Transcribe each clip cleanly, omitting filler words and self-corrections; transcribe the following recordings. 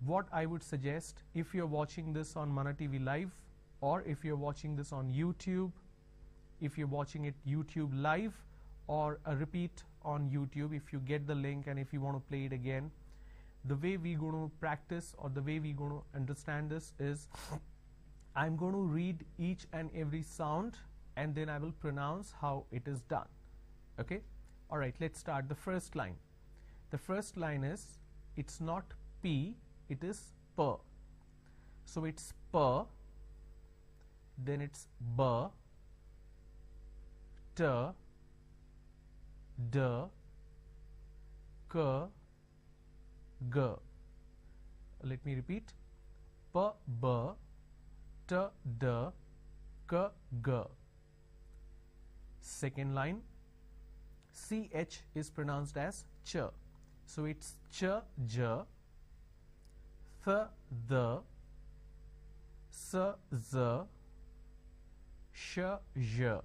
what I would suggest, if you're watching this on Mana TV Live, or if you're watching this on YouTube, if you're watching it YouTube Live or a repeat on YouTube, if you get the link and if you want to play it again, the way we're going to practice or the way we're going to understand this is I'm going to read each and every sound and then I will pronounce how it is done. Okay? Alright, let's start the first line. The first line is, it's not P, it is P. So it's P, then it's B, T, D, K, G. Let me repeat. P, B, T, D, K, G. Second line, CH is pronounced as ch. So it's ch, j, th, the, s, z, sh, j.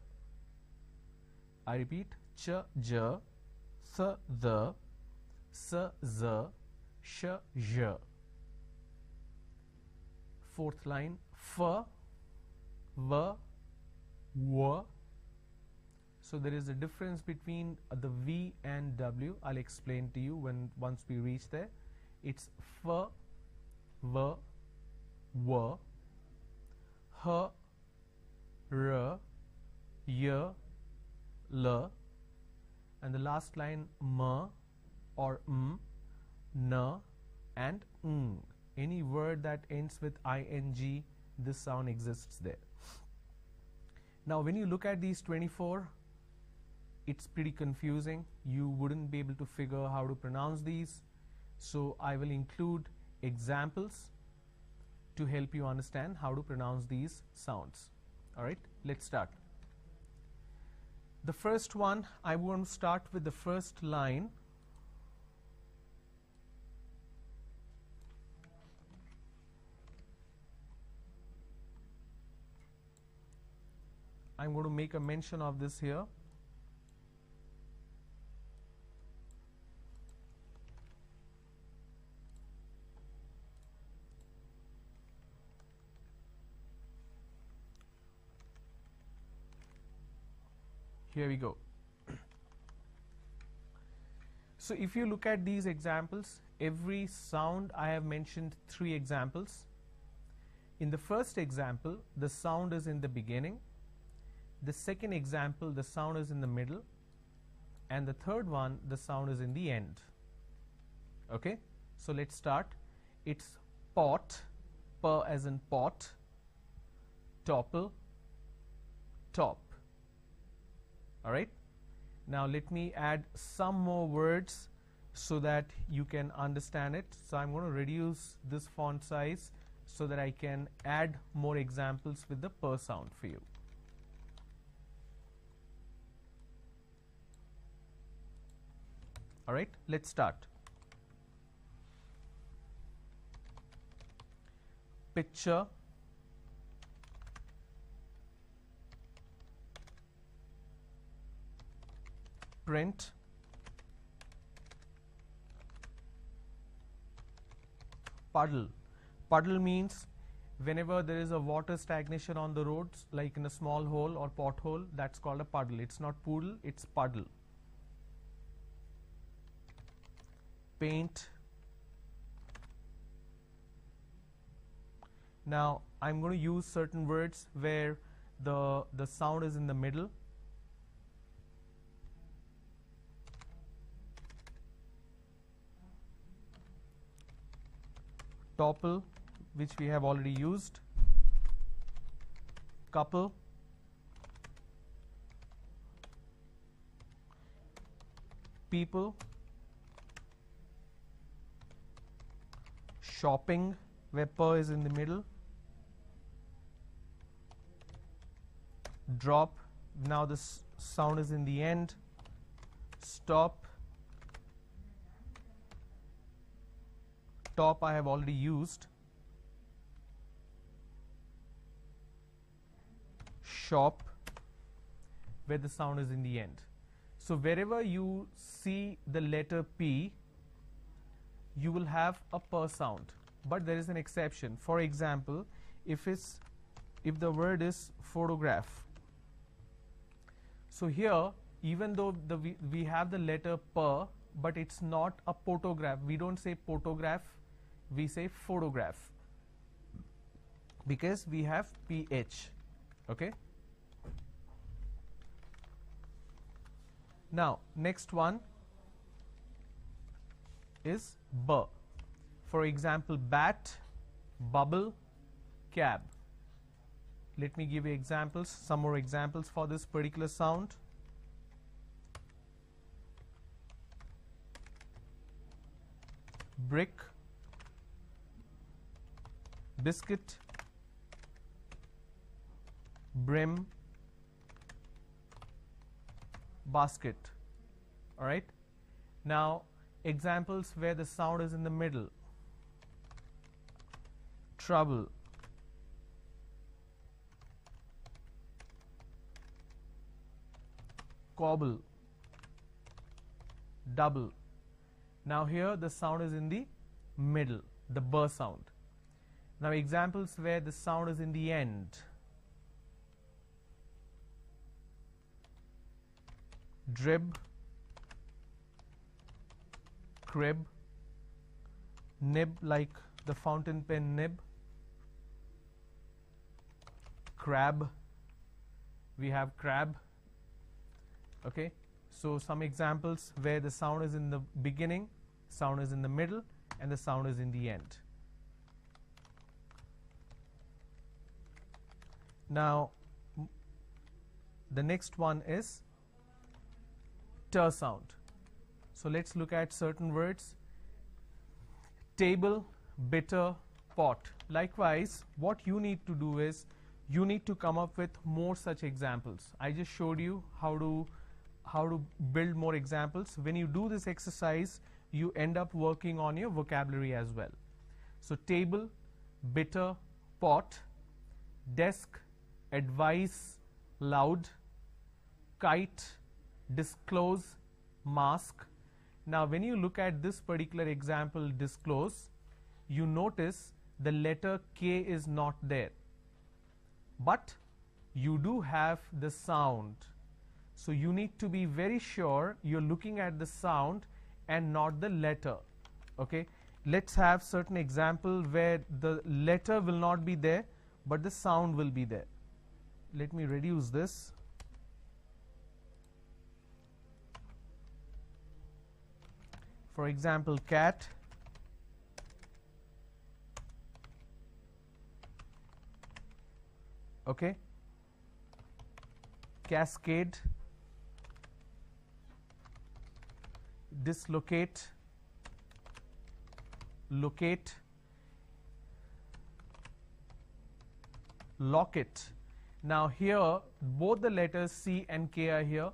I repeat, ch, j, th, the, s, z, sh, j. Fourth line, f, v, w. So there is a difference between the V and W. I'll explain to you once we reach there. It's f, v, w, h, r, y, l, and the last line m or m, n, and ng. Any word that ends with ing, this sound exists there. Now when you look at these 24, it's pretty confusing. You wouldn't be able to figure how to pronounce these. So I will include examples to help you understand how to pronounce these sounds. Alright, let's start. The first one, I want to start with the first line. I'm going to make a mention of this here. Here we go. So if you look at these examples, every sound I have mentioned 3 examples. In the first example, the sound is in the beginning. The second example, the sound is in the middle. And the third one, the sound is in the end. Okay? So let's start. It's pot, P as in pot, topple, top. Alright, now let me add some more words so that you can understand it. So I'm going to reduce this font size so that I can add more examples with the P sound for you. Alright, let's start. Picture, print, puddle. Puddle means whenever there is a water stagnation on the roads, like in a small hole or pothole, that's called a puddle. It's not poodle, it's puddle. Paint. Now I'm going to use certain words where the sound is in the middle. Topple, which we have already used. Couple. People. Shopping, where P is in the middle. Drop, now this sound is in the end. Stop. Top I have already used. Shop, where the sound is in the end. So wherever you see the letter P, you will have a P sound. but there is an exception. For example, if the word is photograph, so here even though we have the letter p, but it's not a photograph. We don't say photograph, we say photograph, because we have ph. Okay. Now next one is b. For example, bat, bubble, cab. Let me give you examples, some more examples for this particular sound. Brick, biscuit, brim, basket. All right. Now examples where the sound is in the middle: trouble, cobble, double. Now here the sound is in the middle, the b sound. Now examples where the sound is in the end: drib, crib, nib, like the fountain pen nib, crab, we have crab. Okay, so some examples where the sound is in the beginning, sound is in the middle, and the sound is in the end. Now the next one is Tur sound. So let's look at certain words: table, bitter, pot. Likewise, what you need to do is you need to come up with more such examples. I just showed you how to build more examples. When you do this exercise, you end up working on your vocabulary as well. So table, bitter, pot, desk, advice, loud, kite, disclose, mask. Now when you look at this particular example, disclose, you notice the letter K is not there, but you do have the sound. So you need to be very sure you're looking at the sound and not the letter. Okay, let's have certain example where the letter will not be there, but the sound will be there. Let me reduce this. For example, cat, okay, cascade, dislocate, locate, locket. Now here both the letters C and K are here.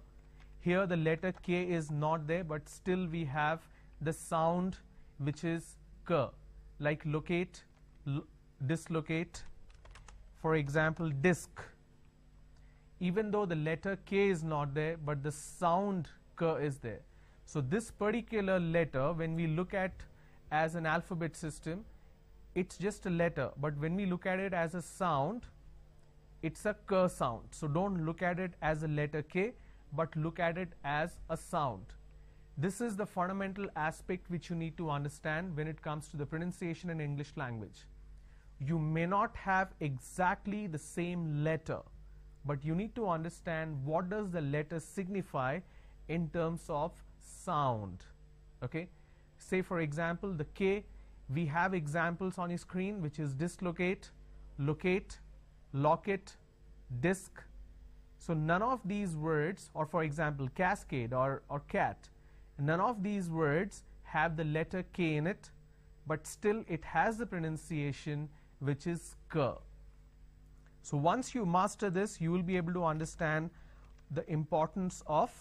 Here the letter K is not there, but still we have the sound which is K, like locate, dislocate. For example, disc. Even though the letter K is not there, but the sound K is there. So this particular letter, when we look at as an alphabet system, it's just a letter, but when we look at it as a sound, it's a K sound. So don't look at it as a letter K, but look at it as a sound. This is the fundamental aspect which you need to understand when it comes to the pronunciation in English language. You may not have exactly the same letter, but you need to understand what does the letter signify in terms of sound. Okay, say for example the K, we have examples on your screen, which is dislocate, locate, locket, disc. So none of these words, or for example cascade or cat, none of these words have the letter K in it, but still it has the pronunciation which is K. So once you master this, you will be able to understand the importance of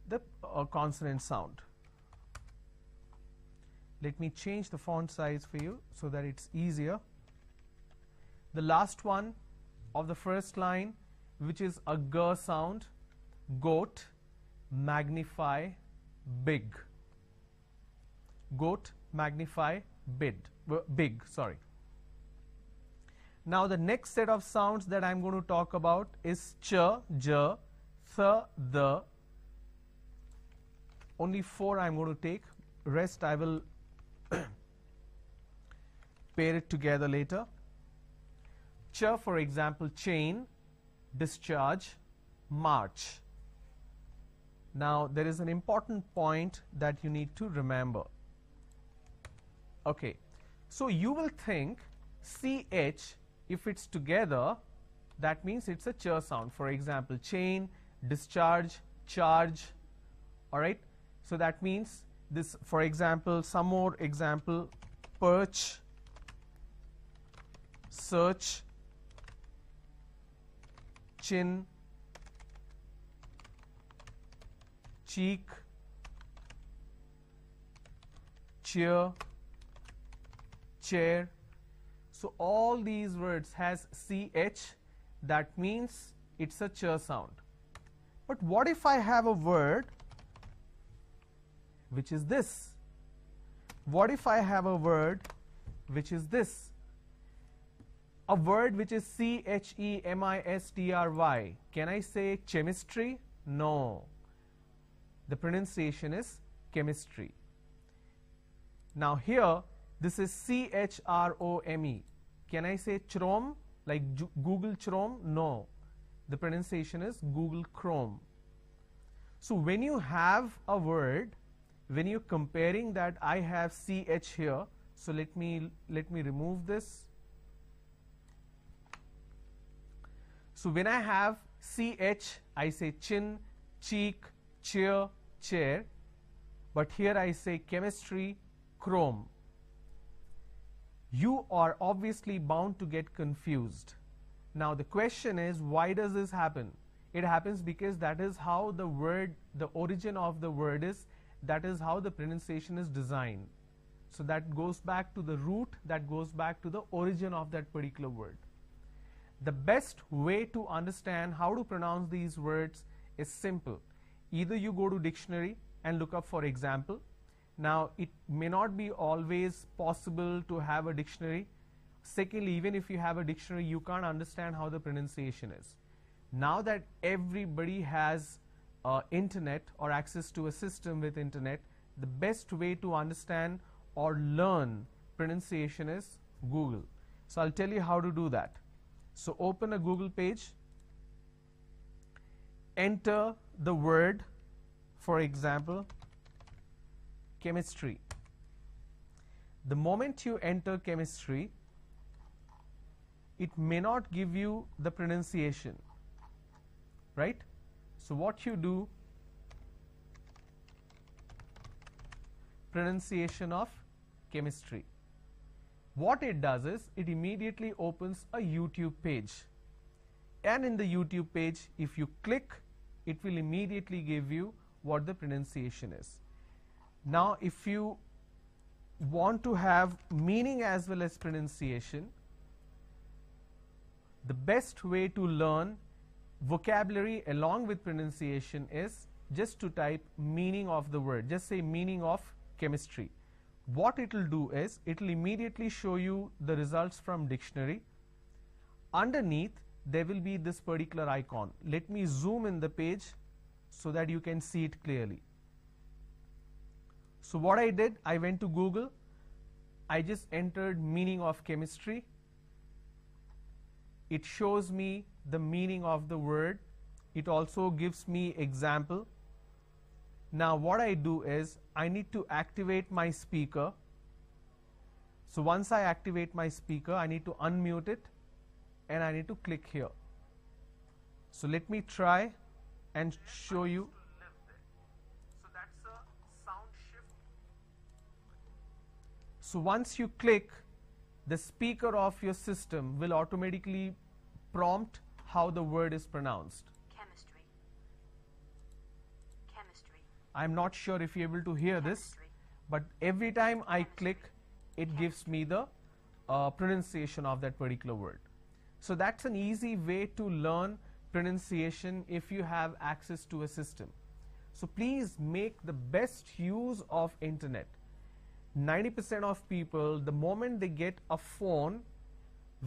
the consonant sound. Let me change the font size for you so that it's easier. The last one of the first line, which is a G sound: goat, magnify, big. Goat, magnify, bid. big, sorry. Now the next set of sounds that I'm going to talk about is ch, j, th, the. Only 4 I'm going to take, rest I will pair it together later. Ch, for example, chain, discharge, march. Now there is an important point that you need to remember. Okay, so you will think ch, if it's together, that means it's a ch sound. For example, chain, discharge, charge. Alright, so that means this, for example, some more example, perch, search, chin, cheek, cheer, chair. So all these words has ch, that means it's a ch sound. But what if I have a word which is this? What if I have a word which is this? A word which is chemistry. Can I say chemistry? No. The pronunciation is chemistry. Now here, this is chrome. Can I say Chrome, like Google Chrome? No. The pronunciation is Google Chrome. So when you have a word, when you're comparing that, I have ch here. So let me remove this. So when I have ch, I say chin, cheek, cheer, chair. But here I say chemistry, chrome. You are obviously bound to get confused. Now the question is, why does this happen? It happens because that is how the word, the origin of the word is, that is how the pronunciation is designed. So that goes back to the root, that goes back to the origin of that particular word. The best way to understand how to pronounce these words is simple. Either you go to dictionary and look up for example. Now it may not be always possible to have a dictionary. Secondly, even if you have a dictionary, you can't understand how the pronunciation is. Now that everybody has internet or access to a system with internet, the best way to understand or learn pronunciation is Google. So I'll tell you how to do that. So open a Google page, enter the word, for example, chemistry. The moment you enter chemistry, it may not give you the pronunciation, right? So what you do, pronunciation of chemistry. What it does is, it immediately opens a YouTube page. And in the YouTube page, if you click, it will immediately give you what the pronunciation is. Now, if you want to have meaning as well as pronunciation, the best way to learn vocabulary along with pronunciation is just to type meaning of the word. Just say meaning of chemistry. What it will do is, it will immediately show you the results from dictionary. Underneath, there will be this particular icon. Let me zoom in the page so that you can see it clearly. So what I did, I went to Google. I just entered meaning of chemistry. It shows me the meaning of the word. It also gives me example. Now what I do is, I need to activate my speaker. So once I activate my speaker, I need to unmute it and I need to click here. So let me try and show you. So that's a sound shift. So once you click, the speaker of your system will automatically prompt how the word is pronounced. Chemistry. Chemistry. I'm not sure if you're able to hear this, but every time I click, it gives me the pronunciation of that particular word. So that's an easy way to learn pronunciation if you have access to a system. So please make the best use of internet. 90% of people, the moment they get a phone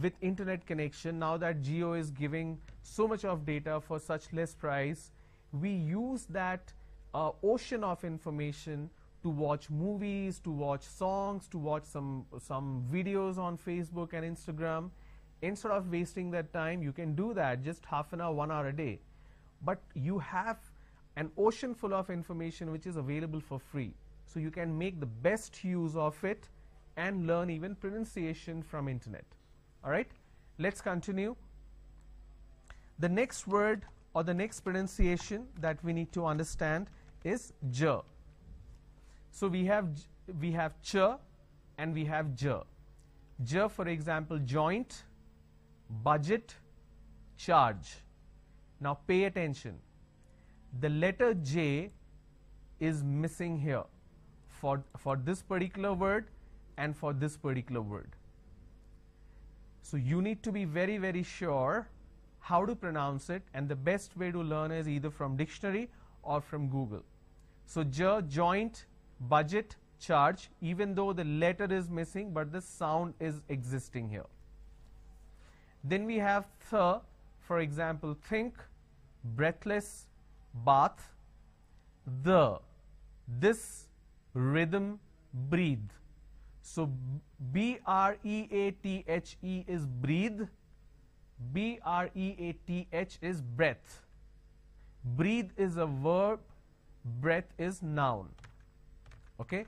with internet connection, now that Jio is giving so much of data for such less price, we use that ocean of information to watch movies, to watch songs, to watch some videos on Facebook and Instagram. Instead of wasting that time, you can do that just half an hour, 1 hour a day. But you have an ocean full of information which is available for free. So you can make the best use of it and learn even pronunciation from internet. All right, let's continue. The next word or the next pronunciation that we need to understand is j. So we have ch and we have j. J, for example, joint, budget, charge. Now pay attention. The letter J is missing here for this particular word and for this particular word. So you need to be very, very sure how to pronounce it, and the best way to learn is either from dictionary or from Google. So J, joint, budget, charge, even though the letter is missing, but the sound is existing here. Then we have th, for example, think, breathless, bath, the, this, rhythm, breathe. So B-R-E-A-T-H-E is breathe, B-R-E-A-T-H is breath. Breathe is a verb, breath is noun. Okay,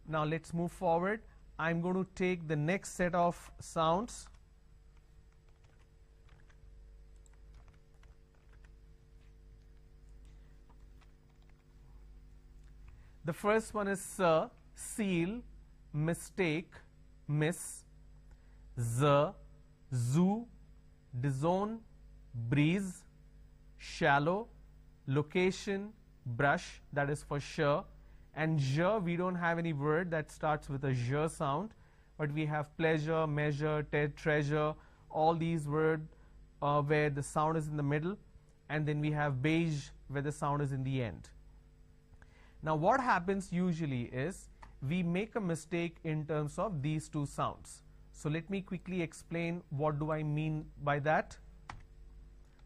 now let's move forward. I'm going to take the next set of sounds. The first one is sir, seal, mistake, miss, z, zoo, disown, breeze, shallow, location, brush, that is for sure. And je, we don't have any word that starts with a je sound, but we have pleasure, measure, treasure, all these words where the sound is in the middle, and then we have beige where the sound is in the end. Now what happens usually is we make a mistake in terms of these two sounds. So let me quickly explain what do I mean by that.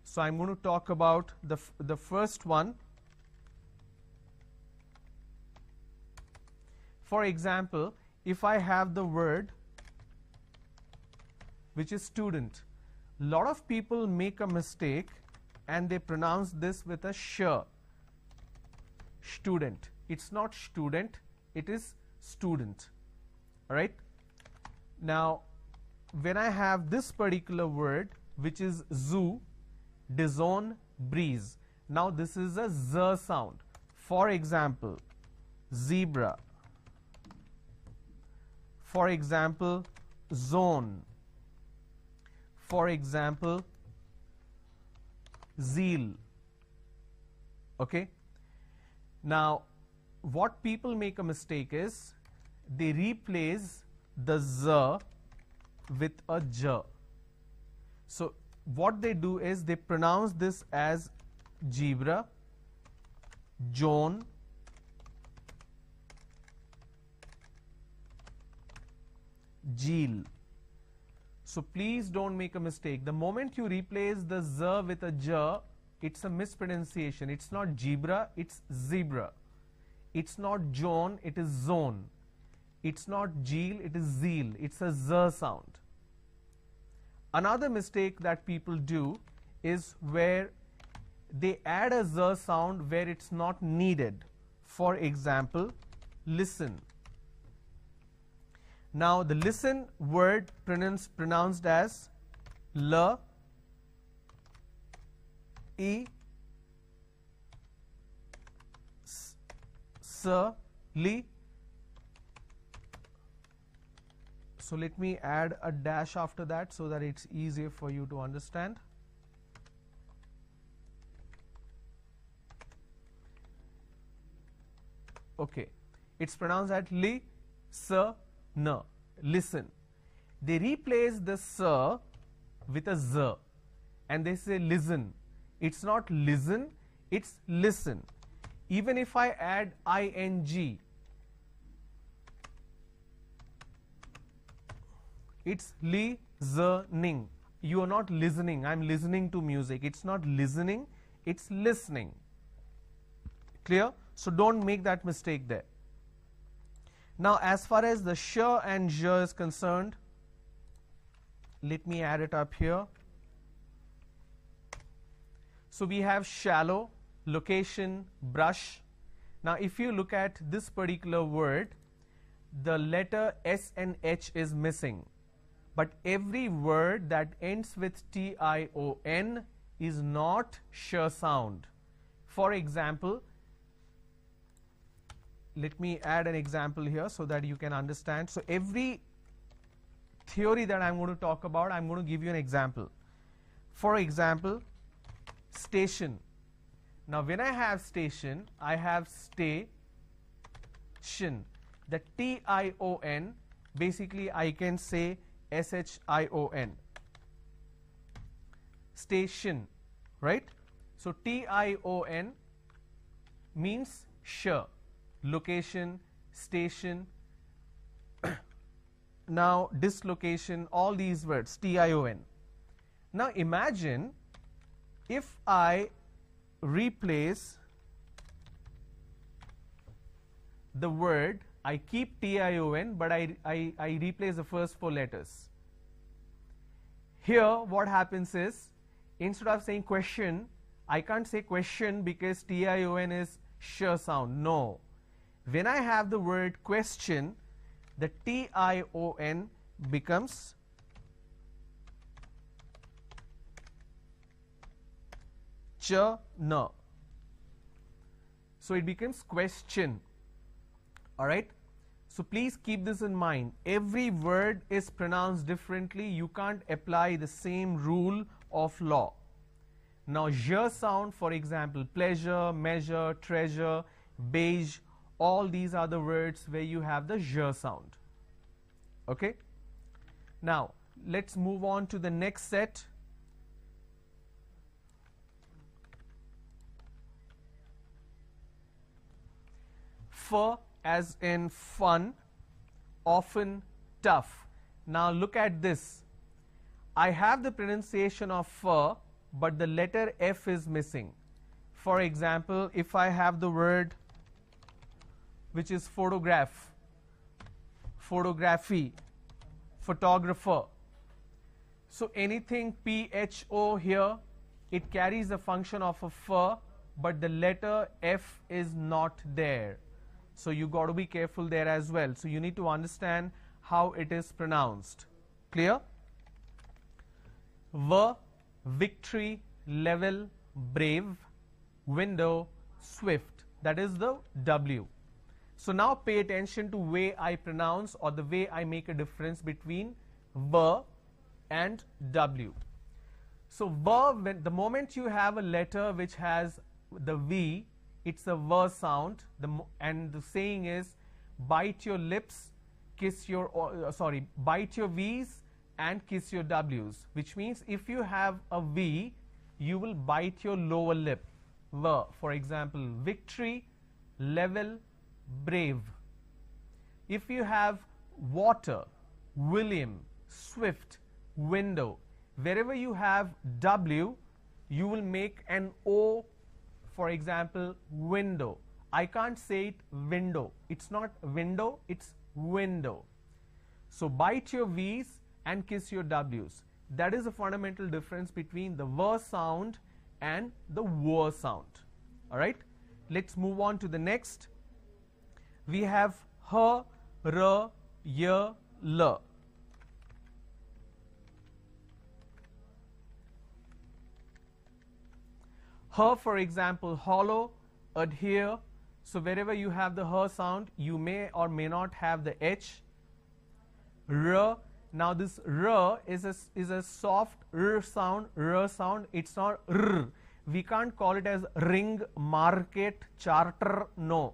So I'm going to talk about the first one. For example, if I have the word which is student, a lot of people make a mistake and they pronounce this with a sh. Student. It's not student, it is student. All right. Now, when I have this particular word which is zoo, disown, breeze. Now this is a z sound. For example, zebra. For example, zone. For example, zeal. Okay. Now, what people make a mistake is they replace the z with a j. So what they do is they pronounce this as zebra, John, Jeel. So please don't make a mistake. The moment you replace the z with a j, it's a mispronunciation. It's not zebra, it's zebra. It's not John, it is zone. It's not Jeel, it is zeal. It's a z sound. Another mistake that people do is where they add a z sound where it's not needed. For example, listen. Now the listen word pronounced as l, e, s, li. So let me add a dash after that so that it's easier for you to understand. Okay, it's pronounced as li, s, n. Listen. They replace the s with a z and they say listen. It's not listen, it's listen. Even if I add ing, It's listening. You are not listening. I'm listening to music. It's not listening, it's listening. Clear? So don't make that mistake there. Now, as far as the sh and j is concerned, let me add it up here. So we have shallow, location, brush. Now, if you look at this particular word, the letter S and H is missing. But every word that ends with tion is not sh sound. For example, let me add an example here so that you can understand. So every theory that I'm going to talk about, I'm going to give you an example. For example, station. Now, when I have station, I have station. The tion, basically I can say shin. Station, right? So tion means sh. Location, station. Now, dislocation, all these words, tion. Now, imagine if I replace the word, I keep tion, but I replace the first 4 letters. Here, what happens is, instead of saying question, I can't say question because tion is sh sound. No. When I have the word question, the tion becomes ch-n. So it becomes question. Alright? So please keep this in mind. Every word is pronounced differently. You can't apply the same rule of law. Now, j sound, for example, pleasure, measure, treasure, beige, all these are the words where you have the j sound. Okay? Now, let's move on to the next set. F as in fun, often, tough. Now, look at this. I have the pronunciation of f, but the letter f is missing. For example, if I have the word which is photograph, photography, photographer. So anything pho here, it carries the function of a f, but the letter f is not there. So you got to be careful there as well. So you need to understand how it is pronounced. Clear? V, victory, level, brave, window, swift. That is the W. So now pay attention to way I pronounce or the way I make a difference between V and W. So V, the moment you have a letter which has the V, it's a V sound, and the saying is bite your lips, kiss your, bite your V's and kiss your W's, which means if you have a V, you will bite your lower lip. V, for example, victory, level, brave. If you have water, William, swift, window, wherever you have W, you will make an O. For example, window. I can't say it window. It's not window, it's window. So bite your V's and kiss your W's. That is the fundamental difference between the V sound and the W sound. Alright? Let's move on to the next. We have H, R, Y, L. H, for example, hollow, adhere. So wherever you have the H sound, you may or may not have the H. R. Now this R is a soft R sound. It's not R. We can't call it as ring, market, charter. No,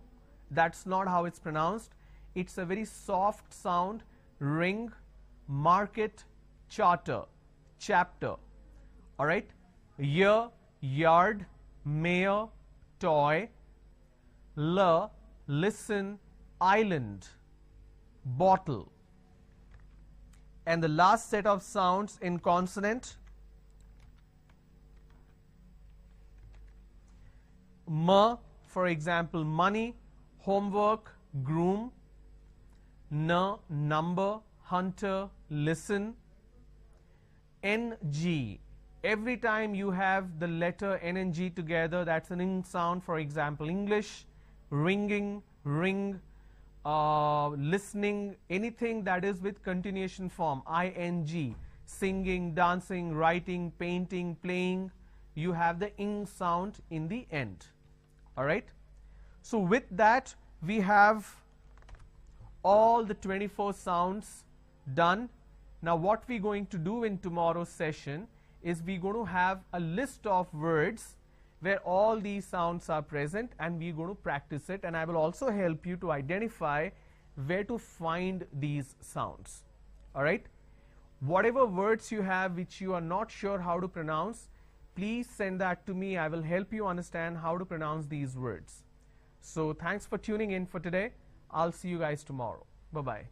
that's not how it's pronounced. It's a very soft sound. Ring, market, charter, chapter. All right. Year, yard, mayor, toy. L, listen, island, bottle. And the last set of sounds in consonant, M, for example, money, homework, groom, N, number, hunter, listen, NG. Every time you have the letter N and G together, that's an ing sound. For example, English, ringing, ring, listening, anything that is with continuation form, ing, singing, dancing, writing, painting, playing, you have the ing sound in the end. All right. So with that, we have all the 24 sounds done. Now what we're going to do in tomorrow's session is we're going to have a list of words where all these sounds are present, and we're going to practice it, and I will also help you to identify where to find these sounds. All right. Whatever words you have which you are not sure how to pronounce, please send that to me. I will help you understand how to pronounce these words. So thanks for tuning in for today. I'll see you guys tomorrow. Bye-bye.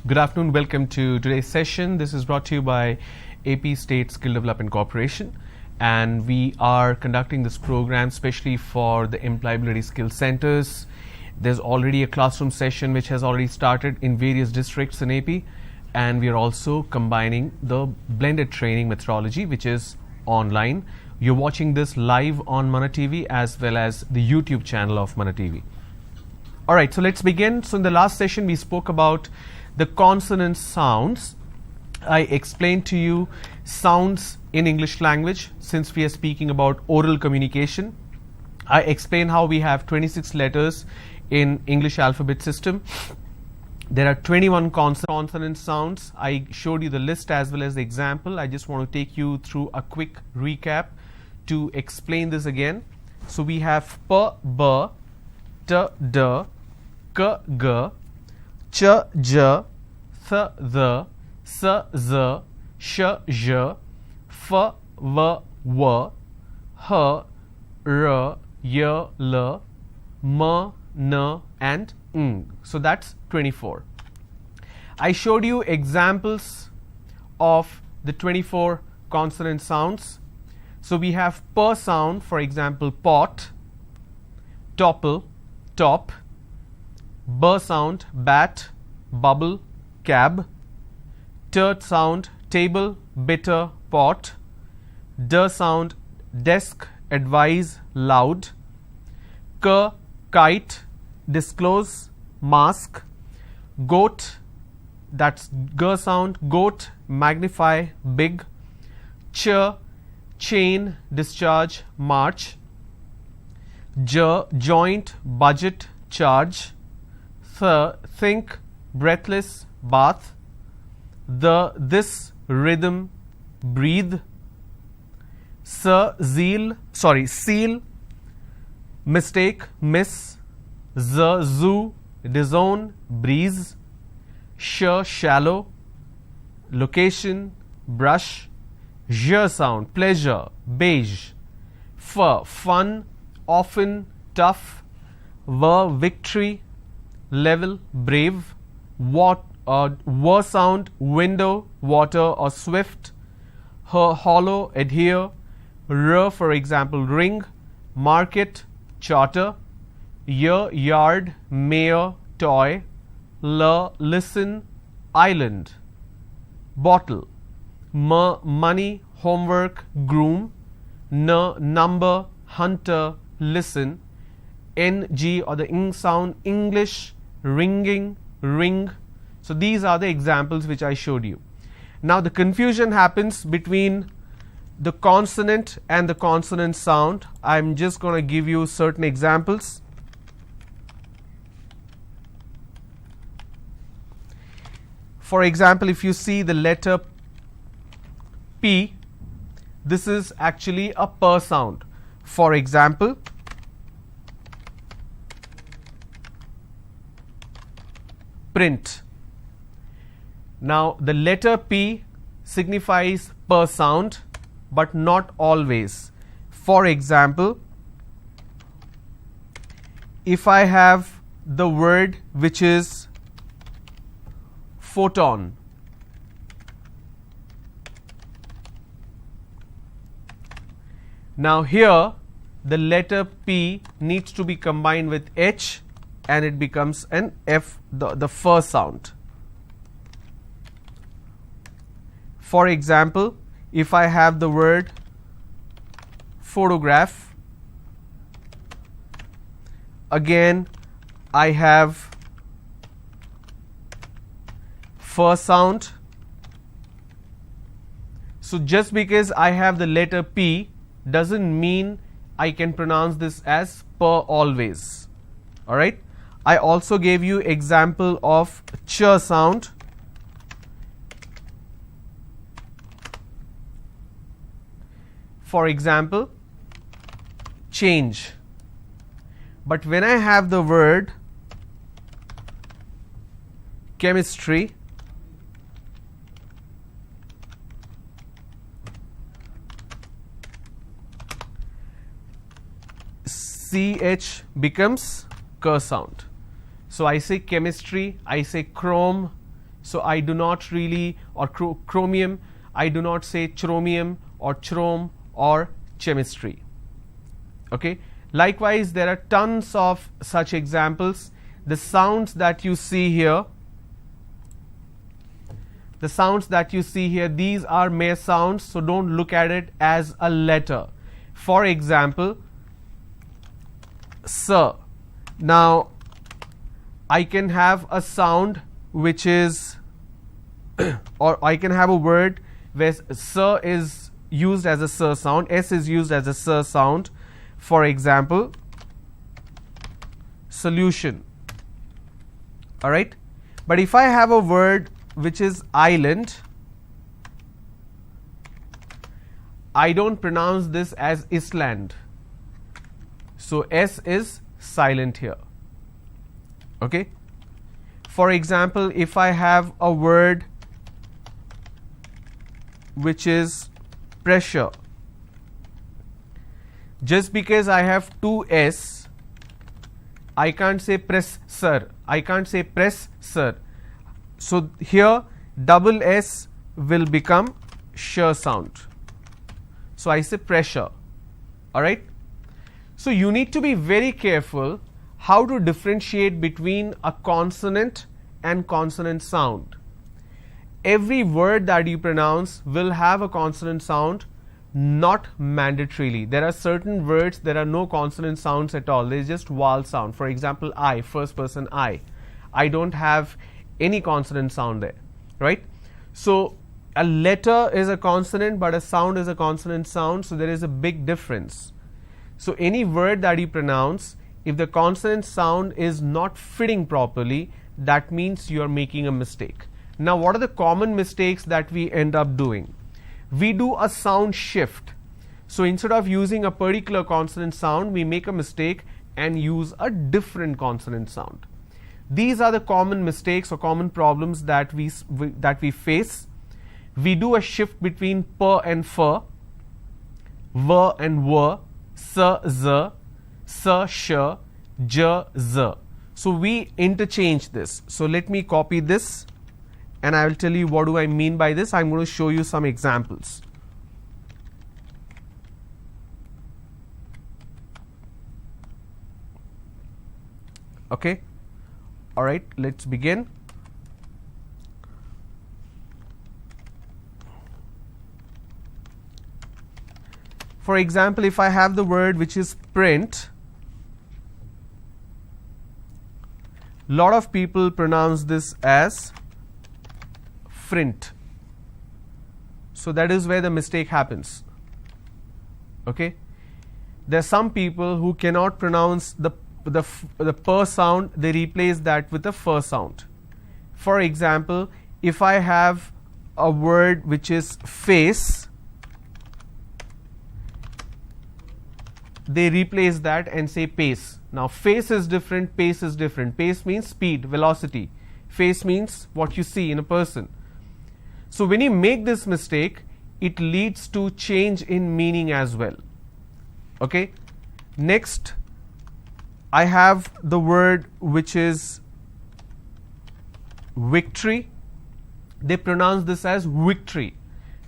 Good afternoon, welcome to today's session. This is brought to you by AP State Skill Development Corporation, and we are conducting this program especially for the employability skill centers. There's already a classroom session which has already started in various districts in AP, and we are also combining the blended training methodology which is online. You're watching this live on Mana TV as well as the YouTube channel of Mana TV. Alright, so let's begin. So in the last session we spoke about the consonant sounds. I explained to you sounds in English language since we are speaking about oral communication. I explained how we have 26 letters in English alphabet system. There are 21 consonant sounds. I showed you the list as well as the example. I just want to take you through a quick recap to explain this again. So we have P, B, T, D, K, G, Ch, J, Th, Th, S, Z, Sh, J, F, V, W, H, R, Y, L, M, N, and Ng. So that's 24. I showed you examples of the 24 consonant sounds. So we have P sound, for example, pot, topple, top. B sound, bat, bubble, cab. Tur sound, table, bitter, pot. D sound, desk, advise, loud. K, kite, disclose, mask. Goat, that's G sound, goat, magnify, big. Ch, chain, discharge, march. J, joint, budget, charge. Th, think, breathless, bath. The, this, rhythm, breathe. Seal, mistake, miss. Z, zoo, disown, breeze. Sh, shallow, location, brush. J sound, pleasure, beige. F, fun, often, tough. V, victory, level, brave. W sound, window, water, or swift. H, hollow, adhere. R, for example, ring, market, charter. Y, yard, mayor, toy. L, listen, island, bottle. M, money, homework, groom. N, number, hunter, listen. Ng, or the ing sound, English, ringing, ring. So these are the examples which I showed you. Now the confusion happens between the consonant and the consonant sound. I'm just going to give you certain examples. For example, if you see the letter P, this is actually a per sound. For example, print. Now the letter P signifies per sound, but not always. For example, if I have the word which is photon, now here the letter P needs to be combined with H and it becomes an F, the first sound. For example, if I have the word photograph, again I have first sound. So just because I have the letter P doesn't mean I can pronounce this as per always. Alright. I also gave you example of ch sound. For example, change. But when I have the word chemistry, CH becomes k sound. So I say chemistry, I say chrome, so I do not really, or chromium, I do not say chromium or chrome or chemistry. Okay. Likewise, there are tons of such examples. The sounds that you see here, these are mere sounds, so don't look at it as a letter. For example, sir. Now I can have a sound which is or I can have a word where sir is used as a sir sound, S is used as a sir sound. For example, solution. Alright. But if I have a word which is island, I don't pronounce this as Island. So S is silent here. Okay. For example, if I have a word which is pressure, just because I have two S, I can't say press sir, I can't say press sir. So here double S will become sh sound. So I say pressure. Alright. So you need to be very careful how to differentiate between a consonant and consonant sound. Every word that you pronounce will have a consonant sound, not mandatorily. There are certain words there are no consonant sounds at all. There is just vowel sound. For example, I, first person I. I don't have any consonant sound there, right? So a letter is a consonant, but a sound is a consonant sound. So there is a big difference. So any word that you pronounce, if the consonant sound is not fitting properly, that means you are making a mistake. Now, what are the common mistakes that we end up doing? We do a sound shift. So instead of using a particular consonant sound, we make a mistake and use a different consonant sound. These are the common mistakes or common problems that we face. We do a shift between per and fur, ver and were, s, z, s, sh, j, z. So we interchange this. So let me copy this and I will tell you what do I mean by this. I'm going to show you some examples. Okay. All right, let's begin. For example, if I have the word which is print, lot of people pronounce this as frint. So that is where the mistake happens. Okay. There are some people who cannot pronounce the per sound, they replace that with a fur sound. For example, if I have a word which is face, they replace that and say pace. Now face is different, pace is different. Pace means speed, velocity. Face means what you see in a person. So when you make this mistake, it leads to change in meaning as well. Okay. Next, I have the word which is victory. They pronounce this as victory.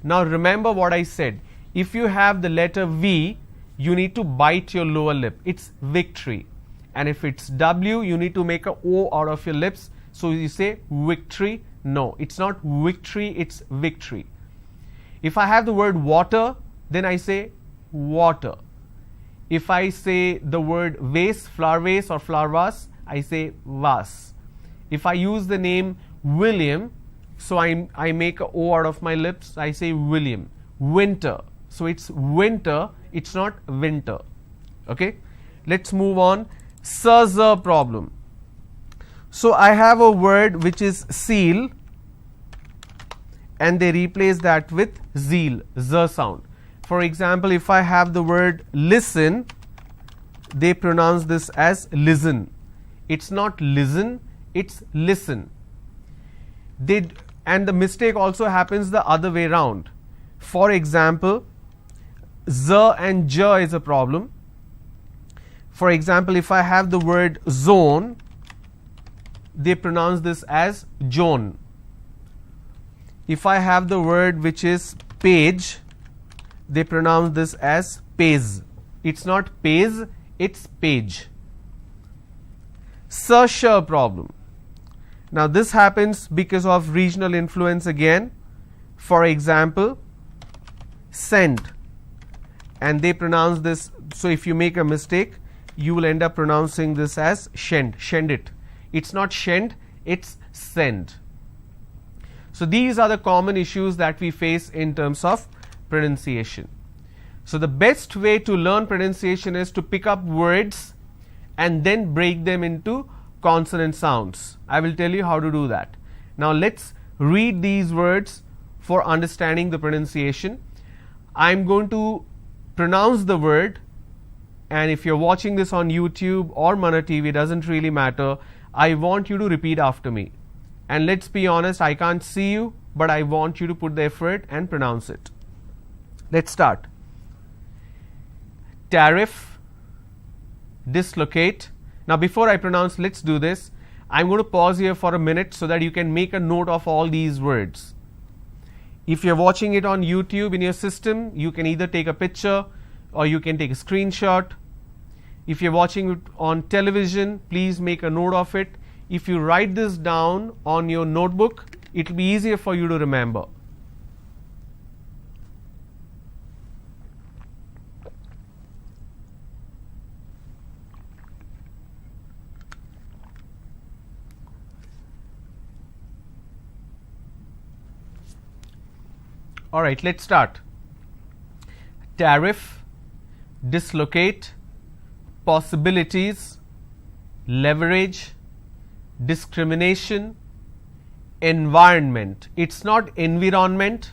Now remember what I said. If you have the letter V, you need to bite your lower lip. It's victory. And if it's W, you need to make a O out of your lips. So you say victory. No, it's not victory, it's victory. If I have the word water, then I say water. If I say the word vase, flower vase or flower vase, I say vase. If I use the name William, so I make a O out of my lips, I say William. Winter. So it's winter, it's not winter. Okay. Let's move on. Scissor problem. So I have a word which is seal and they replace that with zeal, Z sound. For example, if I have the word listen, they pronounce this as listen. It's not listen, it's listen. And the mistake also happens the other way around. For example, Z and J is a problem. For example, if I have the word zone, they pronounce this as Joan. If I have the word which is page, they pronounce this as page. It's not page, it's page. Searcher problem. Now this happens because of regional influence again. For example, send, and they pronounce this. So if you make a mistake, you will end up pronouncing this as shend, shend it. It's not shend, it's send. So these are the common issues that we face in terms of pronunciation. So the best way to learn pronunciation is to pick up words and then break them into consonant sounds. I will tell you how to do that. Now let's read these words for understanding the pronunciation. I'm going to pronounce the word, and if you're watching this on YouTube or Mana TV, doesn't really matter. I want you to repeat after me. And let's be honest, I can't see you, but I want you to put the effort and pronounce it. Let's start. Tariff, dislocate. Now before I pronounce, let's do this. I'm going to pause here for a minute so that you can make a note of all these words. If you're watching it on YouTube in your system, you can either take a picture or you can take a screenshot. If you're watching it on television, please make a note of it. If you write this down on your notebook, it will be easier for you to remember. All right, let's start. Tariff, dislocate, possibilities, leverage, discrimination, environment. It's not environment.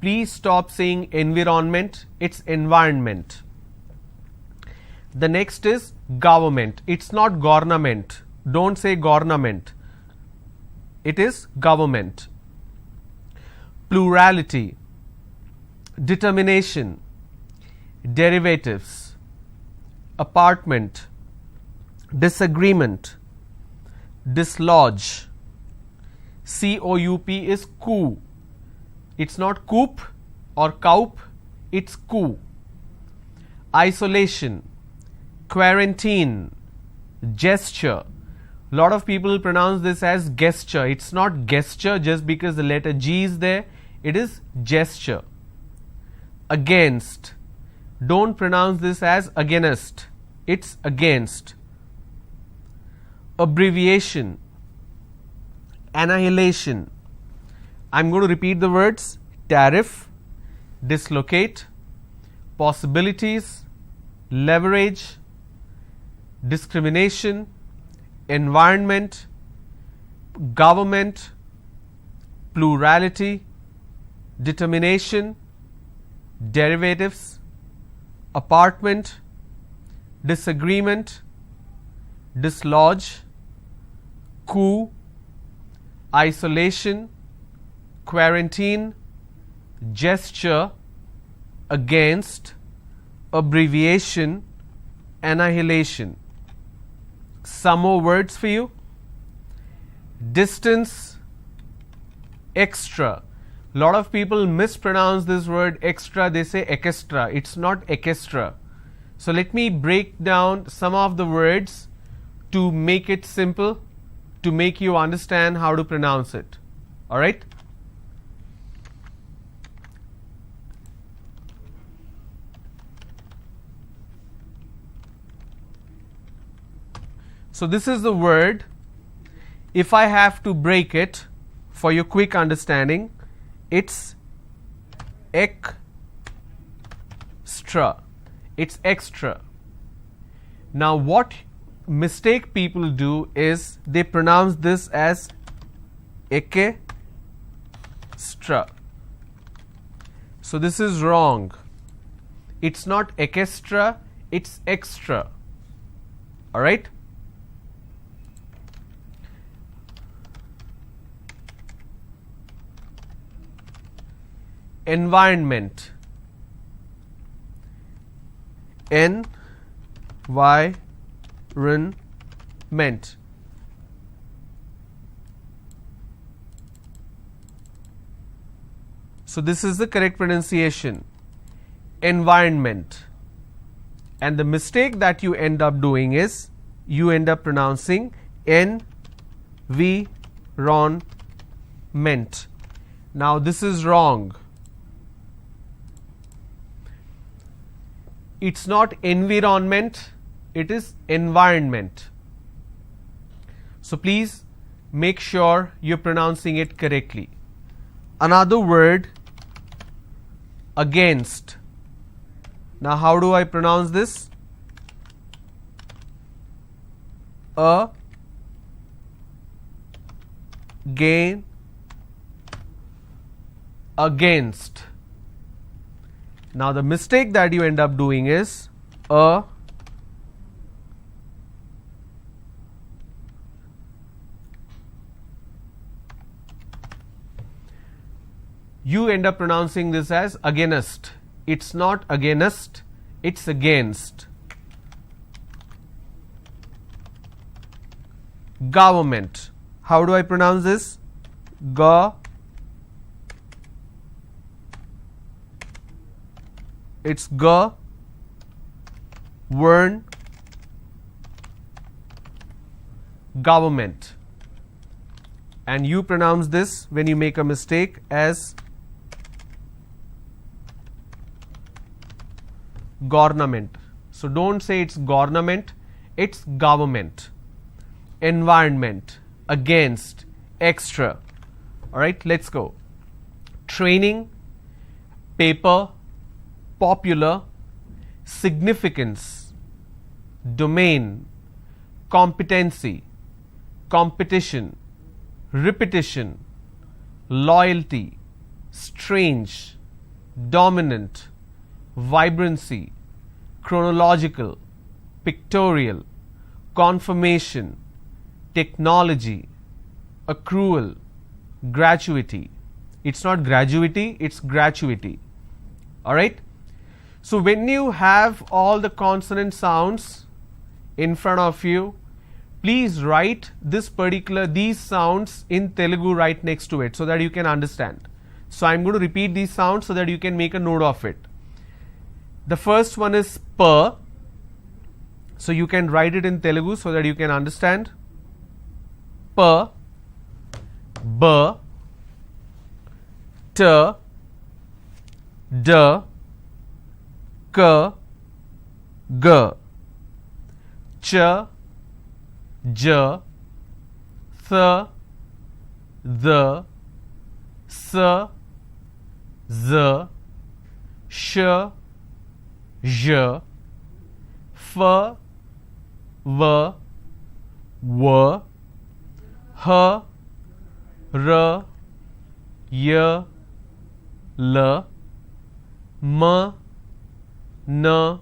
Please stop saying environment. It's environment. The next is government. It's not government. Don't say government. It is government. Plurality, determination, derivatives, apartment, disagreement, dislodge. C-O-U-P is coup. It's not coop or coup, it's coup. Isolation, quarantine, gesture. A lot of people pronounce this as gesture. It's not gesture just because the letter G is there. It is gesture. Against. Don't pronounce this as against. It's against. Abbreviation. Annihilation. I'm going to repeat the words. Tariff, dislocate, possibilities, leverage, discrimination, environment, government, plurality, determination, derivatives, apartment, disagreement, dislodge, coup, isolation, quarantine, gesture, against, abbreviation, annihilation. Some more words for you. Distance, extra. A lot of people mispronounce this word extra. They say ekestra. It's not ekestra. So let me break down some of the words to make it simple, to make you understand how to pronounce it. All right? So this is the word. If I have to break it for your quick understanding, it's extra. It's extra. Now what mistake people do is they pronounce this as ekestra. So this is wrong. It's not ekestra, it's extra. All right? Environment. Environment. So this is the correct pronunciation. Environment. And the mistake that you end up doing is you end up pronouncing environment. Now this is wrong. It's not environment, it is environment. So please make sure you're pronouncing it correctly. Another word, against. Now how do I pronounce this? Against. Now the mistake that you end up doing is you end up pronouncing this as against. It's not against, it's against. Government. How do I pronounce this? It's government. And you pronounce this when you make a mistake as government. So don't say it's government, it's government. Environment, against, extra. All right, let's go. Training, paper, popular, significance, domain, competency, competition, repetition, loyalty, strange, dominant, vibrancy, chronological, pictorial, confirmation, technology, accrual, gratuity. It's not gratuity, it's gratuity. All right? So when you have all the consonant sounds in front of you, please write these sounds in Telugu right next to it so that you can understand. So I'm going to repeat these sounds so that you can make a note of it. The first one is per. So you can write it in Telugu so that you can understand. Per, b, t, d, k, g, ch, j, th, the, s, z, sh, zh, f, v, w, h, r, y, l, m, n,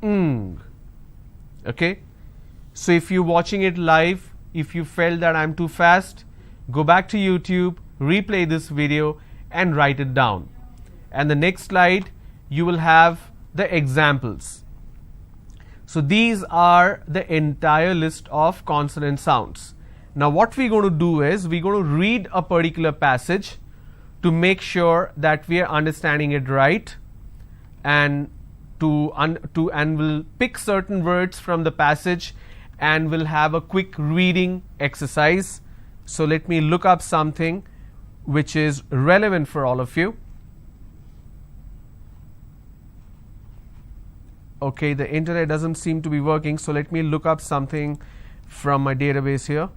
ng. Okay, so if you're watching it live, if you felt that I'm too fast, go back to YouTube, replay this video and write it down. And the next slide you will have the examples. So these are the entire list of consonant sounds. Now what we're going to do is we're going to read a particular passage to make sure that we are understanding it right, and and we'll pick certain words from the passage and we'll have a quick reading exercise. So let me look up something which is relevant for all of you. Okay, the internet doesn't seem to be working, so let me look up something from my database here.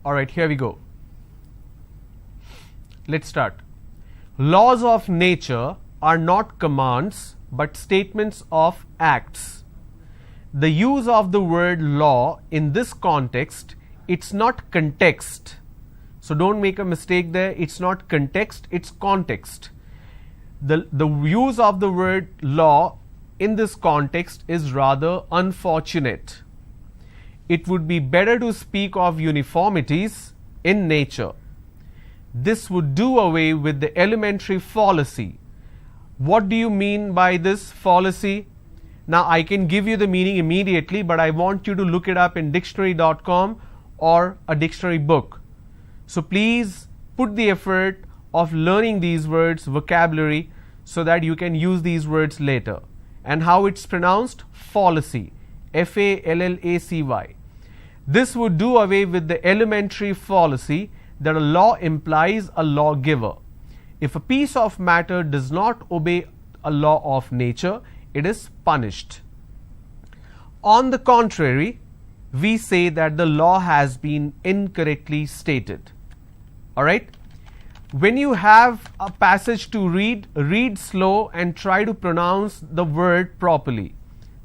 Alright, here we go. Let's start. Laws of nature are not commands but statements of acts. The use of the word law in this context, it's not context. So don't make a mistake there, it's not context, it's context. The use of the word law in this context is rather unfortunate. It would be better to speak of uniformities in nature. This would do away with the elementary fallacy. What do you mean by this fallacy? Now I can give you the meaning immediately, but I want you to look it up in dictionary.com or a dictionary book. So please put the effort of learning these words, vocabulary, so that you can use these words later. And how it's pronounced? Fallacy. F-A-L-L-A-C-Y. This would do away with the elementary fallacy that a law implies a lawgiver. If a piece of matter does not obey a law of nature, it is punished. On the contrary, we say that the law has been incorrectly stated. Alright? When you have a passage to read, read slow and try to pronounce the word properly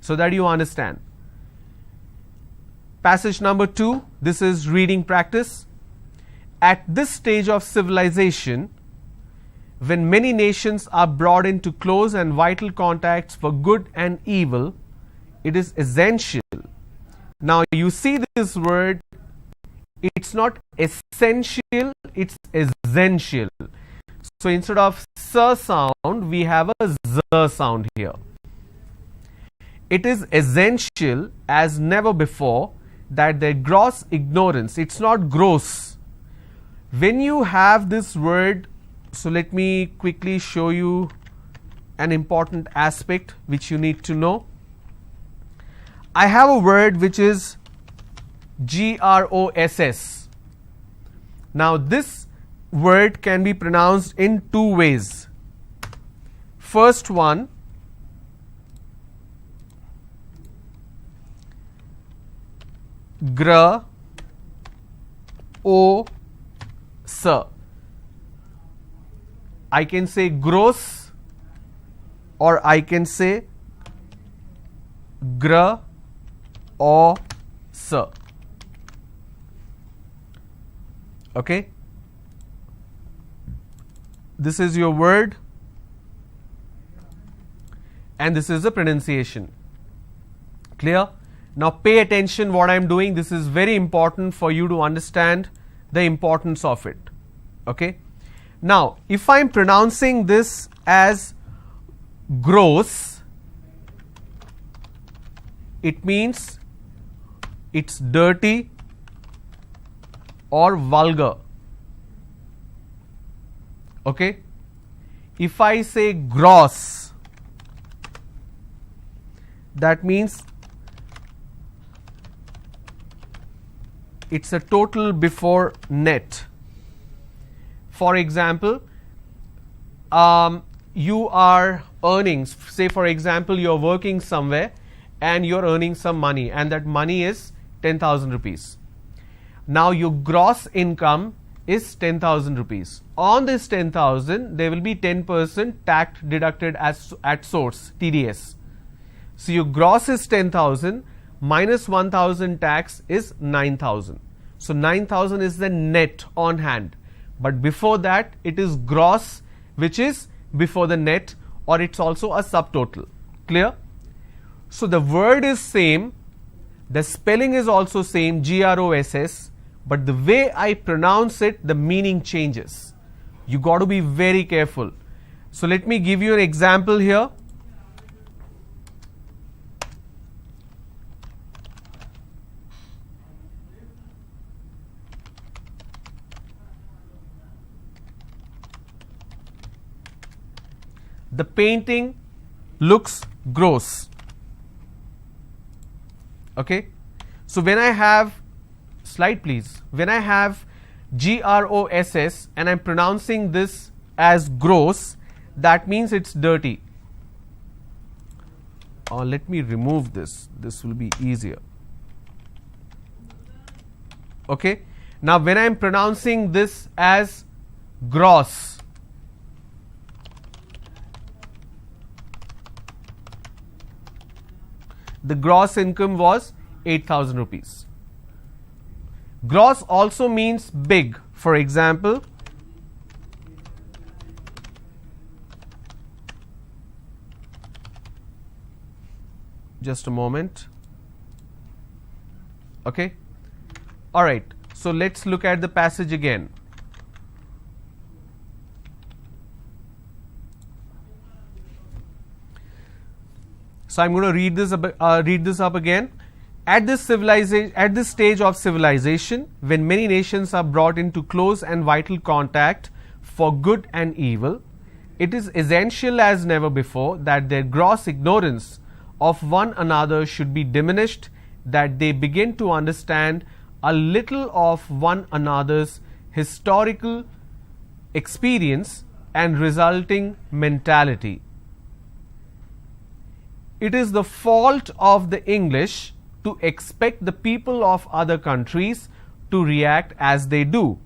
so that you understand. Passage number 2, this is reading practice. At this stage of civilization, when many nations are brought into close and vital contacts for good and evil, it is essential. Now you see this word, it's not essential, it's essential. So instead of s sound, we have a z sound here. It is essential as never before that their gross ignorance, it's not gross. When you have this word, so let me quickly show you an important aspect which you need to know. I have a word which is gross. Now this word can be pronounced in two ways. First one, gr o s. I can say gross or I can say gr o s. Okay, this is your word and this is the pronunciation. Clear? Now pay attention what I am doing. This is very important for you to understand the importance of it. Okay. Now if I am pronouncing this as gross, it means it's dirty or vulgar. Okay. If I say gross, that means it's a total before net. For example, you are earning, say for example you are working somewhere and you are earning some money and that money is 10,000 rupees. Now your gross income is 10,000 rupees. On this 10,000, there will be 10% tax deducted as at source, TDS. So your gross is 10,000 minus 1,000 tax is 9,000. So 9,000 is the net on hand. But before that, it is gross, which is before the net, or it's also a subtotal. Clear? So the word is same, the spelling is also same, GROSS, but the way I pronounce it, the meaning changes. You got to be very careful. So let me give you an example here. The painting looks gross. Okay. So when I have, slide please, when I have GROSS and I'm pronouncing this as gross, that means it's dirty. Let me remove this. This will be easier. Okay. Now when I'm pronouncing this as gross, the gross income was 8,000 rupees. Gross also means big. For example, just a moment. Okay. All right. So let's look at the passage again. So I'm going to read this up again. At this stage of civilization, when many nations are brought into close and vital contact for good and evil, it is essential as never before that their gross ignorance of one another should be diminished, that they begin to understand a little of one another's historical experience and resulting mentality. It is the fault of the English to expect the people of other countries to react as they do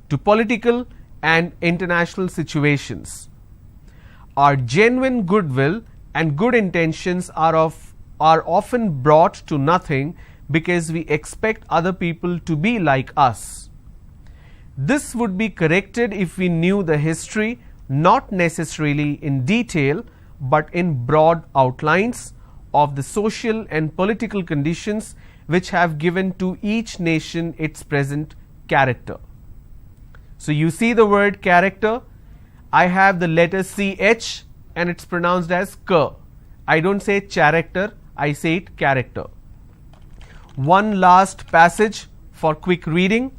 to political and international situations. Our genuine goodwill and good intentions are often brought to nothing because we expect other people to be like us. This would be corrected if we knew the history, not necessarily in detail, but in broad outlines of the social and political conditions which have given to each nation its present character. So you see the word character. I have the letter CH and it's pronounced as K. I don't say character, I say it character. One last passage for quick reading.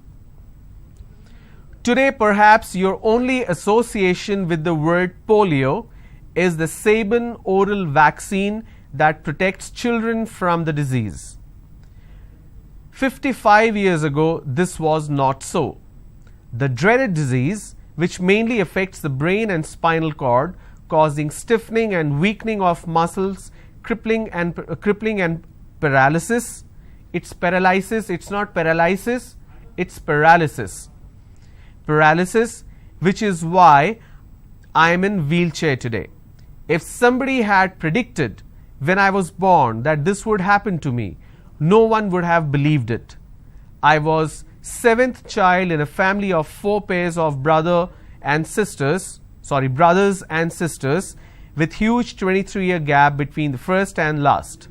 Today, perhaps your only association with the word polio is the Sabin oral vaccine that protects children from the disease. 55 years ago, this was not so. The dreaded disease, which mainly affects the brain and spinal cord, causing stiffening and weakening of muscles, crippling and paralysis. It's paralysis, it's not paralysis, it's paralysis. Paralysis, which is why I am in wheelchair today. If somebody had predicted when I was born that this would happen to me, no one would have believed it. I was seventh child in a family of 4 pairs of brothers and sisters with huge 23-year gap between the first and last.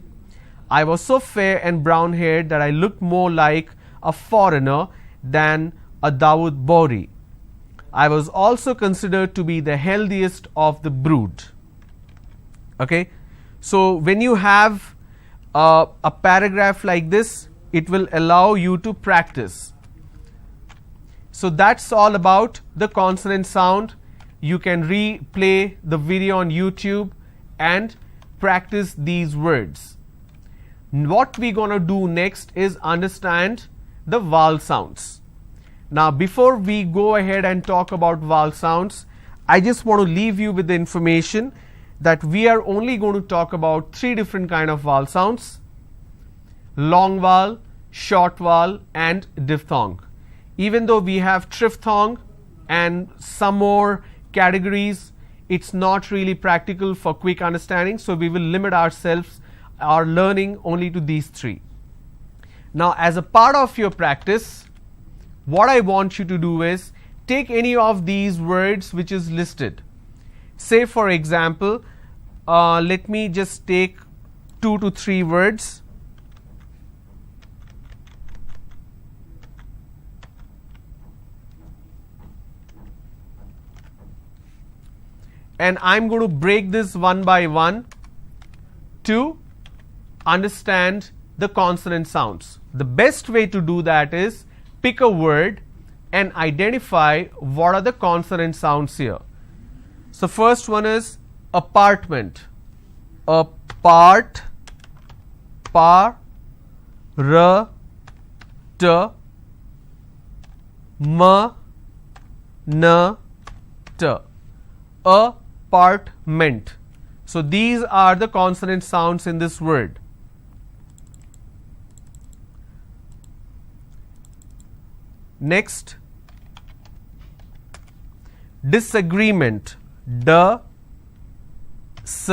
I was so fair and brown haired that I looked more like a foreigner than a Dawood Bohri. I was also considered to be the healthiest of the brood. Okay, so when you have a paragraph like this, it will allow you to practice. So that's all about the consonant sound. You can replay the video on YouTube and practice these words. What we're going to do next is understand the vowel sounds. Now, before we go ahead and talk about vowel sounds, I just want to leave you with the information that we are only going to talk about 3 different kind of vowel sounds: long vowel, short vowel, and diphthong. Even though we have triphthong and some more categories, it's not really practical for quick understanding, so we will limit our learning only to these three. Now, as a part of your practice, what I want you to do is take any of these words which is listed. Say for example, let me just take 2 to 3 words. And I'm going to break this one by one to understand the consonant sounds. The best way to do that is pick a word and identify what are the consonant sounds here. So first one is apartment. Apart, par, r, t, m, n, t. Apartment. So these are the consonant sounds in this word. Next, disagreement. D, s,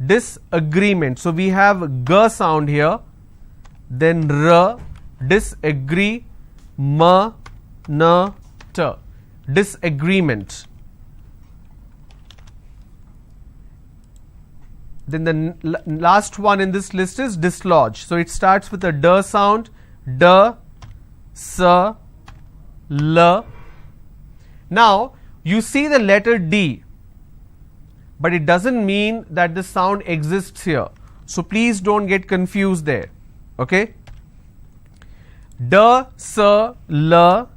disagreement. So we have g sound here, then r, disagree, m, n, t. Disagreement. Then the last one in this list is dislodge. So it starts with a d sound, d, s, l. Now you see the letter D, but it doesn't mean that the sound exists here. So please don't get confused there. Okay? D, s, l,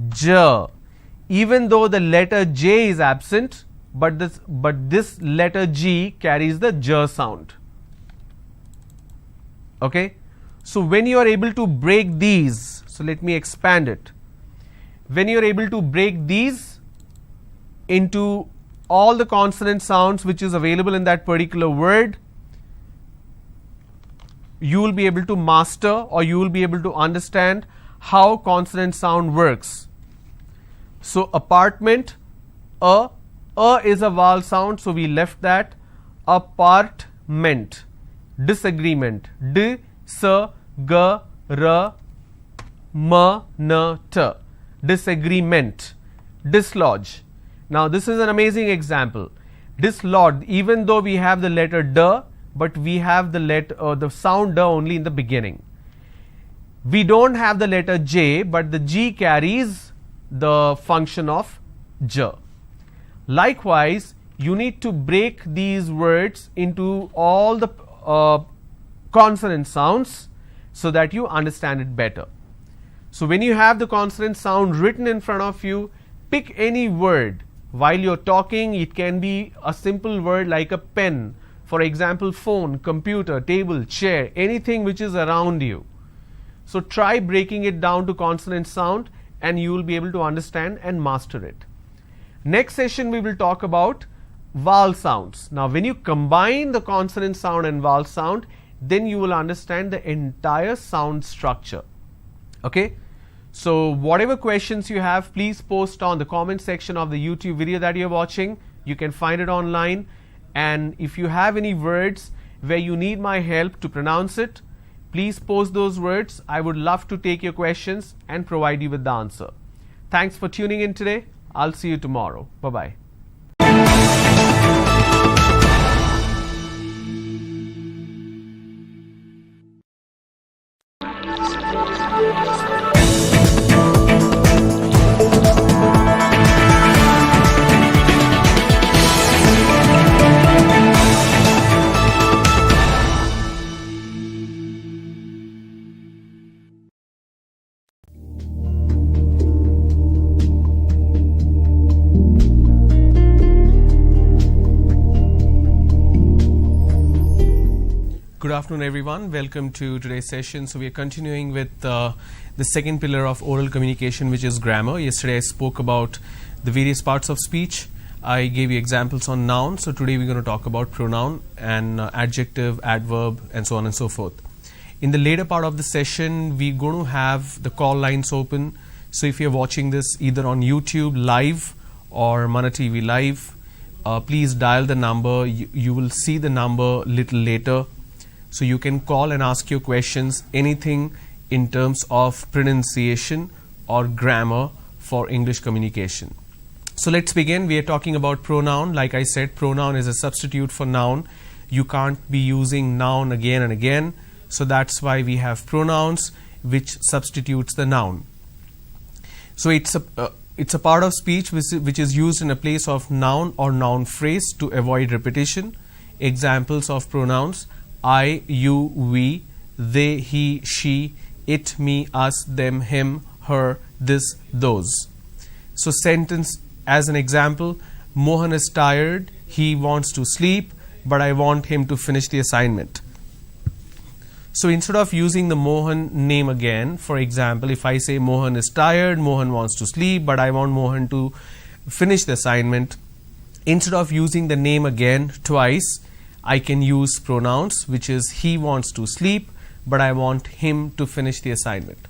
j. Even though the letter J is absent, but this letter G carries the j sound. Okay? So when you are able to break these, so let me expand it. When you are able to break these into all the consonant sounds which is available in that particular word, you will be able to master, or you will be able to understand how consonant sound works. So apartment, a is a vowel sound, so we left that. Apartment. Disagreement. D, s, g, r, m, n, t. Disagreement. Dislodge. Now this is an amazing example. Dislodge, even though we have the letter D, but we have the sound D only in the beginning. We don't have the letter J, but the G carries the function of J. Likewise, you need to break these words into all the consonant sounds so that you understand it better. So when you have the consonant sound written in front of you, pick any word. While you're talking, it can be a simple word like a pen. For example, phone, computer, table, chair, anything which is around you. So try breaking it down to consonant sound and you will be able to understand and master it. Next session we will talk about vowel sounds. Now when you combine the consonant sound and vowel sound, then you will understand the entire sound structure. Okay? So whatever questions you have, please post on the comment section of the YouTube video that you're watching. You can find it online. And if you have any words where you need my help to pronounce it, please post those words. I would love to take your questions and provide you with the answer. Thanks for tuning in today. I'll see you tomorrow. Bye-bye. Good afternoon everyone, welcome to today's session. So we are continuing with the second pillar of oral communication, which is grammar. Yesterday I spoke about the various parts of speech. I gave you examples on noun. So today we're going to talk about pronoun and adjective, adverb and so on and so forth. In the later part of the session, we're going to have the call lines open. So if you're watching this either on YouTube live or Mana TV live, please dial the number. You will see the number little later. So you can call and ask your questions, anything in terms of pronunciation or grammar for English communication. So let's begin. We are talking about pronoun. Like I said, pronoun is a substitute for noun. You can't be using noun again and again. So that's why we have pronouns, which substitutes the noun. So it's a part of speech which is used in a place of noun or noun phrase to avoid repetition. Examples of pronouns: I, you, we, they, he, she, it, me, us, them, him, her, this, those. So sentence as an example: Mohan is tired, he wants to sleep, but I want him to finish the assignment. So instead of using the Mohan name again, for example, if I say Mohan is tired, Mohan wants to sleep, but I want Mohan to finish the assignment, instead of using the name again twice, I can use pronouns, which is he wants to sleep, but I want him to finish the assignment.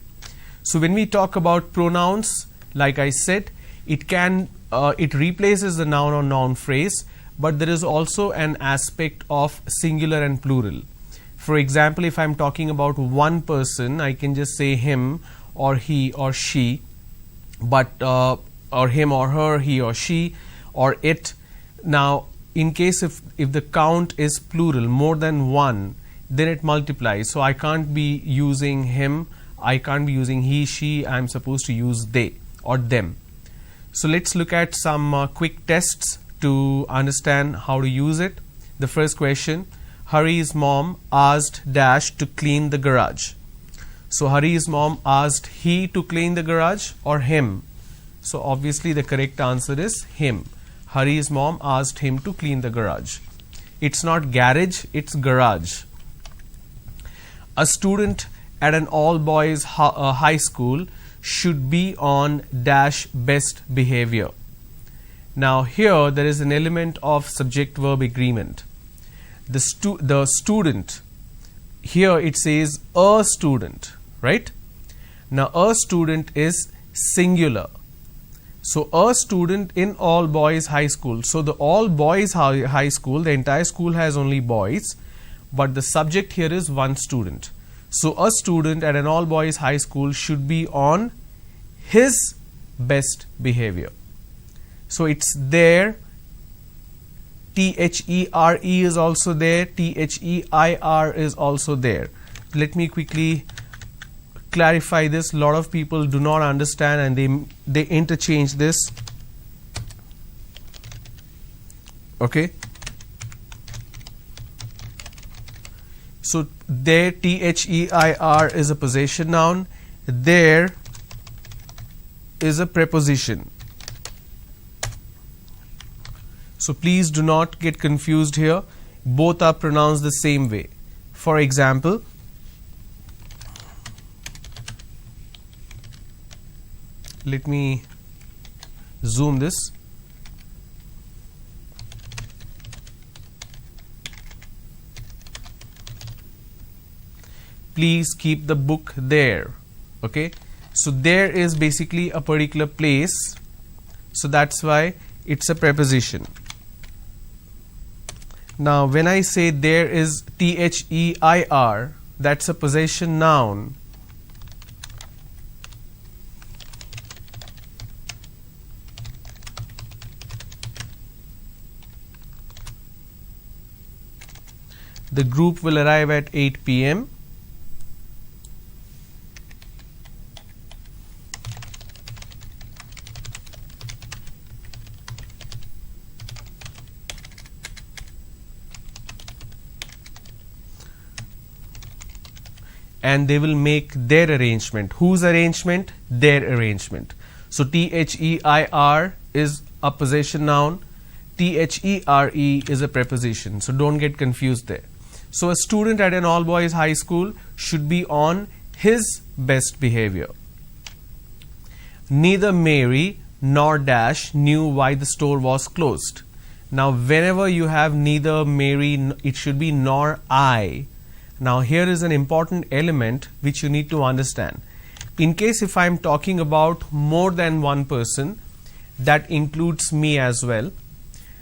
So when we talk about pronouns, like I said, it replaces the noun or noun phrase, but there is also an aspect of singular and plural. For example, if I'm talking about one person, I can just say him or he or she, but or him or her, he or she, or it. Now, in case if the count is plural, more than one, then it multiplies. So I can't be using him, I can't be using he, she, I'm supposed to use they or them. So let's look at some quick tests to understand how to use it. The first question: Hari's mom asked Dash to clean the garage. So Hari's mom asked he to clean the garage or him? So obviously the correct answer is him. Hari's mom asked him to clean the garage. It's not garage, it's garage. A student at an all-boys high school should be on Dash best behavior. Now here there is an element of subject-verb agreement. The student, here it says a student, right? Now a student is singular. So a student in all boys high school. So the all boys high school, the entire school has only boys, but the subject here is one student. So a student at an all boys high school should be on his best behavior. So it's there. THERE is also there. THEIR is also there. Let me quickly clarify this. A lot of people do not understand and they interchange this. Okay. So there, THEIR is a possession noun. There is a preposition. So please do not get confused here. Both are pronounced the same way. For example, let me zoom this. Please keep the book there. Okay. So there is basically a particular place. So that's why it's a preposition. Now when I say there is THEIR, that's a possession noun. The group will arrive at 8 p.m. And they will make their arrangement. Whose arrangement? Their arrangement. So THEIR is a possession noun. THERE is a preposition. So don't get confused there. So a student at an all-boys high school should be on his best behavior. Neither Mary nor Dash knew why the store was closed. Now whenever you have neither Mary, it should be nor I. Now here is an important element which you need to understand. In case if I am talking about more than one person, that includes me as well.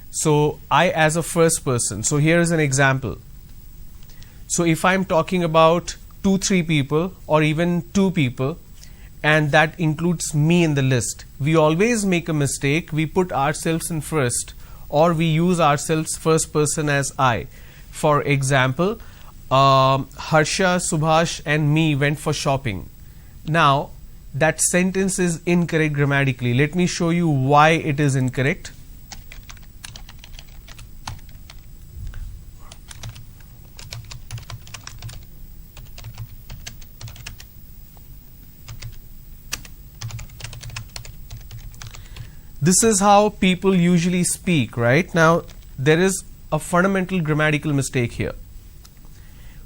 So I as a first person. So here is an example. So if I am talking about 2-3 people or even 2 people, and that includes me in the list, we always make a mistake. We put ourselves in first, or we use ourselves first person as I. For example, Harsha, Subhash and me went for shopping. Now that sentence is incorrect grammatically. Let me show you why it is incorrect. This is how people usually speak, right? Now there is a fundamental grammatical mistake here.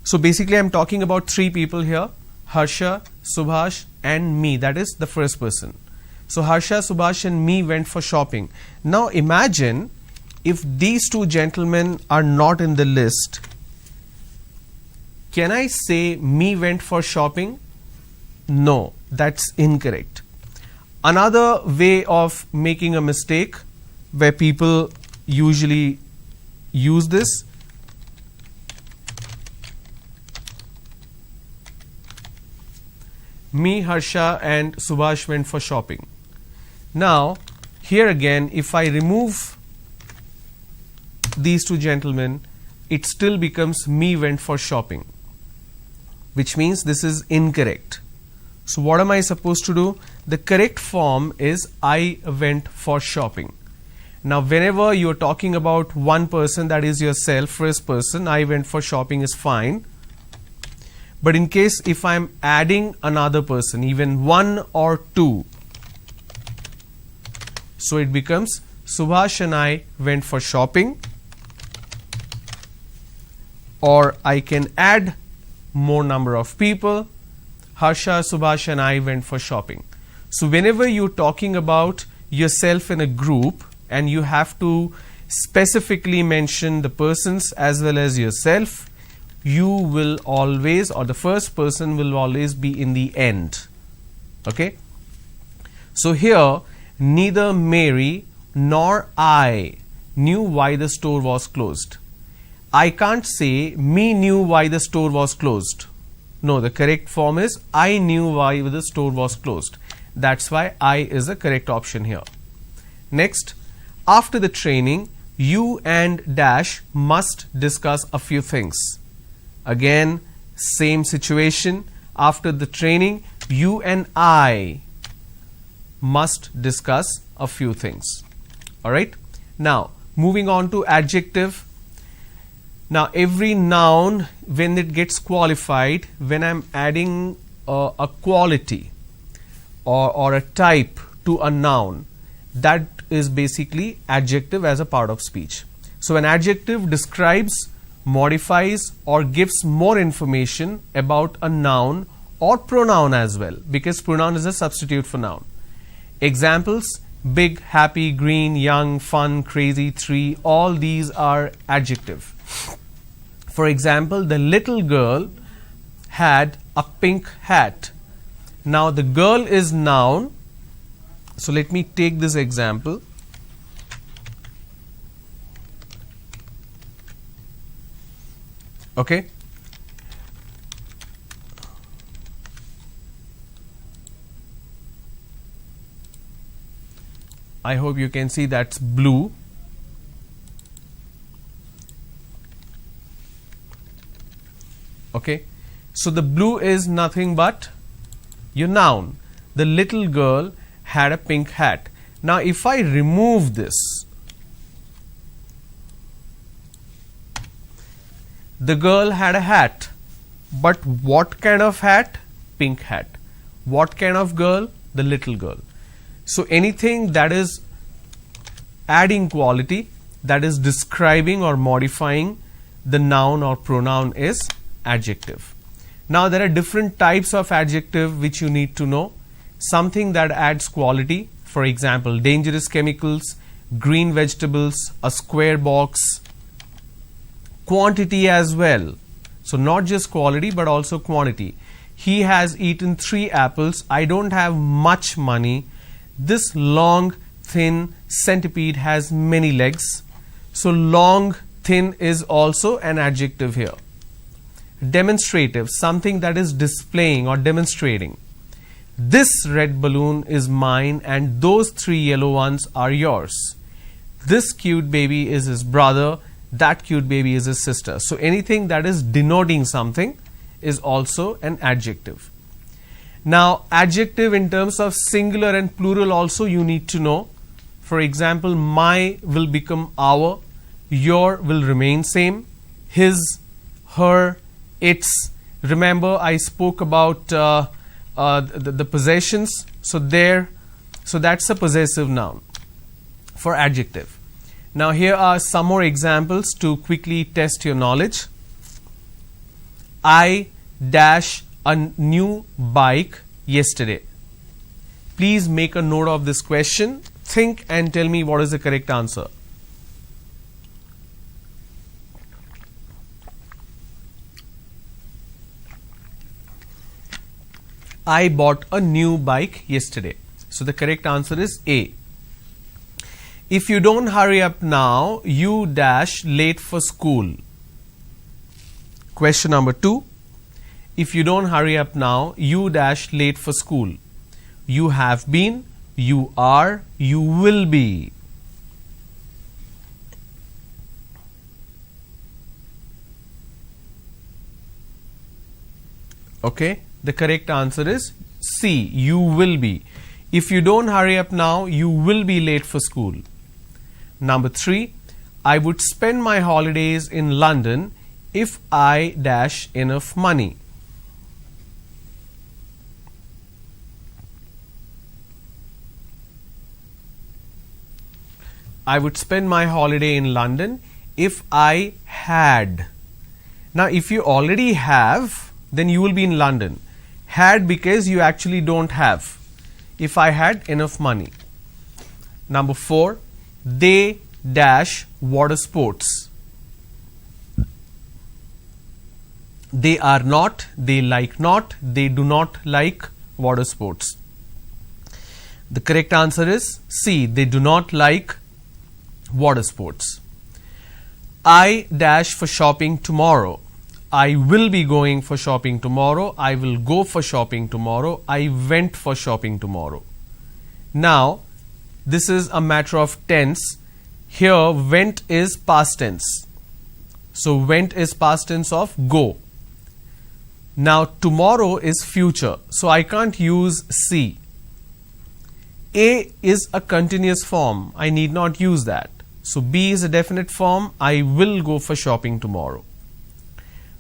So basically I'm talking about 3 people here, Harsha, Subhash and me, that is the first person. So Harsha, Subhash and me went for shopping. Now imagine if these 2 gentlemen are not in the list. Can I say me went for shopping? No, that's incorrect. Another way of making a mistake where people usually use this, me, Harsha and Subhash went for shopping. Now here again, if I remove these 2 gentlemen, it still becomes me went for shopping, which means this is incorrect. So what am I supposed to do? The correct form is I went for shopping. Now whenever you're talking about one person, that is yourself, first person, I went for shopping is fine. But in case if I'm adding another person, even 1 or 2, so it becomes Subhash and I went for shopping, or I can add more number of people, Harsha, Subhash and I went for shopping. So whenever you're talking about yourself in a group and you have to specifically mention the persons as well as yourself, you will always, or the first person will always be in the end. Okay? So here, neither Mary nor I knew why the store was closed. I can't say me knew why the store was closed. No, the correct form is I knew why the store was closed. That's why I is the correct option here. Next, after the training, you and dash must discuss a few things. Again, same situation. After the training, you and I must discuss a few things. Alright. Now, moving on to adjective. Now, every noun, when it gets qualified, when I'm adding a quality or a type to a noun, that is basically adjective as a part of speech. So, an adjective describes, modifies or gives more information about a noun or pronoun as well, because pronoun is a substitute for noun. Examples: big, happy, green, young, fun, crazy, tree, all these are adjective. For example, the little girl had a pink hat. Now the girl is noun. So let me take this example. Okay. I hope you can see that's blue. Okay. So the blue is nothing but your noun. The little girl had a pink hat. Now if I remove this, the girl had a hat, but what kind of hat? Pink hat. What kind of girl? The little girl. So anything that is adding quality, that is describing or modifying the noun or pronoun, is adjective. Now there are different types of adjective which you need to know. Something that adds quality, for example, dangerous chemicals, green vegetables, a square box, quantity as well. So not just quality but also quantity. He has eaten 3 apples. I don't have much money. This long, thin centipede has many legs. So long, thin is also an adjective here. Demonstrative, something that is displaying or demonstrating. This red balloon is mine and those 3 yellow ones are yours. This cute baby is his brother. That cute baby is his sister. So anything that is denoting something is also an adjective. Now, adjective in terms of singular and plural also you need to know. For example, my will become our, your will remain same, his, her, its. Remember I spoke about the possessions. So that's a possessive noun for adjective. Now here are some more examples to quickly test your knowledge. I dash a new bike yesterday. Please make a note of this question. Think and tell me what is the correct answer. I bought a new bike yesterday. So the correct answer is A. If you don't hurry up now, you dash late for school. Question number 2. If you don't hurry up now, you dash late for school. You have been, you are, you will be. Okay, the correct answer is C, you will be. If you don't hurry up now, you will be late for school. Number 3, I would spend my holidays in London if I dash enough money. I would spend my holiday in London if I had. Now, if you already have, then you will be in London. Had because you actually don't have. If I had enough money. Number 4, they dash water sports. They are not, they like not, they do not like water sports. The correct answer is C, they do not like water sports. I dash for shopping tomorrow. I will be going for shopping tomorrow. I will go for shopping tomorrow. I went for shopping tomorrow. Now, this is a matter of tense. Here, went is past tense. So, went is past tense of go. Now, tomorrow is future. So, I can't use C. A is a continuous form. I need not use that. So, B is a definite form. I will go for shopping tomorrow.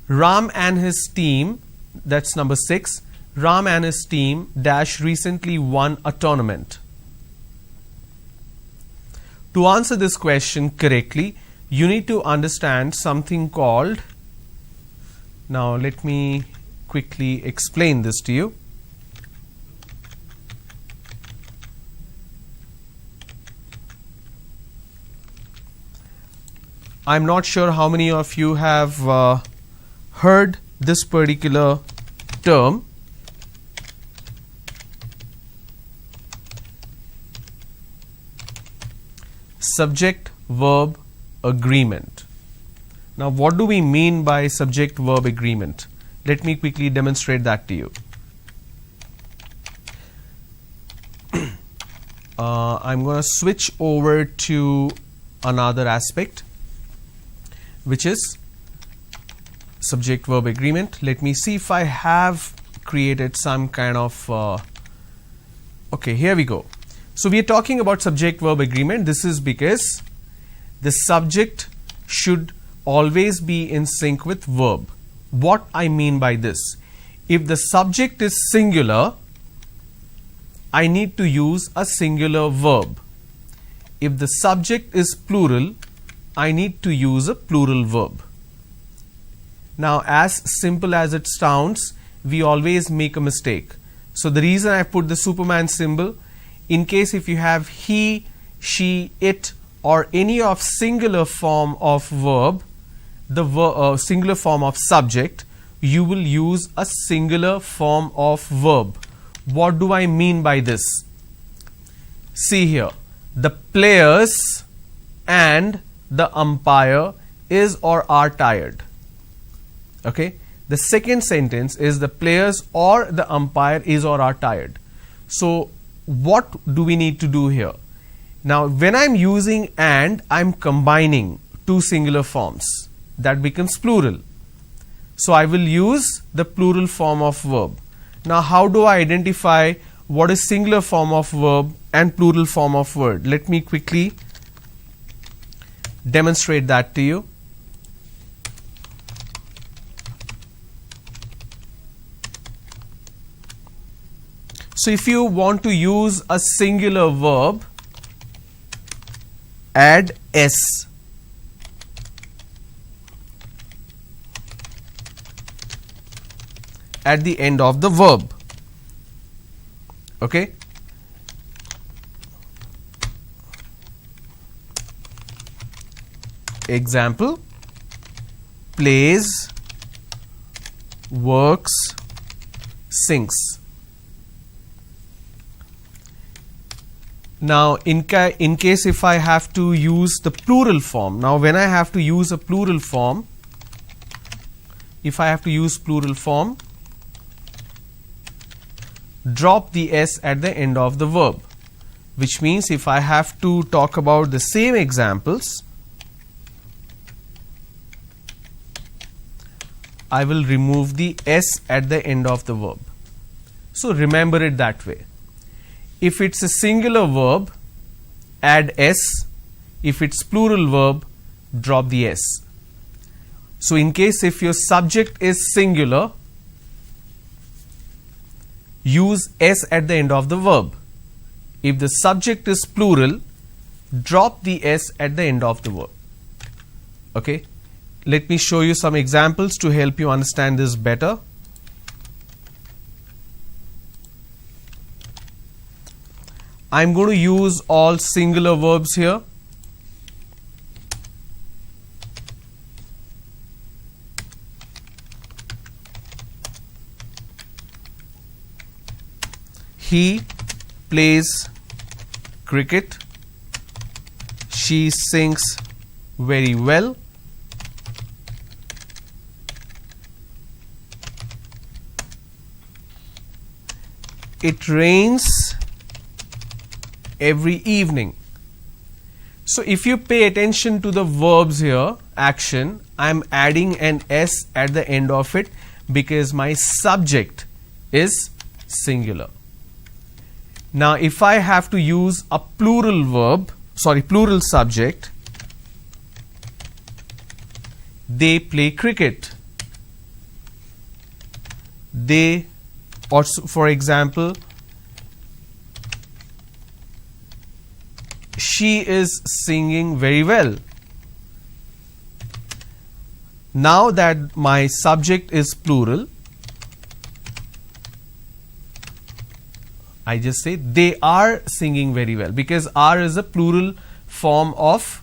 Ram and his team, that's number 6. Ram and his team dash recently won a tournament. To answer this question correctly, you need to understand something called, now let me quickly explain this to you. I'm not sure how many of you have heard this particular term. Subject-verb agreement. Now, what do we mean by subject-verb agreement? Let me quickly demonstrate that to you. I'm going to switch over to another aspect, which is subject-verb agreement. Let me see if I have created some kind of okay, here we go. So we are talking about subject-verb agreement. This is because the subject should always be in sync with verb. What I mean by this, if the subject is singular, I need to use a singular verb. If the subject is plural, I need to use a plural verb. Now, as simple as it sounds, we always make a mistake. So the reason I put the Superman symbol, in case if you have he, she, it or any of singular form of verb, the singular form of subject, you will use a singular form of verb. What do I mean by this? See here, the players and the umpire is or are tired. Okay, the second sentence is the players or the umpire is or are tired. So what do we need to do here? Now when I'm using and, I'm combining two singular forms. That becomes plural. So I will use the plural form of verb. Now how do I identify what is singular form of verb and plural form of word? Let me quickly demonstrate that to you. So if you want to use a singular verb, add s. At the end of the verb. Okay. Example, plays, works, sings. Now in case if I have to use the plural form, now when I have to use a plural form, if I have to use plural form, drop the s at the end of the verb, which means if I have to talk about the same examples, I will remove the s at the end of the verb. So remember it that way. If it's a singular verb, add s. If it's plural verb, drop the s. So in case if your subject is singular, use s at the end of the verb. If the subject is plural, drop the s at the end of the verb. Okay, let me show you some examples to help you understand this better. I'm going to use all singular verbs here. He plays cricket. She sings very well. It rains every evening. So if you pay attention to the verbs here, action, I am adding an s at the end of it because my subject is singular. Now if I have to use a plural subject, they play cricket. They, or for example, she is singing very well. Now that my subject is plural, I just say they are singing very well because are is a plural form of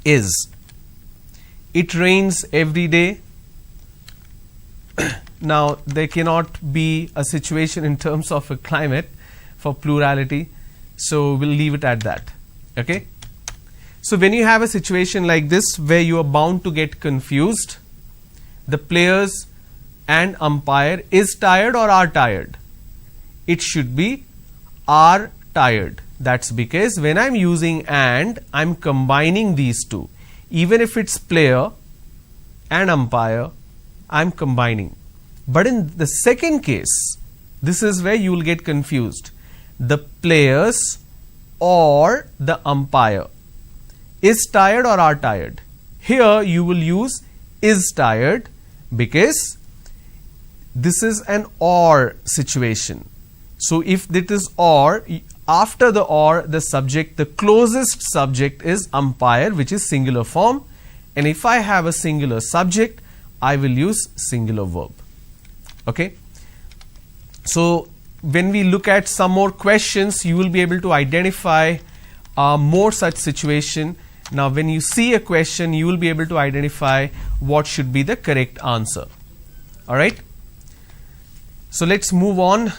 is. It rains every day. Now there cannot be a situation in terms of a climate for plurality, so we'll leave it at that. Okay. So when you have a situation like this where you are bound to get confused, the players and umpire is tired or are tired, it should be are tired. That's because when I'm using and, I'm combining these two. Even if it's player and umpire, I'm combining. But in the second case, this is where you will get confused. The players or the umpire is tired or are tired. Here you will use is tired because this is an or situation. So if it is or, after the or, the subject, the closest subject is umpire, which is singular form. And if I have a singular subject, I will use singular verb. Okay. So when we look at some more questions, you will be able to identify more such situation Now when you see a question, you will be able to identify what should be the correct answer. Alright? So let's move on.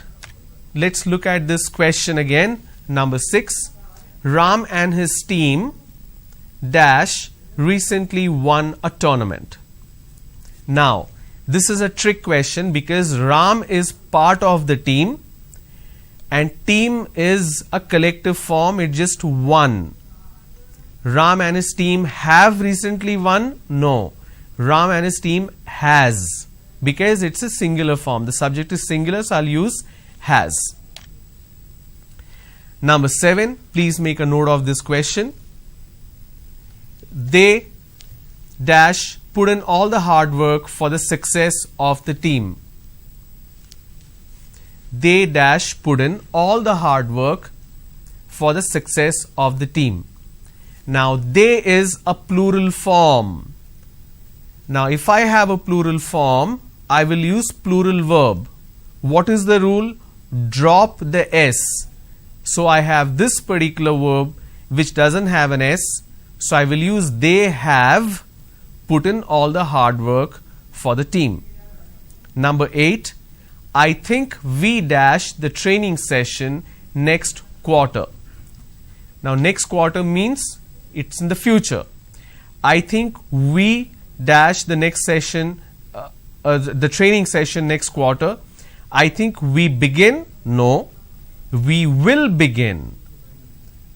Let's look at this question again. Number 6. Ram and his team dash recently won a tournament. Now this is a trick question because Ram is part of the team and team is a collective form. It's just one. Ram and his team have recently won? No. Ram and his team has, because it's a singular form. The subject is singular, so I'll use has. Number 7, please make a note of this question. They dash put in all the hard work for the success of the team. They dash put in all the hard work for the success of the team. Now they is a plural form. Now if I have a plural form, I will use plural verb. What is the rule? Drop the S. So I have this particular verb which doesn't have an S. So I will use they have put in all the hard work for the team. Number 8, I think we dash the training session next quarter. Now next quarter means it's in the future. I think we dash the next session, the training session next quarter. I think we begin. No, we will begin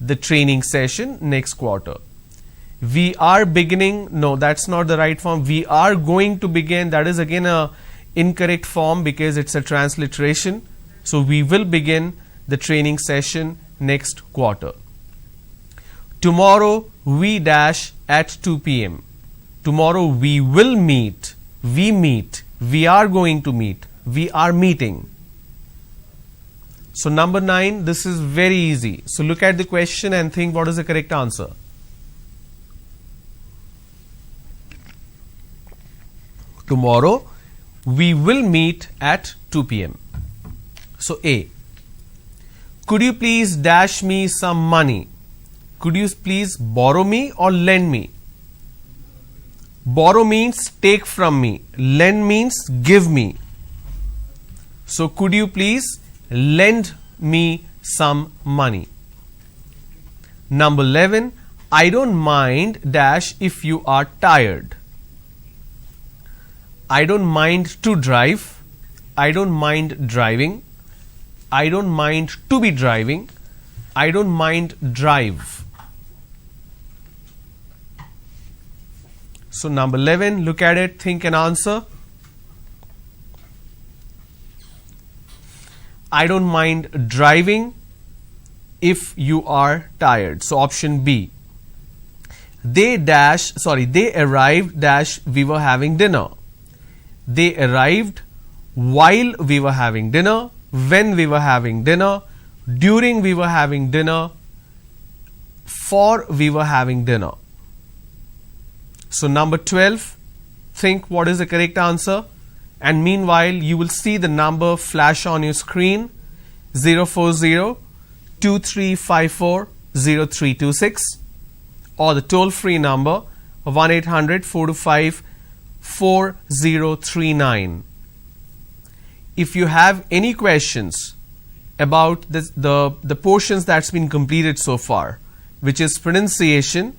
the training session next quarter. We are beginning. No, that's not the right form. We are going to begin. That is again a incorrect form because it's a transliteration. So we will begin the training session next quarter. Tomorrow we dash at 2 p.m. Tomorrow we will meet. We meet. We are going to meet. We are meeting. So number 9, this is very easy. So look at the question and think what is the correct answer. Tomorrow we will meet at 2 p.m. So A. Could you please dash me some money? Could you please borrow me or lend me? Borrow means take from me. Lend means give me. So could you please lend me some money? Number 11. I don't mind dash if you are tired. I don't mind to drive. I don't mind driving. I don't mind to be driving. I don't mind drive. So number 11, look at it, think and answer. I don't mind driving if you are tired. So option B. They arrived dash we were having dinner. They arrived while we were having dinner, when we were having dinner, during we were having dinner, for we were having dinner. So number 12, think what is the correct answer, and meanwhile you will see the number flash on your screen, 040-2354-0326, or the toll-free number 1-800-425-4039. If you have any questions about the portions that's been completed so far, which is pronunciation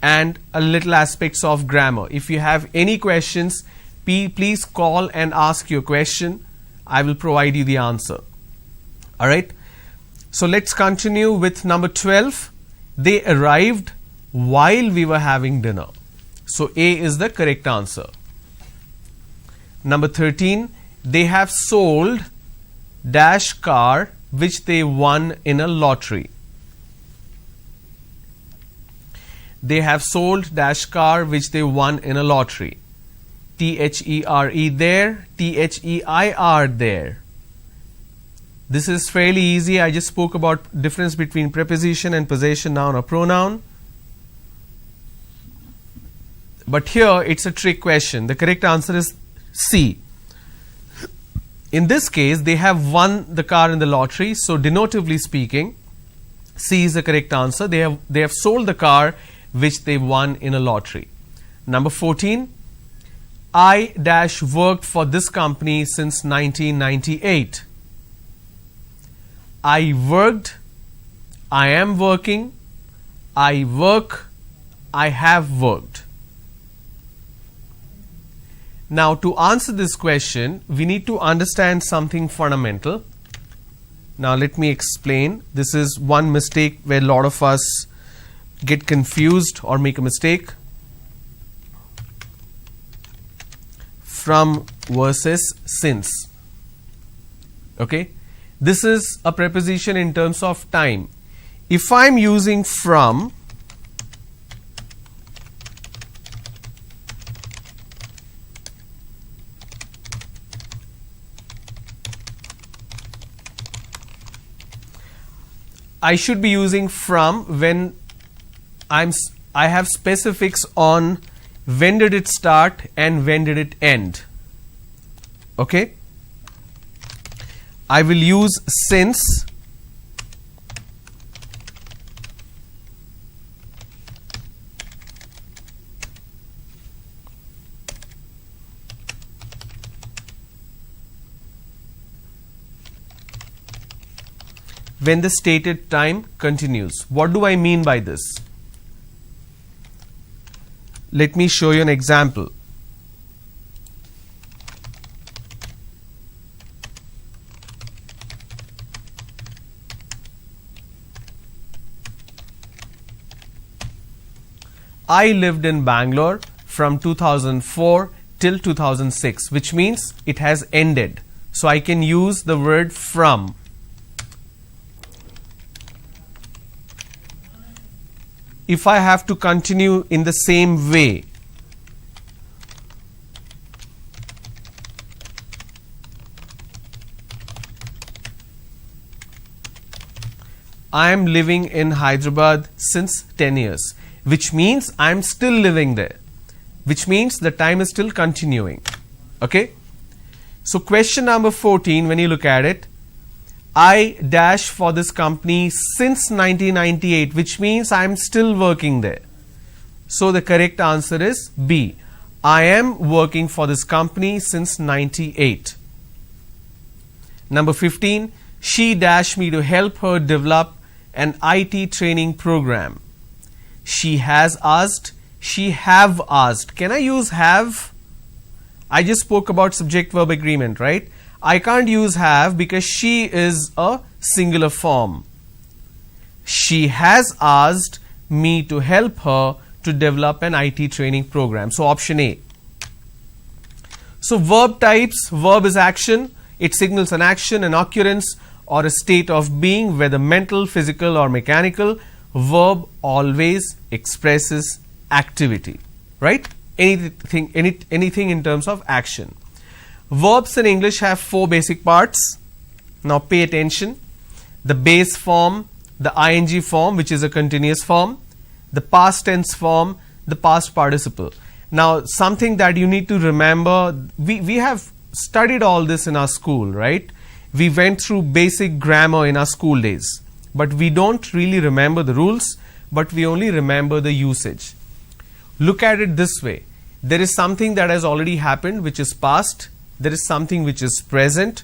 and a little aspects of grammar, if you have any questions, please call and ask your question. I will provide you the answer. Alright, so let's continue with number 12. They arrived while we were having dinner. So A is the correct answer. Number 13, they have sold dash car which they won in a lottery. They have sold dash car which they won in a lottery. T-H-E-R-E there, T-H-E-I-R there. This is fairly easy. I just spoke about difference between preposition and possession noun or pronoun. But here it's a trick question. The correct answer is C. In this case, they have won the car in the lottery. So denotatively speaking, C is the correct answer. They have sold the car which they won in a lottery. Number 14, I dash worked for this company since 1998. I worked, I am working, I work, I have worked. Now, to answer this question, we need to understand something fundamental. Now, let me explain. This is one mistake where a lot of us get confused or make a mistake. From versus since. Okay? This is a preposition in terms of time. If I'm using from, I should be using from when I have specifics on when did it start and when did it end. Okay? I will use since when the stated time continues. What do I mean by this? Let me show you an example. I lived in Bangalore from 2004 till 2006, which means it has ended. So I can use the word from. If I have to continue in the same way, I am living in Hyderabad since 10 years, which means I am still living there, which means the time is still continuing. Okay? So question number 14, when you look at it, I dash for this company since 1998, which means I am still working there. So the correct answer is B. I am working for this company since 98. Number 15, she dashed me to help her develop an IT training program. She has asked, she have asked. Can I use have? I just spoke about subject-verb agreement, right? I can't use have because she is a singular form. She has asked me to help her to develop an IT training program. So option A. So verb types, verb is action. It signals an action, an occurrence, or a state of being, whether mental, physical, or mechanical. Verb always expresses activity, right? Anything in terms of action. Verbs in English have 4 basic parts. Now pay attention. The base form, the ing form, which is a continuous form, the past tense form, the past participle. Now something that you need to remember, we have studied all this in our school, right? We went through basic grammar in our school days, but we don't really remember the rules, but we only remember the usage. Look at it this way. There is something that has already happened, which is past. There is something which is present,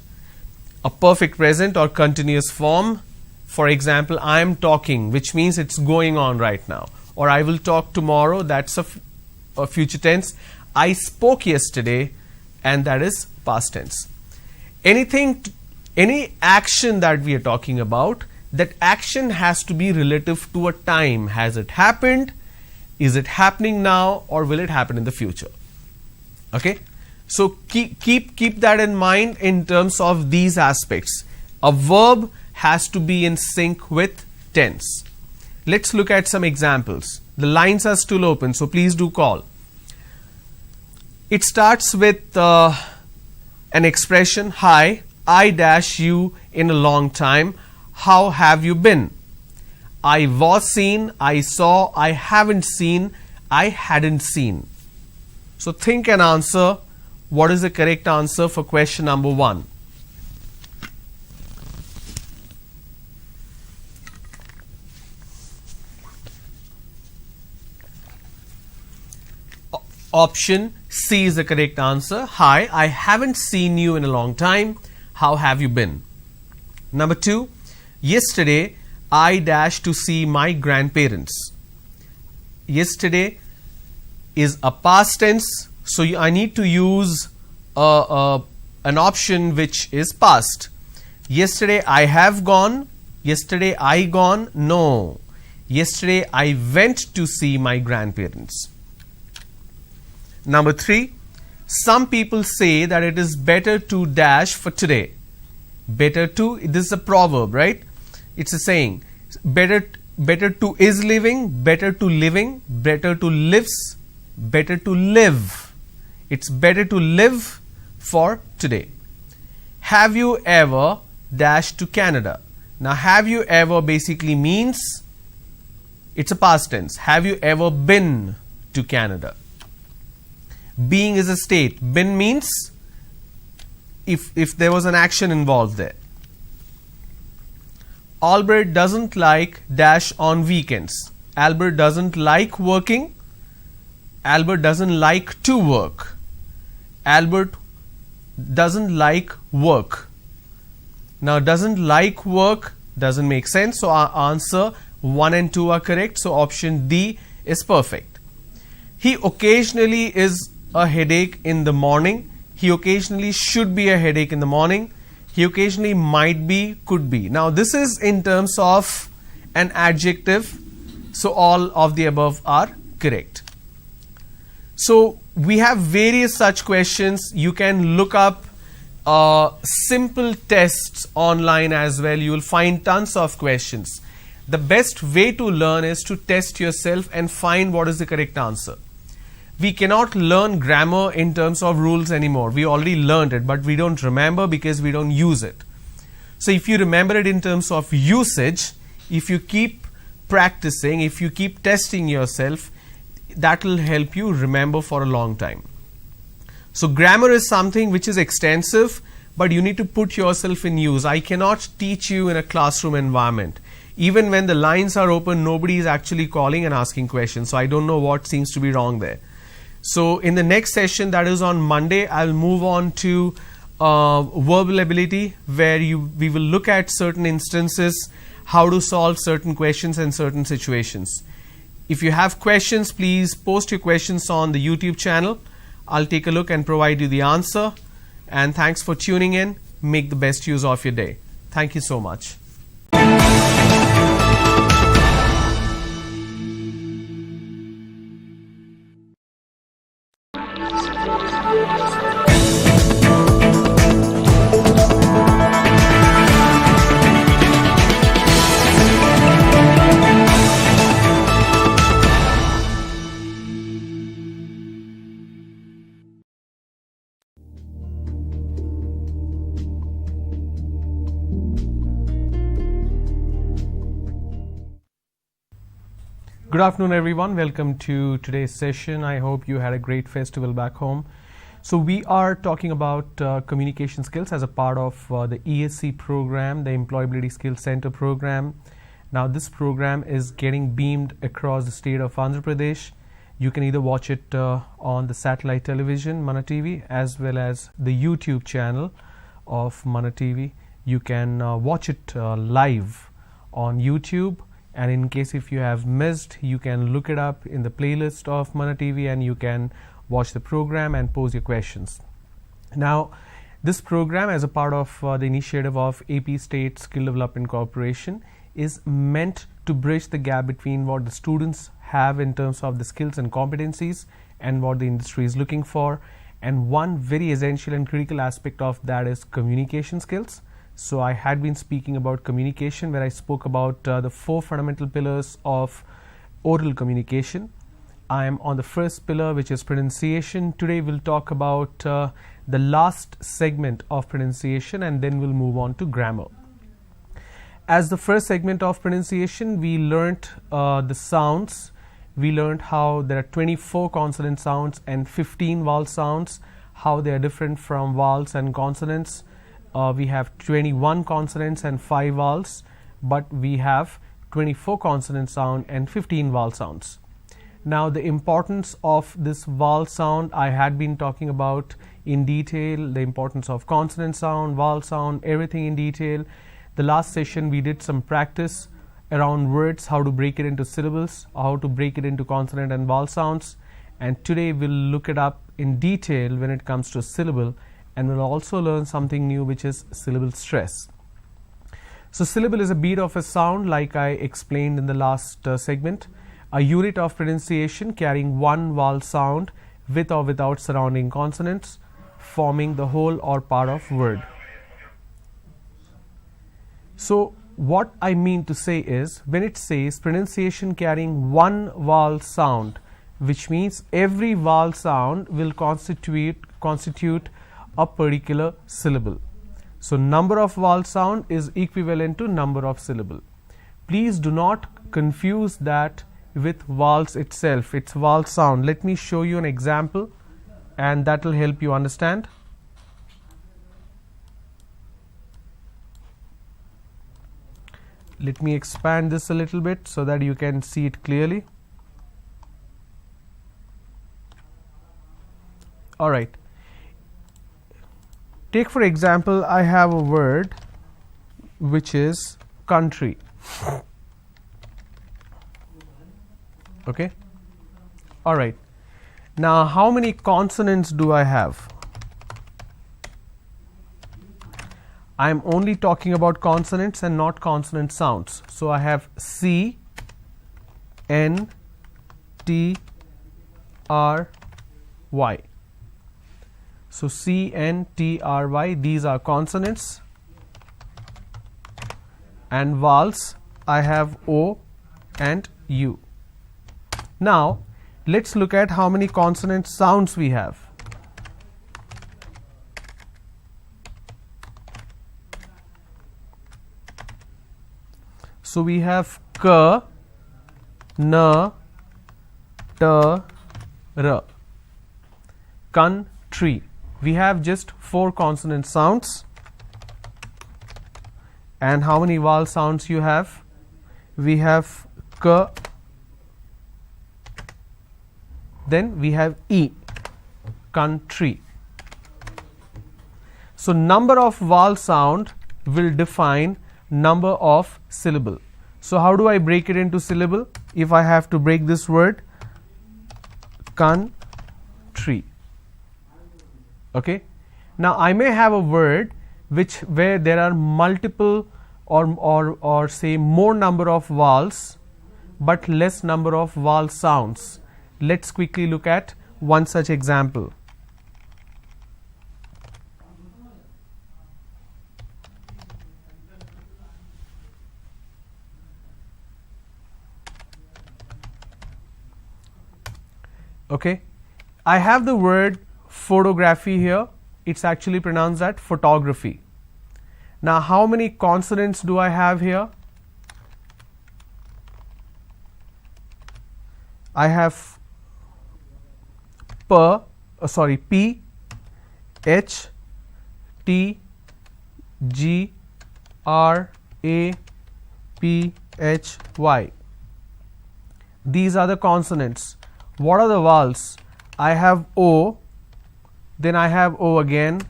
a perfect present or continuous form. For example, I am talking, which means it's going on right now. Or I will talk tomorrow, that's a future tense. I spoke yesterday, and that is past tense. Any action that we are talking about, that action has to be relative to a time. Has it happened? Is it happening now? Or will it happen in the future? Okay? So keep that in mind in terms of these aspects. A verb has to be in sync with tense. Let's look at some examples. The lines are still open, so please do call. It starts with an expression, hi, I dash you in a long time. How have you been? I was seen, I saw, I haven't seen, I hadn't seen. So think and answer. What is the correct answer for question number 1? option C is the correct answer. Hi, I haven't seen you in a long time. How have you been? Number 2, yesterday I dashed to see my grandparents. Yesterday is a past tense, so I need to use an option which is past. Yesterday I have gone. Yesterday I gone. No. Yesterday I went to see my grandparents. Number 3, some people say that it is better to dash for today. Better to, this is a proverb, right? It's a saying. Better to is living, better to living, better to lives, better to live. It's better to live for today. Have you ever dashed to Canada? Now, have you ever basically means it's a past tense. Have you ever been to Canada? Being is a state. Been means if there was an action involved there. Albert doesn't like dash on weekends. Albert doesn't like working. Albert doesn't like to work. Albert doesn't like work. Now, doesn't like work doesn't make sense. So, our answer 1 and 2 are correct. So, option D is perfect. He occasionally is a headache in the morning. He occasionally should be a headache in the morning. He occasionally might be, could be. Now, this is in terms of an adjective. So, all of the above are correct. So, we have various such questions. You can look up simple tests online as well. You will find tons of questions. The best way to learn is to test yourself and find what is the correct answer. We cannot learn grammar in terms of rules anymore. We already learned it, but we don't remember because we don't use it. So if you remember it in terms of usage, if you keep practicing, if you keep testing yourself, that will help you remember for a long time. So grammar is something which is extensive, but you need to put yourself in use. I cannot teach you in a classroom environment. Even when the lines are open, nobody is actually calling and asking questions. So I don't know what seems to be wrong there. So in the next session, that is on Monday, I'll move on to verbal ability, where we will look at certain instances, how to solve certain questions in certain situations. If you have questions, please post your questions on the YouTube channel. I'll take a look and provide you the answer. And thanks for tuning in. Make the best use of your day. Thank you so much. Good afternoon, everyone. Welcome to today's session. I hope you had a great festival back home. So we are talking about communication skills as a part of the ESC program, the Employability Skills Center program. Now this program is getting beamed across the state of Andhra Pradesh. You can either watch it on the satellite television, Mana TV, as well as the YouTube channel of Mana TV. You can watch it live on YouTube. And in case if you have missed, you can look it up in the playlist of Mana TV and you can watch the program and pose your questions. Now, this program, as a part of the initiative of AP State Skill Development Corporation, is meant to bridge the gap between what the students have in terms of the skills and competencies and what the industry is looking for. And one very essential and critical aspect of that is communication skills. So I had been speaking about communication, where I spoke about the 4 fundamental pillars of oral communication. I am on the first pillar, which is pronunciation. Today we'll talk about the last segment of pronunciation, and then we'll move on to grammar. As the first segment of pronunciation, we learnt the sounds. We learned how there are 24 consonant sounds and 15 vowel sounds, how they are different from vowels and consonants. We have 21 consonants and 5 vowels, but we have 24 consonant sound and 15 vowel sounds. Now the importance of this vowel sound I had been talking about in detail, the importance of consonant sound, vowel sound, everything in detail. The last session we did some practice around words, how to break it into syllables, how to break it into consonant and vowel sounds, and today we'll look it up in detail when it comes to syllable, and we'll also learn something new, which is syllable stress. So syllable is a beat of a sound, like I explained in the last segment, a unit of pronunciation carrying one vowel sound with or without surrounding consonants, forming the whole or part of word. So what I mean to say is, when it says pronunciation carrying one vowel sound, which means every vowel sound will constitute a particular syllable. So number of vowel sound is equivalent to number of syllable. Please do not confuse that with vowels itself. It's vowel sound. Let me show you an example, and that will help you understand. Let me expand this a little bit so that you can see it clearly. All right. Take for example, I have a word which is country. Okay. All right. Now, how many consonants do I have? I am only talking about consonants and not consonant sounds. So I have C, N, T, R, Y. So C, N, T, R, Y, these are consonants, and vowels I have O and U. Now let's look at how many consonant sounds we have. So we have K, N, T, R. Country. We have just 4 consonant sounds. And how many vowel sounds you have? We have K, then we have E, country. So number of vowel sound will define number of syllable. So how do I break it into syllable? If I have to break this word, country. Okay. Now I may have a word where there are multiple or say more number of vowels but less number of vowel sounds. Let's quickly look at one such example. Okay, I have the word photography here. It's actually pronounced as photography. Now, how many consonants do I have here? I have P, H, T, G, R, A, P, H, Y. These are the consonants. What are the vowels? I have O, then I have O again,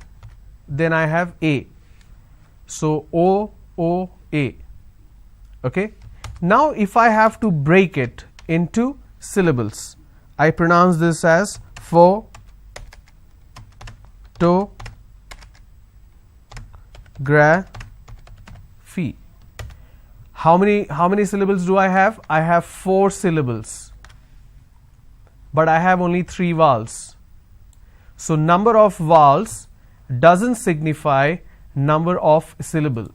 then I have A. So O, O, A. Okay. Now if I have to break it into syllables, I pronounce this as pho, to, gra, phi. How many syllables do I have? I have 4 syllables, but I have only 3 vowels. So number of vowels doesn't signify number of syllable.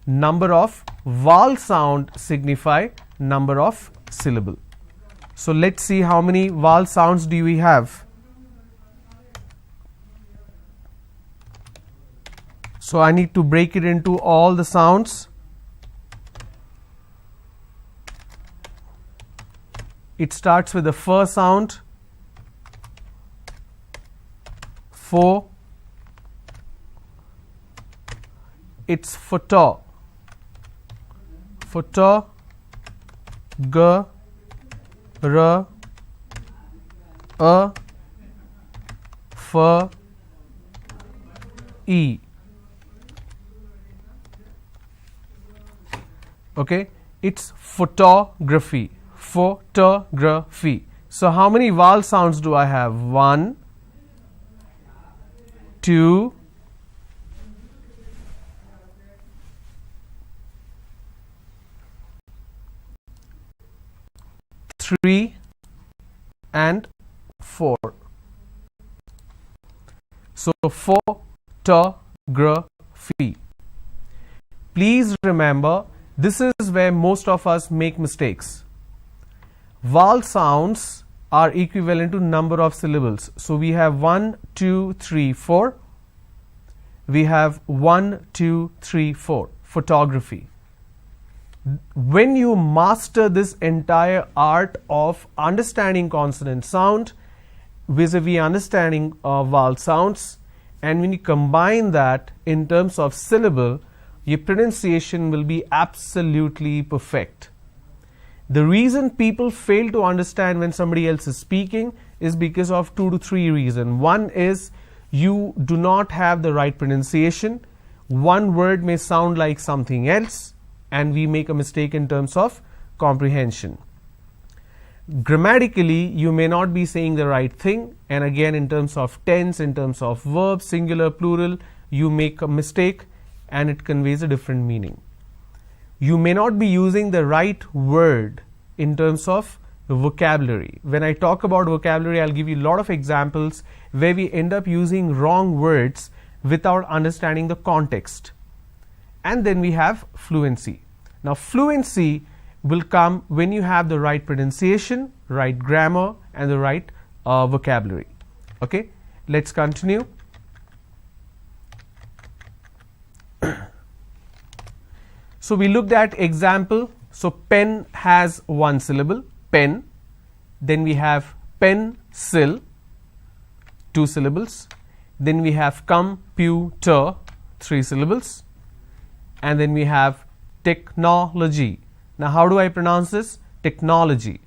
Number of vowel sound signify number of syllable. So let's see how many vowel sounds do we have. So I need to break it into all the sounds. It starts with the f sound, pho, it's photo, g, r, a, f, e. Okay, it's photography. Photography. So how many vowel sounds do I have? 1, 2, 3 and 4. So photography. Please remember, this is where most of us make mistakes. Vowel sounds are equivalent to number of syllables. So we have 1, 2, 3, 4. We have 1, 2, 3, 4. Photography. When you master this entire art of understanding consonant sound vis-a-vis understanding vowel sounds, and when you combine that in terms of syllable, your pronunciation will be absolutely perfect. The reason people fail to understand when somebody else is speaking is because of 2 to 3 reasons. One is you do not have the right pronunciation. One word may sound like something else, and we make a mistake in terms of comprehension. Grammatically, you may not be saying the right thing, and again in terms of tense, in terms of verb, singular, plural, you make a mistake and it conveys a different meaning. You may not be using the right word in terms of vocabulary. When I talk about vocabulary, I'll give you a lot of examples where we end up using wrong words without understanding the context. And then we have fluency. Now fluency will come when you have the right pronunciation, right grammar, and the right vocabulary. Okay, let's continue. So we looked at example. So pen has 1 syllable, pen. Then we have pencil, 2 syllables. Then we have computer, 3 syllables. And then we have technology. Now how do I pronounce this? Technology.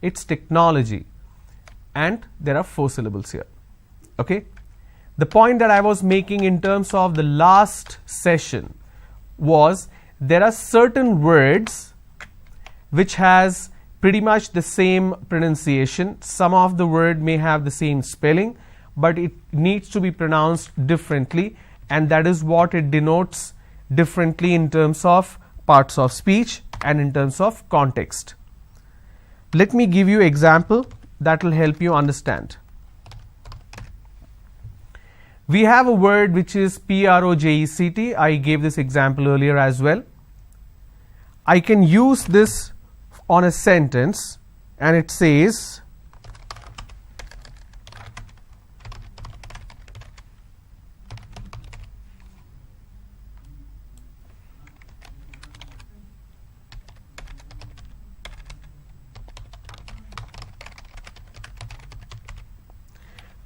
It's technology. And there are 4 syllables here. Okay. The point that I was making in terms of the last session was there are certain words which has pretty much the same pronunciation. Some of the word may have the same spelling, but it needs to be pronounced differently, and that is what it denotes differently in terms of parts of speech and in terms of context. Let me give you example that will help you understand. We have a word which is project. I gave this example earlier as well. I can use this on a sentence, and it says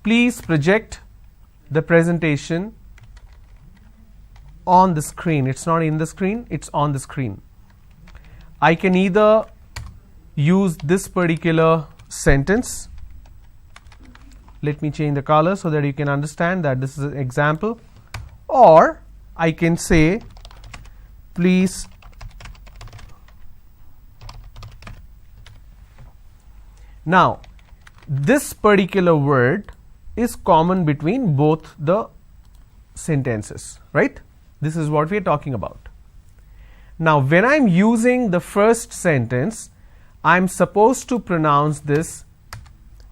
please project the presentation on the screen. It's not in the screen, it's on the screen. I can either use this particular sentence. Let me change the color so that you can understand that this is an example. Or I can say, please now this particular word is common between both the sentences, right? This is what we are talking about. Now when I'm using the first sentence, I'm supposed to pronounce this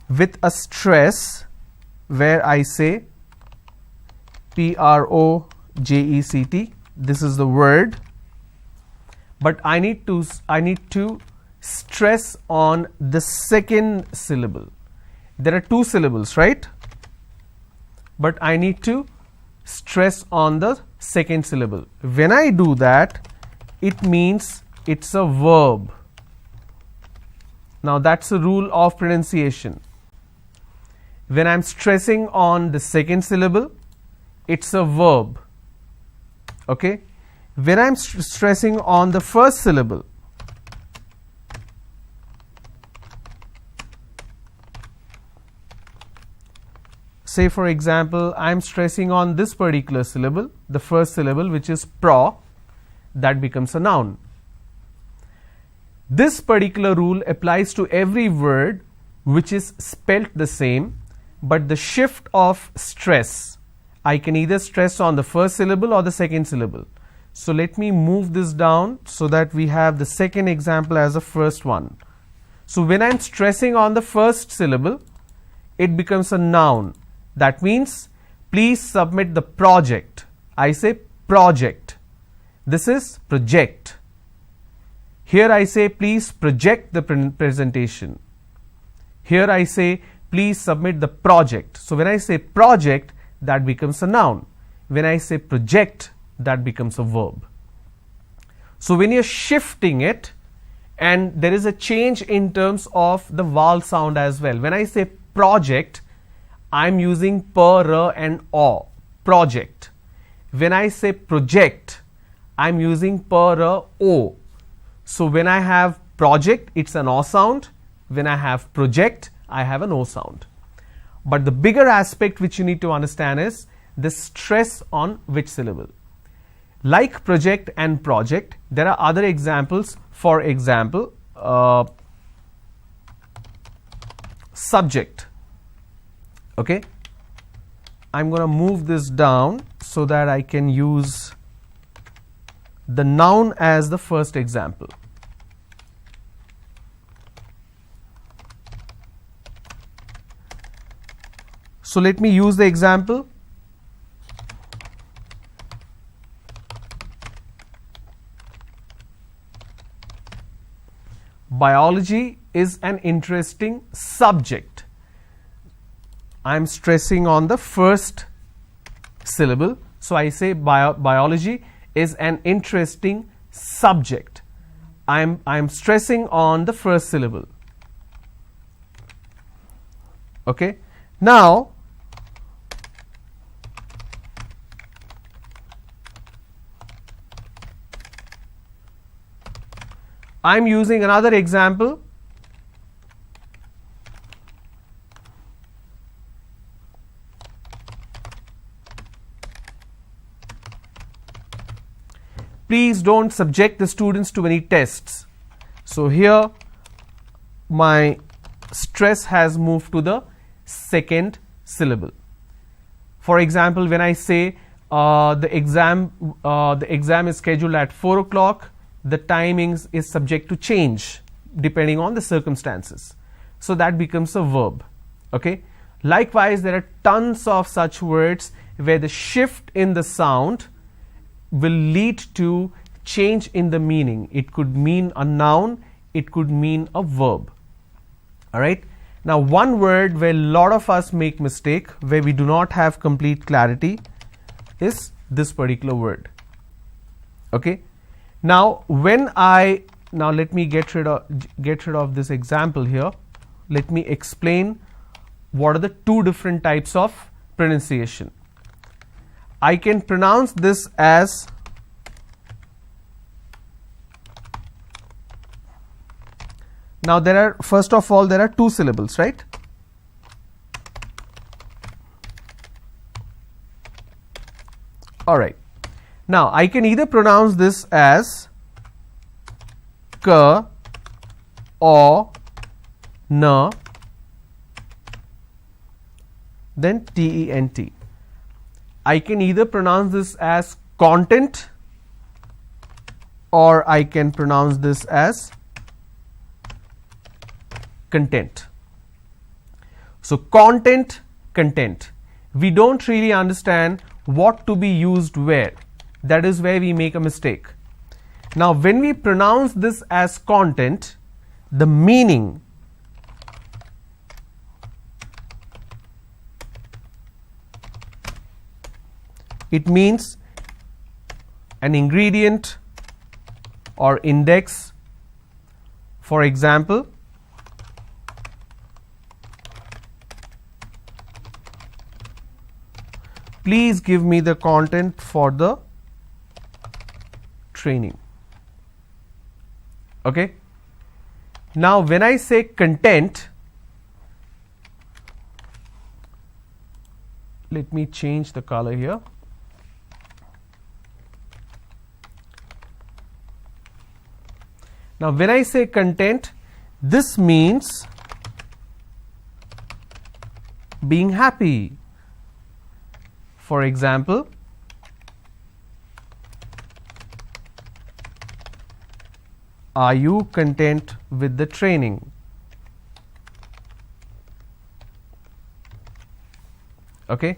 with a stress where I say project. This is the word, but I need to stress on the second syllable. There are 2 syllables, right? But I need to stress on the second syllable. When I do that, it means it's a verb. Now that's a rule of pronunciation. When I'm stressing on the second syllable, it's a verb. Okay? When I'm stressing on the first syllable, say for example, I'm stressing on this particular syllable, the first syllable, which is pro, that becomes a noun. This particular rule applies to every word which is spelt the same, but the shift of stress, I can either stress on the first syllable or the second syllable. So let me move this down so that we have the second example as the first one. So when I'm stressing on the first syllable, it becomes a noun. That means please submit the project. I say project. This is project. Here I say please project the presentation. Here I say please submit the project. So when I say project, that becomes a noun. When I say project, that becomes a verb. So when you're shifting it, and there is a change in terms of the vowel sound as well. When I say project, I'm using per, r and o, project. When I say project, I'm using per, r, o. So when I have project, it's an o sound. When I have project, I have an o sound. But the bigger aspect which you need to understand is the stress on which syllable. Like project and project, there are other examples. For example, subject. Okay, I'm going to move this down so that I can use the noun as the first example. So let me use the example. Biology is an interesting subject. I'm stressing on the first syllable. So I say biology is an interesting subject. I'm stressing on the first syllable. Okay. Now, I'm using another example. Please don't subject the students to any tests. So here my stress has moved to the second syllable. For example, when I say the exam is scheduled at 4 o'clock, the timings is subject to change depending on the circumstances. So that becomes a verb. Okay. Likewise, there are tons of such words where the shift in the sound will lead to change in the meaning. It could mean a noun, it could mean a verb. All right. Now, one word where a lot of us make mistake, where we do not have complete clarity, is this particular word. Okay. Now, let me get rid of this example here. Let me explain what are the two different types of pronunciation. I can pronounce this as first of all, there are two syllables, right? All right. Now, I can either pronounce this as k or n, then tent. I can either pronounce this as content or I can pronounce this as content. So, content, content. We don't really understand what to be used where. That is where we make a mistake. Now, when we pronounce this as content, the meaning it means an ingredient or index. For example, please give me the content for the training. Okay. Now, when I say content, let me change the color here. Now when I say content, this means being happy. For example, are you content with the training? Okay,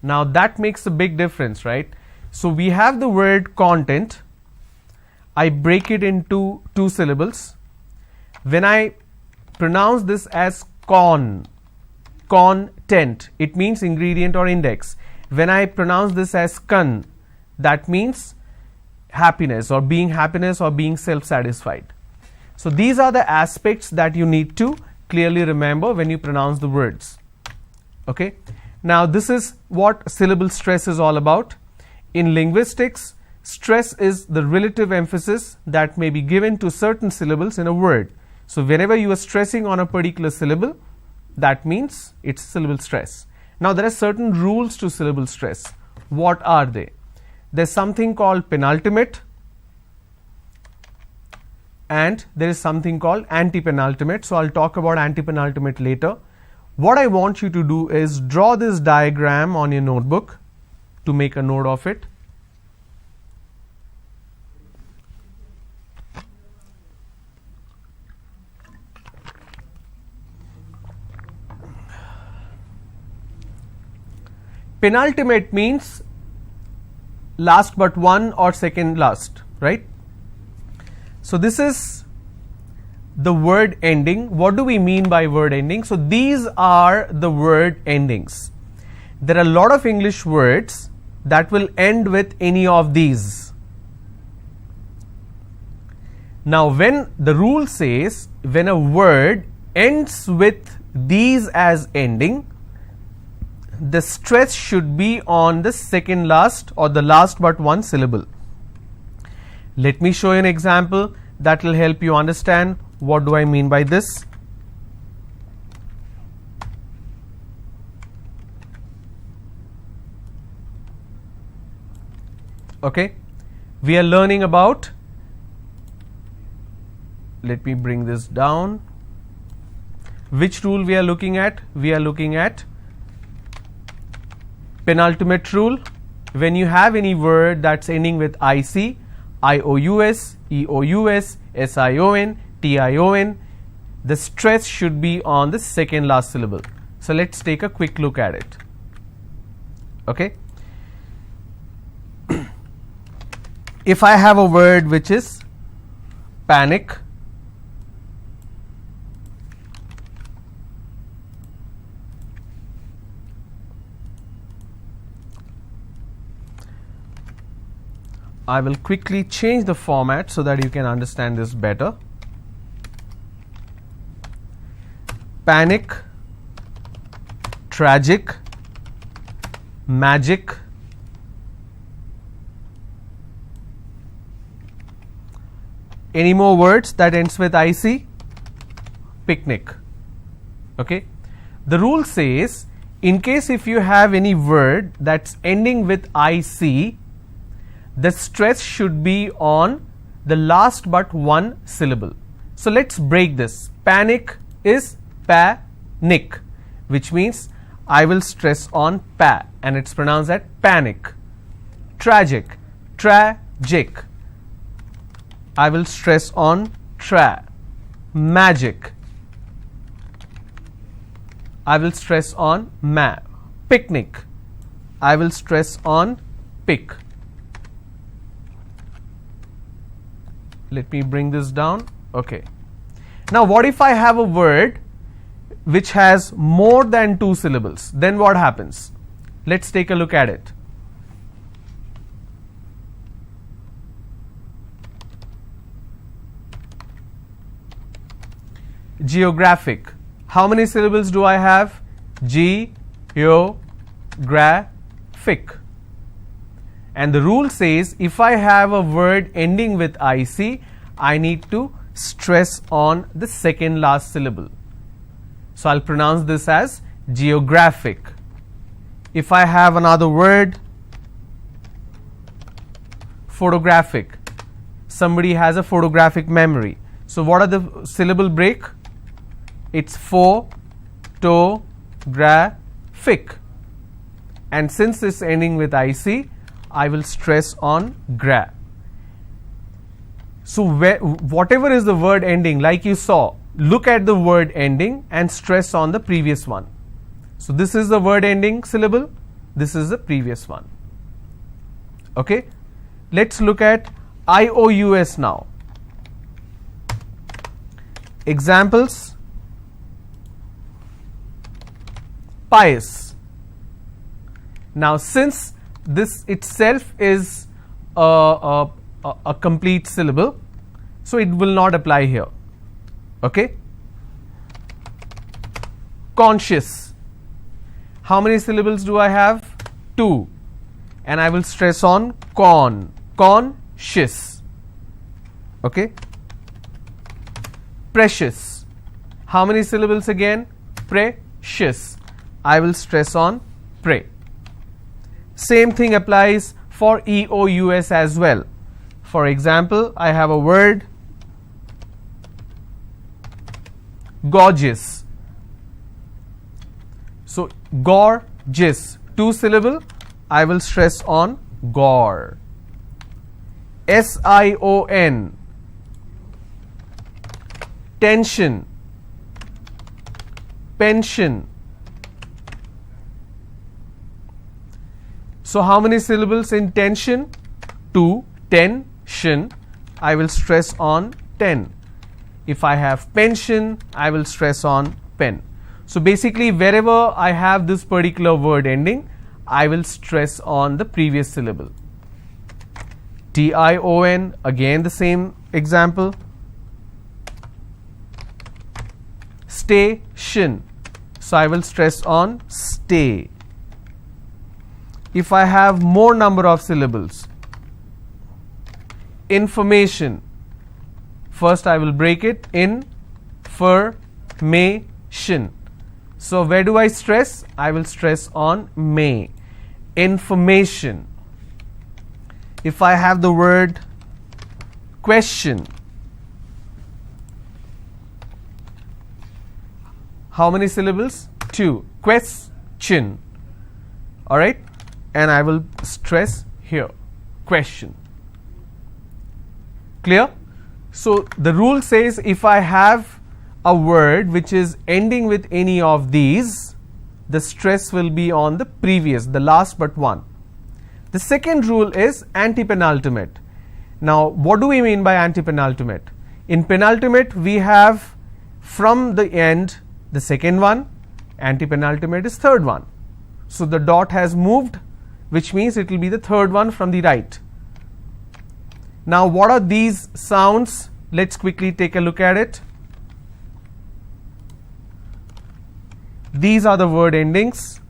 now that makes a big difference, right? So we have the word content. I break it into two syllables. When I pronounce this as content, it means ingredient or index. When I pronounce this as that means happiness or being self-satisfied. So these are the aspects that you need to clearly remember when you pronounce the words. Okay. Now this is what syllable stress is all about. In linguistics, stress is the relative emphasis that may be given to certain syllables in a word. So whenever you are stressing on a particular syllable, that means it's syllable stress. Now there are certain rules to syllable stress. What are they? There's something called penultimate and there is something called anti-penultimate. So I'll talk about anti-penultimate later. What I want you to do is draw this diagram on your notebook to make a note of it. Penultimate means last but one or second last, right? So this is the word ending. What do we mean by word ending? So these are the word endings. There are a lot of English words that will end with any of these. Now when the rule says when a word ends with these as ending, the stress should be on the second last or the last but one syllable. Let me show you an example that will help you understand what do I mean by this. Okay, we are learning about, let me bring this down. Which rule we are looking at? We are looking at penultimate rule. When you have any word that's ending with IC, IOUS, EOUS, SION, TION, the stress should be on the second last syllable. So let's take a quick look at it. Okay. If I have a word which is panic, I will quickly change the format so that you can understand this better. Panic, tragic, magic, any more words that ends with IC? Picnic. Okay. The rule says in case if you have any word that's ending with IC, the stress should be on the last but one syllable. So let's break this. Panic is panic, which means I will stress on pa and it's pronounced as panic. Tragic, tragic, I will stress on tra. Magic, I will stress on ma. Picnic, I will stress on pick. Let me bring this down. Okay. Now what if I have a word which has more than two syllables? Then what happens? Let's take a look at it. Geographic. How many syllables do I have? Geographic. And the rule says if I have a word ending with IC, I need to stress on the second last syllable. So I'll pronounce this as geographic. If I have another word, photographic, somebody has a photographic memory. So what are the syllable break? It's photographic. And since it's ending with IC, I will stress on gra. So whatever is the word ending, like you saw, look at the word ending and stress on the previous one. So this is the word ending syllable, this is the previous one. Okay, let's look at IOUS now. Examples: pious. Now since this itself is a complete syllable, so it will not apply here. Okay. Conscious. How many syllables do I have? 2. And I will stress on conscious. Okay. Precious. How many syllables again? Precious. I will stress on pre. Same thing applies for EOUS as well. For example, I have a word gorgeous. So gorgeous, 2 syllable, I will stress on gore. SION, tension, pension. So how many syllables in tension? 2. Tension, I will stress on 10. If I have pension, I will stress on pen. So basically wherever I have this particular word ending, I will stress on the previous syllable. TION, again the same example. Station, so I will stress on stay. If I have more number of syllables, information, first I will break it, information. So where do I stress? I will stress on may. Information. If I have the word question, how many syllables? 2. Question. All right, and I will stress here, question. Clear? So the rule says if I have a word which is ending with any of these, the stress will be on the previous, the last but one. The second rule is anti-penultimate. Now what do we mean by anti-penultimate? In penultimate we have from the end the second one, anti-penultimate is third one. So the dot has moved, which means it will be the third one from the right. Now what are these sounds? Let's quickly take a look at it. These are the word endings.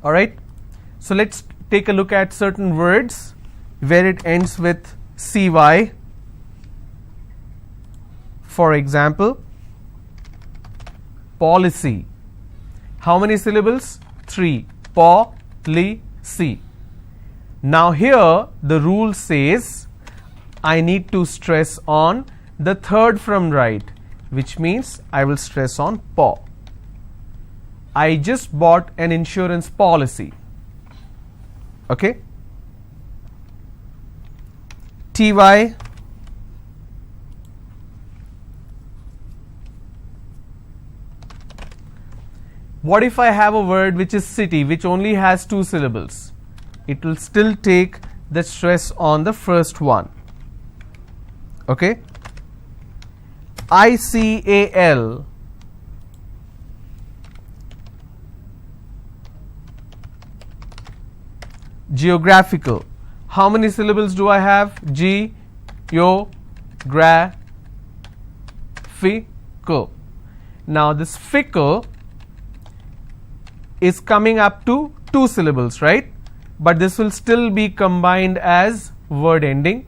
All right, so let's take a look at certain words where it ends with CY. For example, policy. How many syllables? 3. Policy. Now here the rule says I need to stress on the third from right, which means I will stress on paw. I just bought an insurance policy. Okay. TY. What if I have a word which is city, which only has 2 syllables? It will still take the stress on the first one. Okay. ICAL. Geographical. How many syllables do I have? Geographical. Now this fickle is coming up to 2 syllables, right? But this will still be combined as word ending,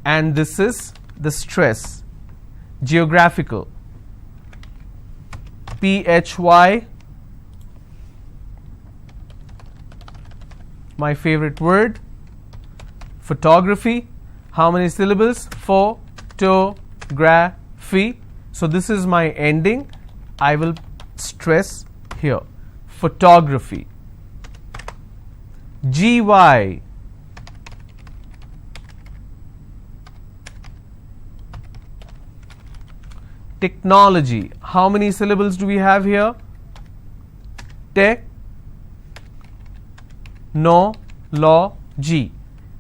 and this is the stress. Geographical, PHY, my favorite word. Photography, how many syllables? Photography. So this is my ending. I will stress here. Photography. GY, technology. How many syllables do we have here? Technology.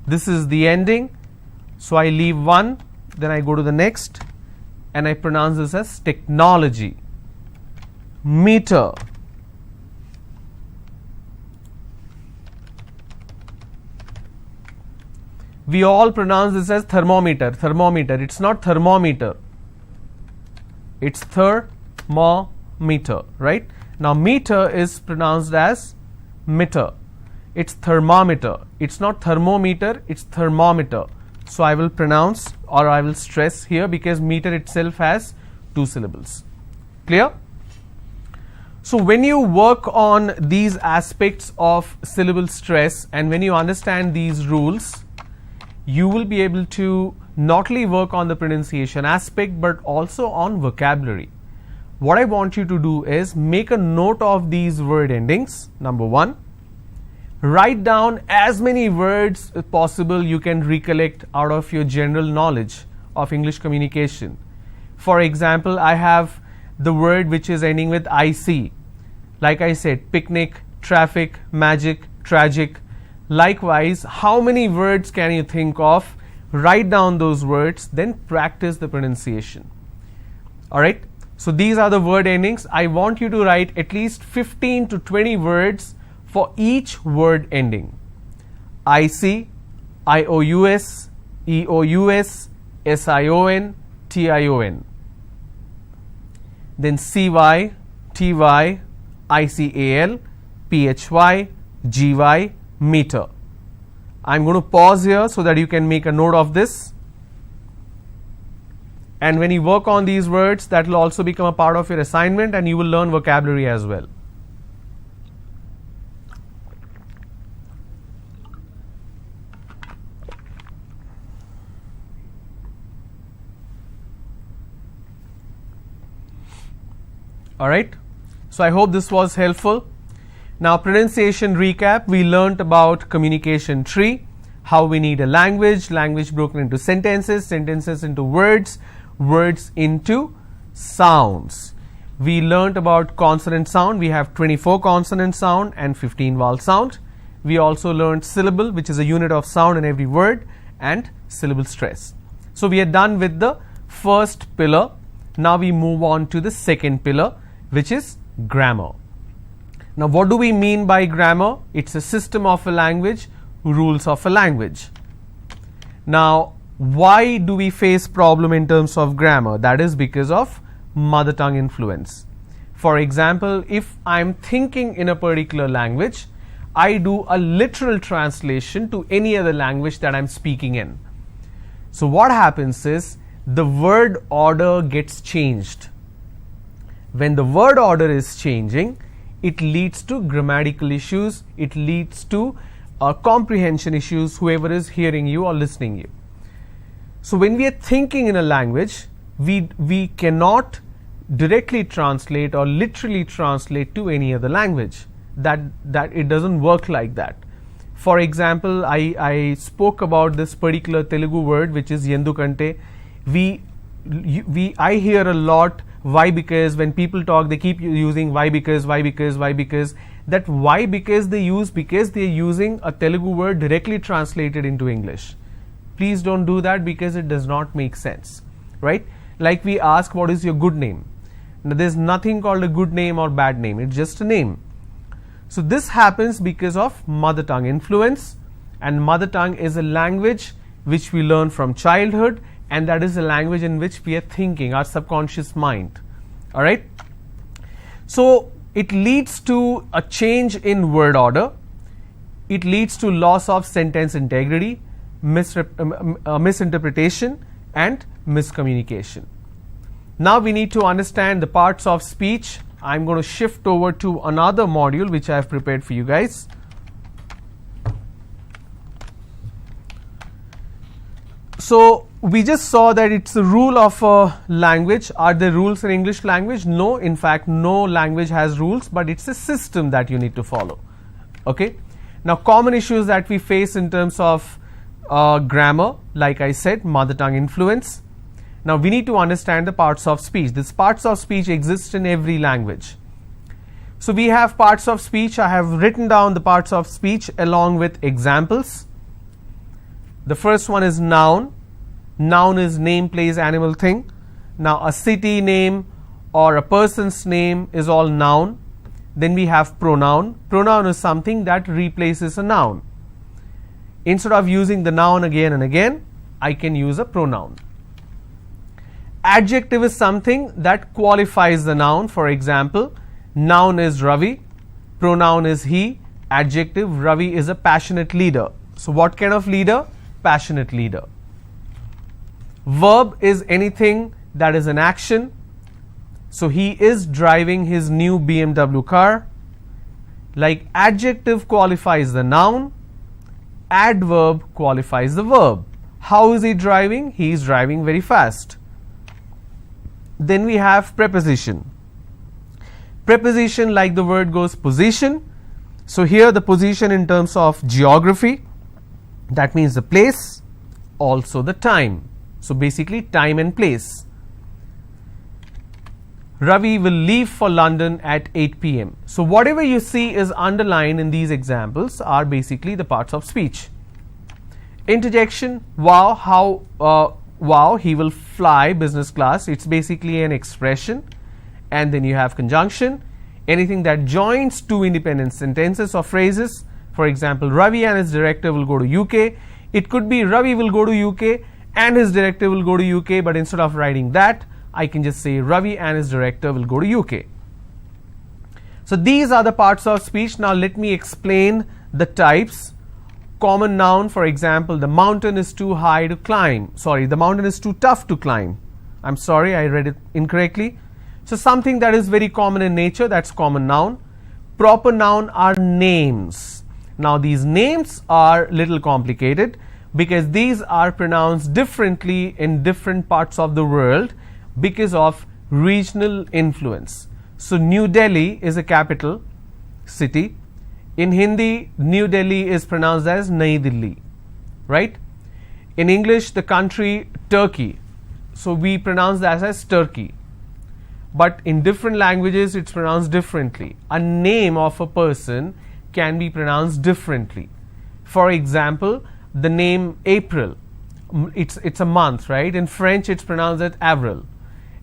This is the ending. So I leave one, then I go to the next, and I pronounce this as technology. Meter. We all pronounce this as thermometer. Thermometer. It's not thermometer. It's thermometer, right? Now meter is pronounced as meter. It's thermometer. It's not thermometer, it's thermometer. So I will pronounce, or I will stress here, because meter itself has 2 syllables. Clear? So when you work on these aspects of syllable stress, and when you understand these rules, you will be able to not only work on the pronunciation aspect but also on vocabulary. What I want you to do is make a note of these word endings. Number 1, write down as many words as possible you can recollect out of your general knowledge of English communication. For example, I have the word which is ending with IC. Like I said, picnic, traffic, magic, tragic. Likewise, how many words can you think of? Write down those words, then practice the pronunciation. Alright, so these are the word endings. I want you to write at least 15 to 20 words for each word ending. IC, IOUS, EOUS, SION, TION. Then CY, TY, ICAL, PHY, GY, meter. I'm going to pause here so that you can make a note of this. And when you work on these words, that will also become a part of your assignment, and you will learn vocabulary as well. Alright, so I hope this was helpful. Now, pronunciation recap. We learnt about communication tree, how we need a language, language broken into sentences, sentences into words, words into sounds. We learnt about consonant sound. We have 24 consonant sound and 15 vowel sound. We also learnt syllable, which is a unit of sound in every word, and syllable stress. So we are done with the first pillar. Now we move on to the second pillar, which is grammar. Now, what do we mean by grammar? It's a system of a language, rules of a language. Now, why do we face problem in terms of grammar? That is because of mother tongue influence. For example, if I'm thinking in a particular language, I do a literal translation to any other language that I'm speaking in. So what happens is the word order gets changed. When the word order is changing, it leads to grammatical issues, it leads to comprehension issues, whoever is hearing you or listening you. So when we are thinking in a language, we cannot directly translate or literally translate to any other language. That it doesn't work like that. For example, I spoke about this particular Telugu word, which is yendukante. I hear a lot why because. When people talk, they keep using why because, why because, why because. That why because they use because they are using a Telugu word directly translated into English. Please don't do that, because it does not make sense, right? Like we ask, what is your good name? Now, there's nothing called a good name or bad name. It's just a name. So this happens because of mother tongue influence, and mother tongue is a language which we learn from childhood, and that is a language in which we are thinking, our subconscious mind. All right. So it leads to a change in word order, it leads to loss of sentence integrity, misinterpretation and miscommunication. Now we need to understand the parts of speech. I'm going to shift over to another module which I have prepared for you guys. So we just saw that it's a rule of a language. Are there rules in English language? No, in fact no language has rules, but it's a system that you need to follow. Okay. Now common issues that we face in terms of grammar, like I said, mother tongue influence. Now we need to understand the parts of speech. These parts of speech exist in every language. So we have parts of speech. I have written down the parts of speech along with examples. The first one is noun. Noun is name, place, animal, thing. Now a city name or a person's name is all noun. Then we have pronoun. Pronoun is something that replaces a noun. Instead of using the noun again and again, I can use a pronoun. Adjective is something that qualifies the noun. For example, noun is Ravi, pronoun is he, adjective Ravi is a passionate leader. So what kind of leader? Passionate leader. Verb is anything that is an action. So he is driving his new BMW car. Like adjective qualifies the noun, adverb qualifies the verb. How is he driving? He is driving very fast. Then we have preposition. Preposition, like the word goes, position. So here the position in terms of geography, that means the place, also the time. So basically time and place. Ravi will leave for London at 8 p.m. So whatever you see is underlined in these examples are basically the parts of speech. Interjection, wow, wow, he will fly business class. It's basically an expression. And then you have conjunction, anything that joins two independent sentences or phrases. For example, Ravi and his director will go to UK. It could be Ravi will go to UK and his director will go to UK, but instead of writing that, I can just say Ravi and his director will go to UK. So these are the parts of speech. Now let me explain the types. Common noun, for example, the mountain is too high to climb. Sorry, the mountain is too tough to climb. I'm sorry, I read it incorrectly. So something that is very common in nature, that's common noun. Proper noun are names. Now these names are little complicated because these are pronounced differently in different parts of the world because of regional influence. So New Delhi is a capital city. In Hindi, New Delhi is pronounced as Nai Delhi, right? In English, the country Turkey, so we pronounce that as Turkey. But in different languages, it's pronounced differently. A name of a person can be pronounced differently. For example, the name April, it's a month, right? In French, it's pronounced as Avril.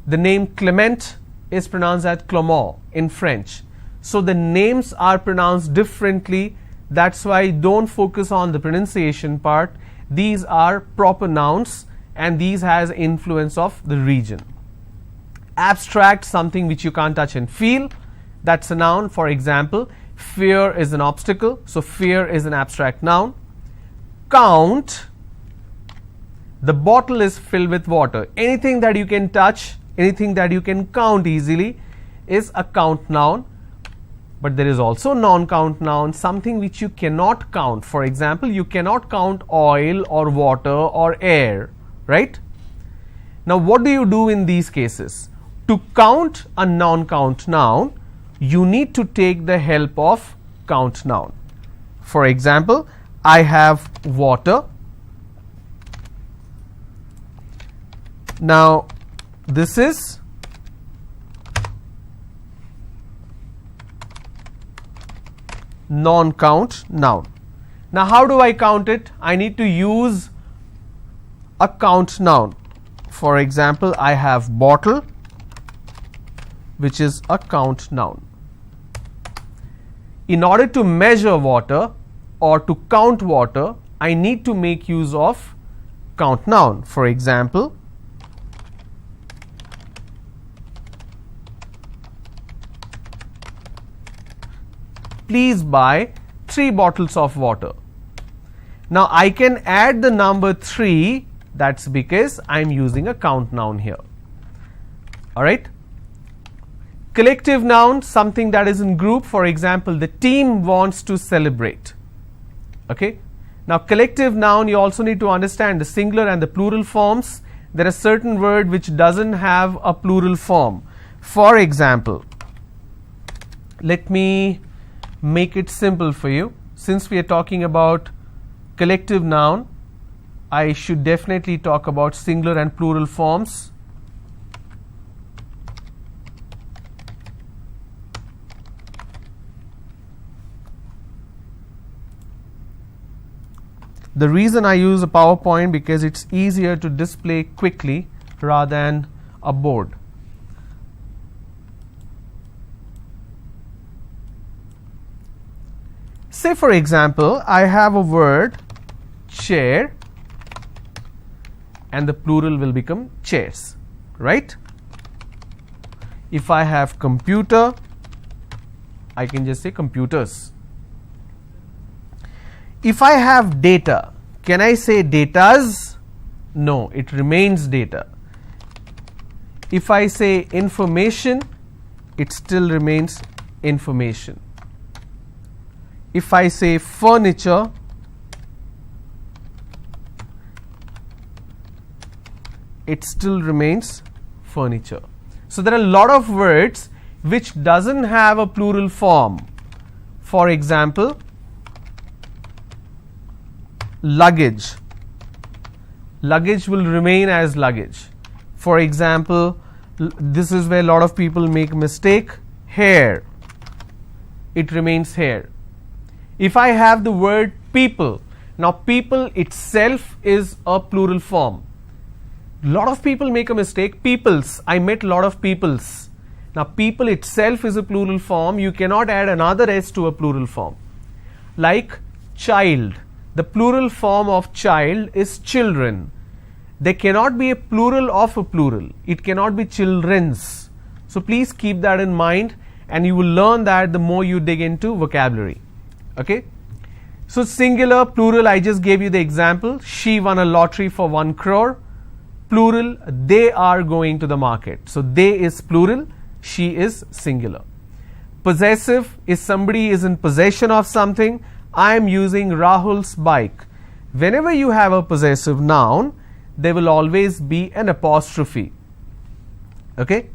The name Clement is pronounced as Clement in French. So the names are pronounced differently. That's why don't focus on the pronunciation part. These are proper nouns and these has influence of the region. Abstract, something which you can't touch and feel, that's a noun. For example, fear is an obstacle, so fear is an abstract noun. Count, the bottle is filled with water. Anything that you can touch, anything that you can count easily is a count noun. But there is also non-count noun, something which you cannot count. For example, you cannot count oil or water or air, right? Now what do you do in these cases? To count a non-count noun, you need to take the help of count noun. For example, I have water. Now this is non-count noun. Now how do I count it? I need to use a count noun. For example, I have bottle, which is a count noun. In order to measure water or to count water, I need to make use of count noun. For example, please buy 3 bottles of water. Now I can add the number 3, that's because I'm using a count noun here. Alright. Collective noun, something that is in group. For example, the team wants to celebrate. Okay. Now collective noun, you also need to understand the singular and the plural forms. There are certain words which doesn't have a plural form. For example, let me make it simple for you. Since we are talking about collective noun, I should definitely talk about singular and plural forms. The reason I use a PowerPoint because it's easier to display quickly rather than a board. Say for example, I have a word chair and the plural will become chairs, right? If I have computer, I can just say computers. If I have data, can I say datas? No, it remains data. If I say information, it still remains information. If I say furniture, it still remains furniture. So there are a lot of words which doesn't have a plural form. For example, luggage. Luggage will remain as luggage. For example, this is where a lot of people make mistake. Hair. It remains hair. If I have the word people, now people itself is a plural form. A lot of people make a mistake. Peoples. I met a lot of peoples. Now people itself is a plural form. You cannot add another s to a plural form. Like child. The plural form of child is children. There cannot be a plural of a plural. It cannot be children's. So please keep that in mind and you will learn that the more you dig into vocabulary. Okay. So singular, plural, I just gave you the example. She won a lottery for 1 crore. Plural, they are going to the market. So they is plural, she is singular. Possessive is somebody is in possession of something. I am using Rahul's bike. Whenever you have a possessive noun, there will always be an apostrophe. Okay.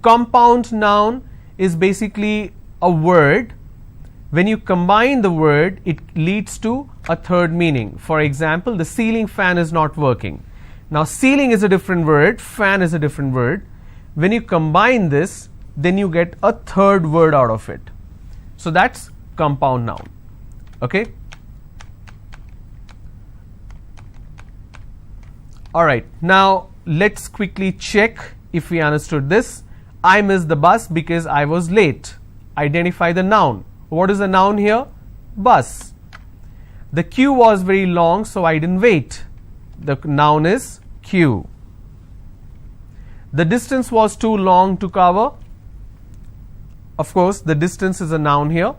Compound noun is basically a word. When you combine the word, it leads to a third meaning. For example, the ceiling fan is not working. Now ceiling is a different word, fan is a different word. When you combine this, then you get a third word out of it. So that's compound noun. Okay. Alright, now let's quickly check if we understood this. I missed the bus because I was late. Identify the noun. What is the noun here? Bus. The queue was very long, so I didn't wait. The noun is queue. The distance was too long to cover. Of course, the distance is a noun here.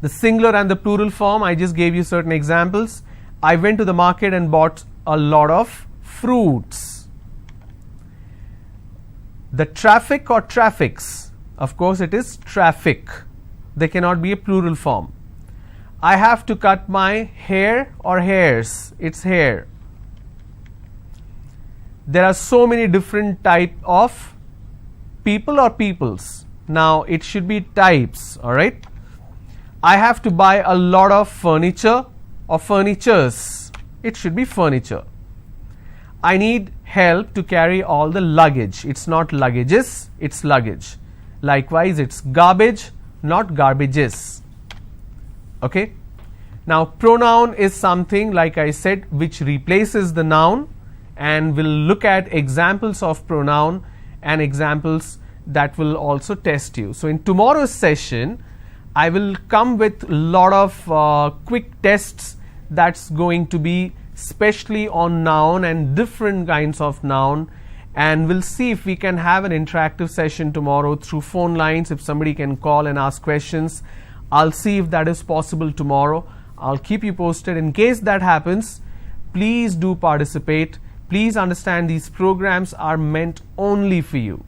The singular and the plural form, I just gave you certain examples. I went to the market and bought a lot of fruits. The traffic or traffics, of course it is traffic. There cannot be a plural form. I have to cut my hair or hairs. It's hair. There are so many different types of people or peoples. Now it should be types. Alright. I have to buy a lot of furniture or furnitures. It should be furniture. I need help to carry all the luggage. It's not luggages, it's luggage. Likewise, it's garbage, not garbages. Okay. Now pronoun is something, like I said, which replaces the noun, and we'll look at examples of pronoun and examples that will also test you. So in tomorrow's session, I will come with a lot of quick tests that's going to be especially on noun and different kinds of noun, and we'll see if we can have an interactive session tomorrow through phone lines. If somebody can call and ask questions, I'll see if that is possible tomorrow. I'll keep you posted. In case that happens, please do participate. Please understand these programs are meant only for you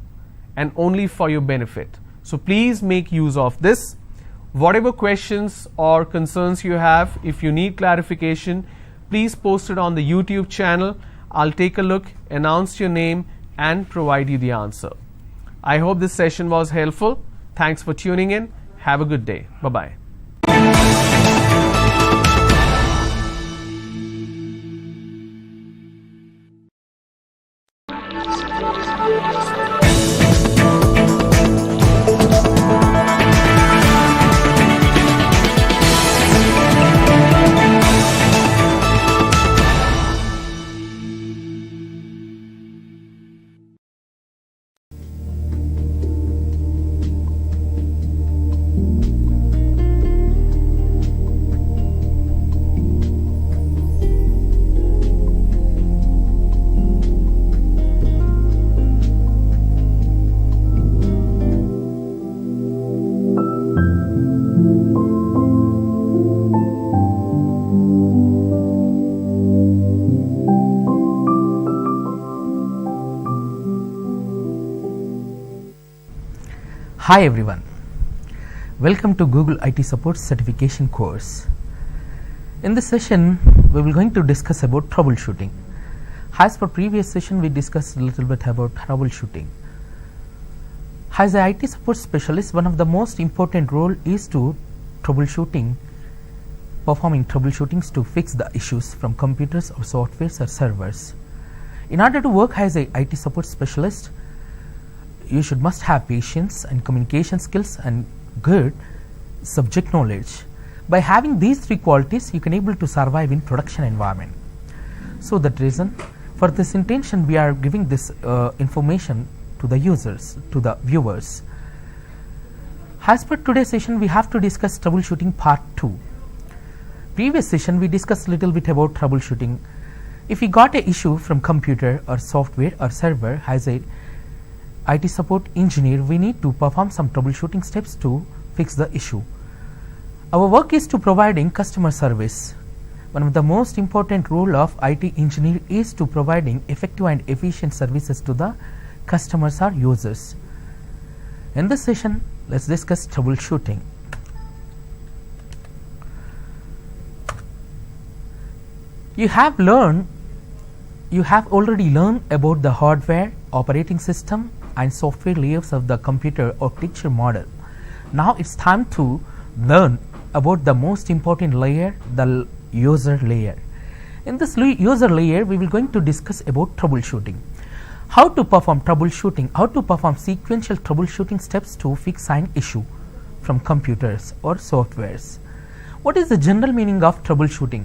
and only for your benefit. So please make use of this. Whatever questions or concerns you have, if you need clarification, please post it on the YouTube channel. I'll take a look, announce your name, and provide you the answer. I hope this session was helpful. Thanks for tuning in. Have a good day. Bye-bye. Hi everyone, welcome to Google IT Support Certification course. In this session, we will going to discuss about troubleshooting. As per previous session, we discussed a little bit about troubleshooting. As an IT support specialist, one of the most important role is to performing troubleshootings to fix the issues from computers or softwares or servers. In order to work as a IT support specialist, you must have patience and communication skills and good subject knowledge. By having these three qualities, you can able to survive in production environment. So that reason, for this intention, we are giving this information to the users, to the viewers. As per today's session, we have to discuss troubleshooting part 2. Previous session, we discussed a little bit about troubleshooting. If we got an issue from computer or software or server as a IT support engineer, we need to perform some troubleshooting steps to fix the issue. Our work is to providing customer service. One of the most important role of IT engineer is to providing effective and efficient services to the customers or users. In this session, let's discuss troubleshooting. You have already learned about the hardware, operating system, and software layers of the computer architecture model. Now it's time to learn about the most important layer, the user layer. In this user layer, we will going to discuss about troubleshooting. How to perform troubleshooting, how to perform sequential troubleshooting steps to fix an issue from computers or softwares. What is the general meaning of troubleshooting?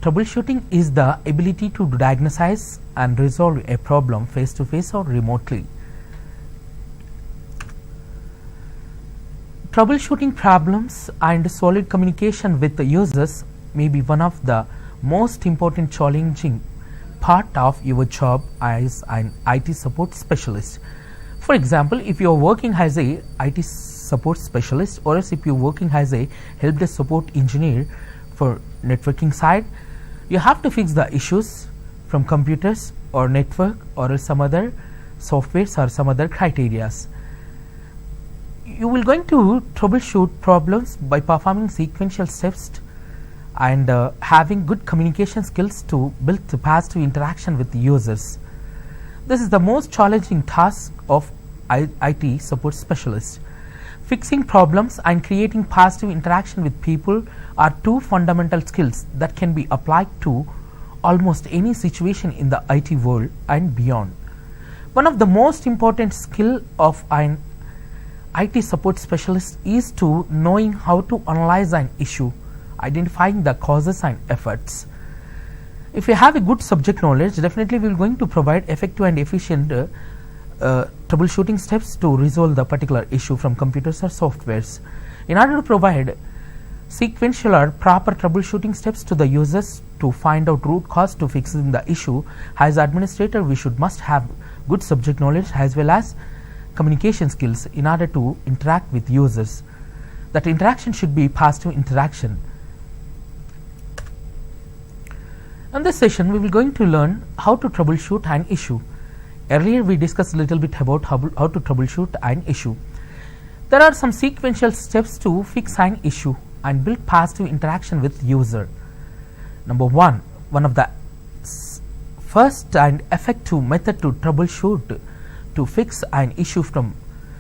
Troubleshooting is the ability to diagnose and resolve a problem face to face or remotely. Troubleshooting problems and solid communication with the users may be one of the most important challenging part of your job as an IT support specialist. For example, if you are working as a IT support specialist, or else if you are working as a help desk support engineer for networking side, you have to fix the issues from computers or network or some other softwares or some other criterias. You will going to troubleshoot problems by performing sequential steps and having good communication skills to build the positive interaction with the users. This is the most challenging task of IT support specialist. Fixing problems and creating positive interaction with people are two fundamental skills that can be applied to almost any situation in the IT world and beyond. One of the most important skill of an IT support specialist is to knowing how to analyze an issue, identifying the causes and efforts. If you have a good subject knowledge, definitely we are going to provide effective and efficient troubleshooting steps to resolve the particular issue from computers or softwares. In order to provide sequential or proper troubleshooting steps to the users to find out root cause to fixing the issue, as administrator we must have good subject knowledge as well as communication skills in order to interact with users. That interaction should be positive interaction. In this session, we will going to learn how to troubleshoot an issue. Earlier, we discussed a little bit about how to troubleshoot an issue. There are some sequential steps to fix an issue and build positive interaction with user. Number one of the first and effective method to troubleshoot to fix an issue from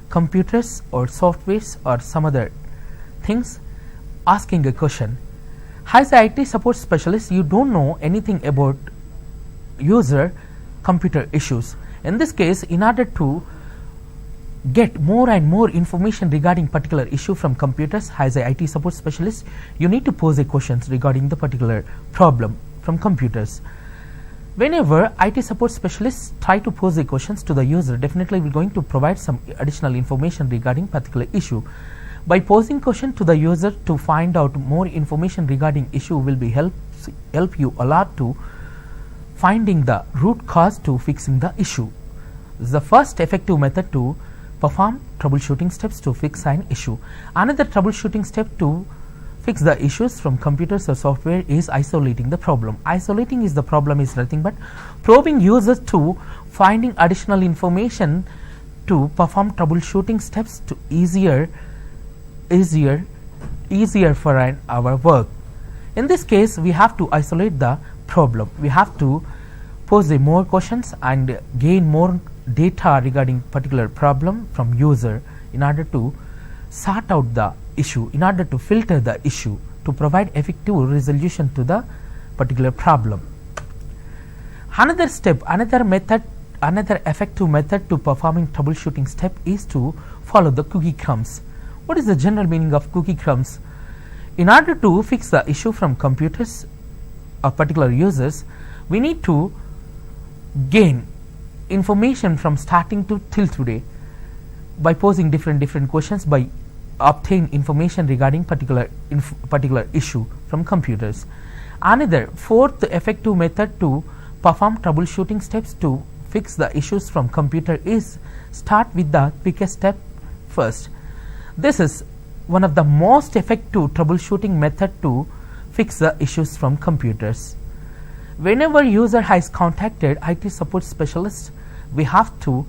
computers or softwares or some other things, asking a question. As an IT support specialist, you don't know anything about user computer issues. In this case, in order to get more and more information regarding particular issue from computers, as a IT support specialist, you need to pose a questions regarding the particular problem from computers. Whenever IT support specialists try to pose a questions to the user, definitely we're going to provide some additional information regarding particular issue. By posing question to the user to find out more information regarding issue will be help you a lot to finding the root cause to fixing the issue. This is the first effective method to perform troubleshooting steps to fix an issue. Another troubleshooting step to fix the issues from computers or software is isolating the problem. Isolating is the problem is nothing but probing users to finding additional information to perform troubleshooting steps to easier for our work. In this case, we have to isolate the problem. We have to pose more questions and gain more data regarding particular problem from user in order to sort out the issue, in order to filter the issue to provide effective resolution to the particular problem. Another effective method to performing troubleshooting step is to follow the cookie crumbs. What is the general meaning of cookie crumbs? In order to fix the issue from computers or particular users, we need to gain information from starting to till today by posing different questions, by obtain information regarding particular issue from computers. Another fourth effective method to perform troubleshooting steps to fix the issues from computer is start with the quickest step first. This is one of the most effective troubleshooting method to fix the issues from computers. Whenever user has contacted IT support specialist, we have to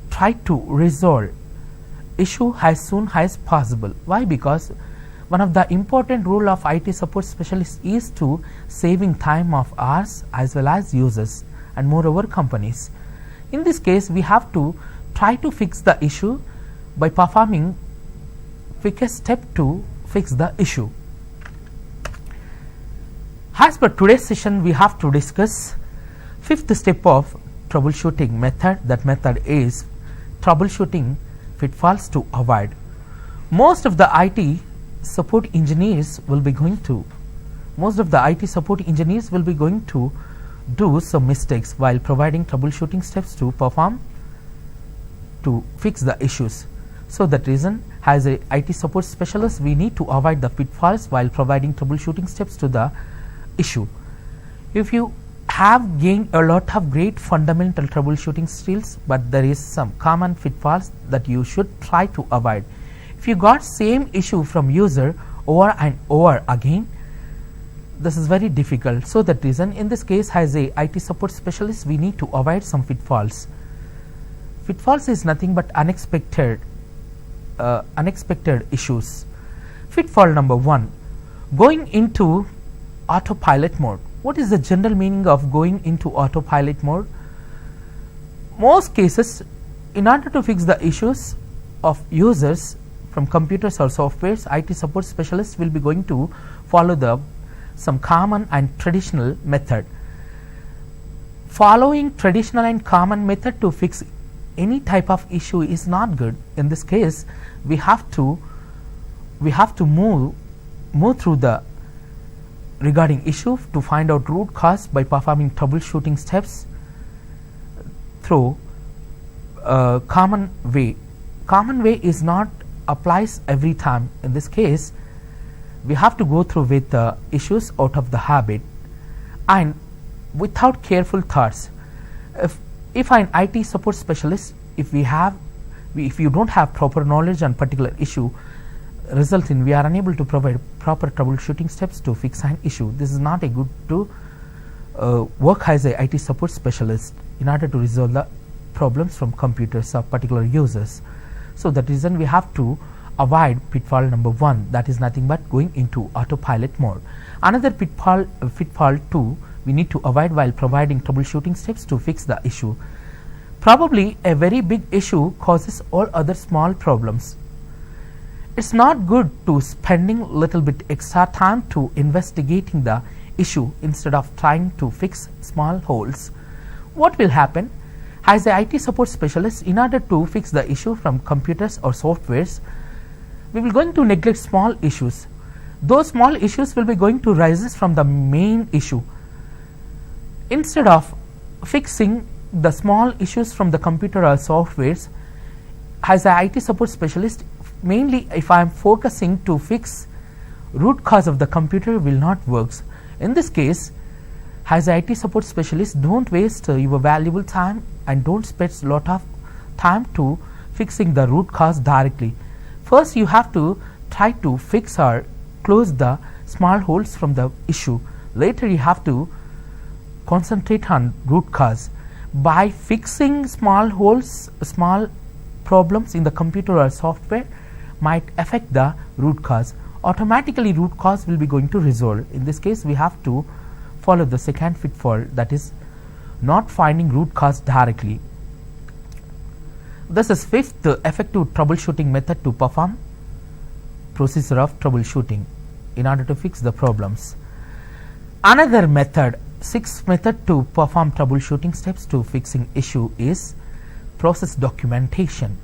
try to resolve issue as soon as possible. Why? Because one of the important rule of IT support specialist is to saving time of ours as well as users and moreover companies. In this case, we have to try to fix the issue by performing quickest step to fix the issue. As per today's session, we have to discuss fifth step of troubleshooting method. That method is troubleshooting pitfalls to avoid. Most of the IT support engineers will be going to do some mistakes while providing troubleshooting steps to perform to fix the issues. So that reason, as a IT support specialist, we need to avoid the pitfalls while providing troubleshooting steps to the issue. If you have gained a lot of great fundamental troubleshooting skills, but there is some common pitfalls that you should try to avoid. If you got same issue from user over and over again, this is very difficult. So that reason, in this case, as a IT support specialist, we need to avoid some pitfalls. Pitfalls is nothing but unexpected issues. Pitfall number one, going into autopilot mode. What is the general meaning of going into autopilot mode? Most cases, in order to fix the issues of users from computers or softwares, IT support specialists will be going to follow some common and traditional method. Following traditional and common method to fix any type of issue is not good. In this case, we have to move through the regarding issue to find out root cause by performing troubleshooting steps through common way. Common way is not applies every time. In this case, we have to go through with issues out of the habit and without careful thoughts. If an IT support specialist, if you don't have proper knowledge on particular issue, result in we are unable to provide proper troubleshooting steps to fix an issue. This is not a good to work as a IT support specialist in order to resolve the problems from computers of particular users. So that reason we have to avoid pitfall number 1, that is nothing but going into autopilot mode. Another pitfall 2 we need to avoid while providing troubleshooting steps to fix the issue. Probably a very big issue causes all other small problems. It's not good to spending little bit extra time to investigating the issue instead of trying to fix small holes. What will happen? As a IT support specialist, in order to fix the issue from computers or softwares, we will going to neglect small issues. Those small issues will be going to rise from the main issue. Instead of fixing the small issues from the computer or softwares, as a IT support specialist, mainly if I am focusing to fix root cause of the computer will not works. In this case, as a IT support specialist, don't waste your valuable time and don't spend a lot of time to fixing the root cause directly. First, you have to try to fix or close the small holes from the issue. Later, you have to concentrate on root cause. By fixing small holes, small problems in the computer or software might affect the root cause. Automatically, root cause will be going to resolve. In this case, we have to follow the second pitfall, that is not finding root cause directly. This is fifth effective troubleshooting method to perform procedure of troubleshooting in order to fix the problems. Another method, sixth method to perform troubleshooting steps to fixing issue is process documentation.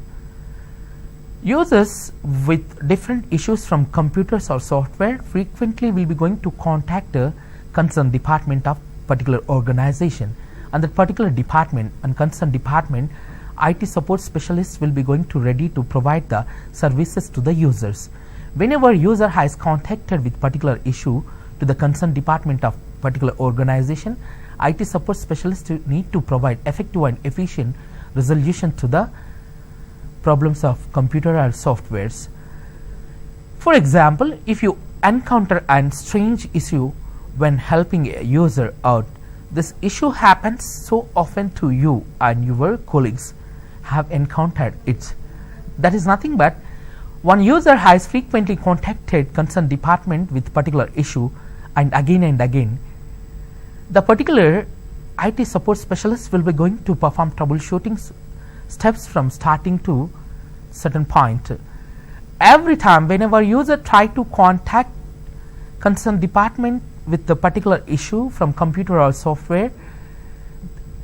Users with different issues from computers or software frequently will be going to contact a concerned department of particular organization, and that particular department and concerned department IT support specialists will be going to ready to provide the services to the users. Whenever user has contacted with particular issue to the concerned department of particular organization, IT support specialists need to provide effective and efficient resolution to the problems of computer or softwares. For example, if you encounter a strange issue when helping a user out, this issue happens so often to you and your colleagues have encountered it. That is nothing but one user has frequently contacted concerned department with particular issue and again, the particular IT support specialist will be going to perform troubleshooting steps from starting to certain point. Every time whenever user try to contact concerned department with the particular issue from computer or software,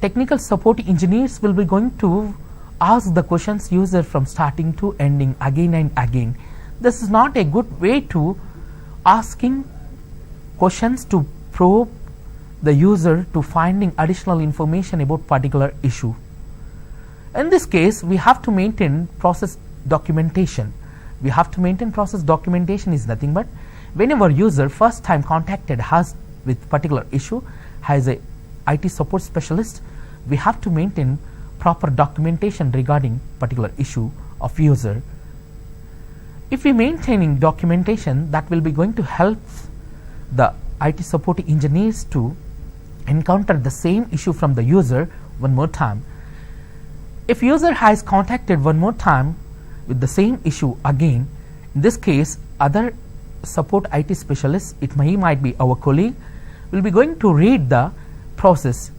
technical support engineers will be going to ask the questions user from starting to ending again and again. This is not a good way to asking questions to probe the user to finding additional information about particular issue. In this case, we have to maintain process documentation. We have to maintain process documentation is nothing but whenever user first time contacted us with particular issue as a IT support specialist, we have to maintain proper documentation regarding particular issue of user. If we maintaining documentation, that will be going to help the IT support engineers to encounter the same issue from the user one more time. If user has contacted one more time with the same issue again, in this case other support IT specialists, might be our colleague, will be going to read the process.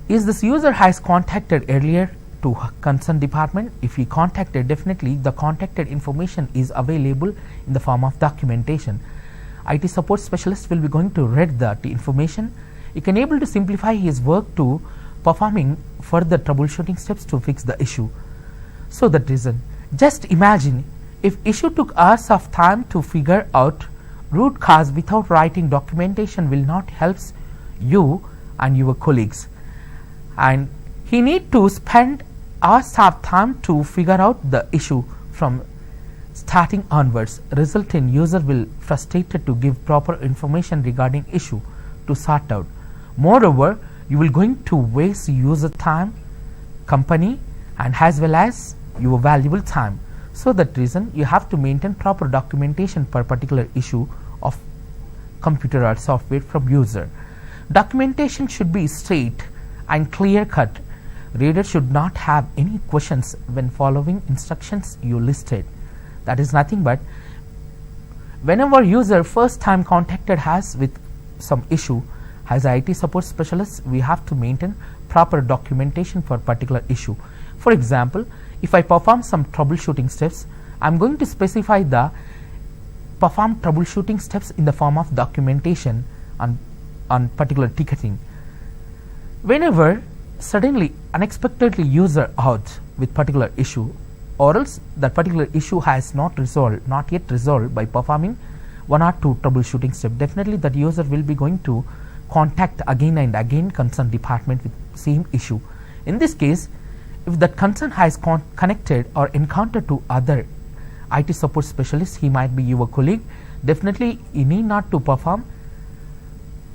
Is this user has contacted earlier to concerned department? If he contacted, definitely the contacted information is available in the form of documentation. IT support specialist will be going to read that information. He can able to simplify his work to performing further troubleshooting steps to fix the issue. So that reason, just imagine if issue took hours of time to figure out root cause without writing documentation will not help you and your colleagues, and he need to spend hours of time to figure out the issue from starting onwards. Result in user will frustrated to give proper information regarding issue to sort out. Moreover, you will going to waste user time company and as well as your valuable time. So that reason you have to maintain proper documentation per particular issue of computer or software from user. Documentation should be straight and clear cut. Reader should not have any questions when following instructions you listed. That is nothing but whenever user first time contacted us with some issue, as IT support specialist we have to maintain proper documentation for particular issue. For example, if I perform some troubleshooting steps, I am going to specify the perform troubleshooting steps in the form of documentation on particular ticketing. Whenever suddenly unexpectedly user out with particular issue, or else that particular issue has not yet resolved by performing one or two troubleshooting steps, definitely that user will be going to contact again and again concerned department with same issue. In this case, if that concern has connected or encountered to other IT support specialist, he might be your colleague, definitely you need not to perform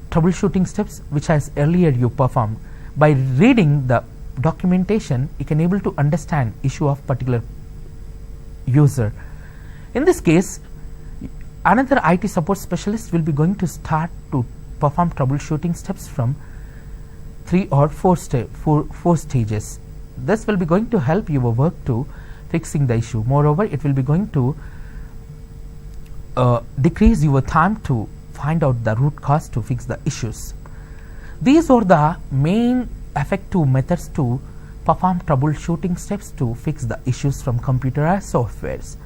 troubleshooting steps which has earlier you performed. By reading the documentation, you can able to understand issue of particular user. In this case, another IT support specialist will be going to start to perform troubleshooting steps from 3 or 4 stages. This will be going to help your work to fixing the issue. Moreover, it will be going to decrease your time to find out the root cause to fix the issues. These are the main effective methods to perform troubleshooting steps to fix the issues from computerized softwares.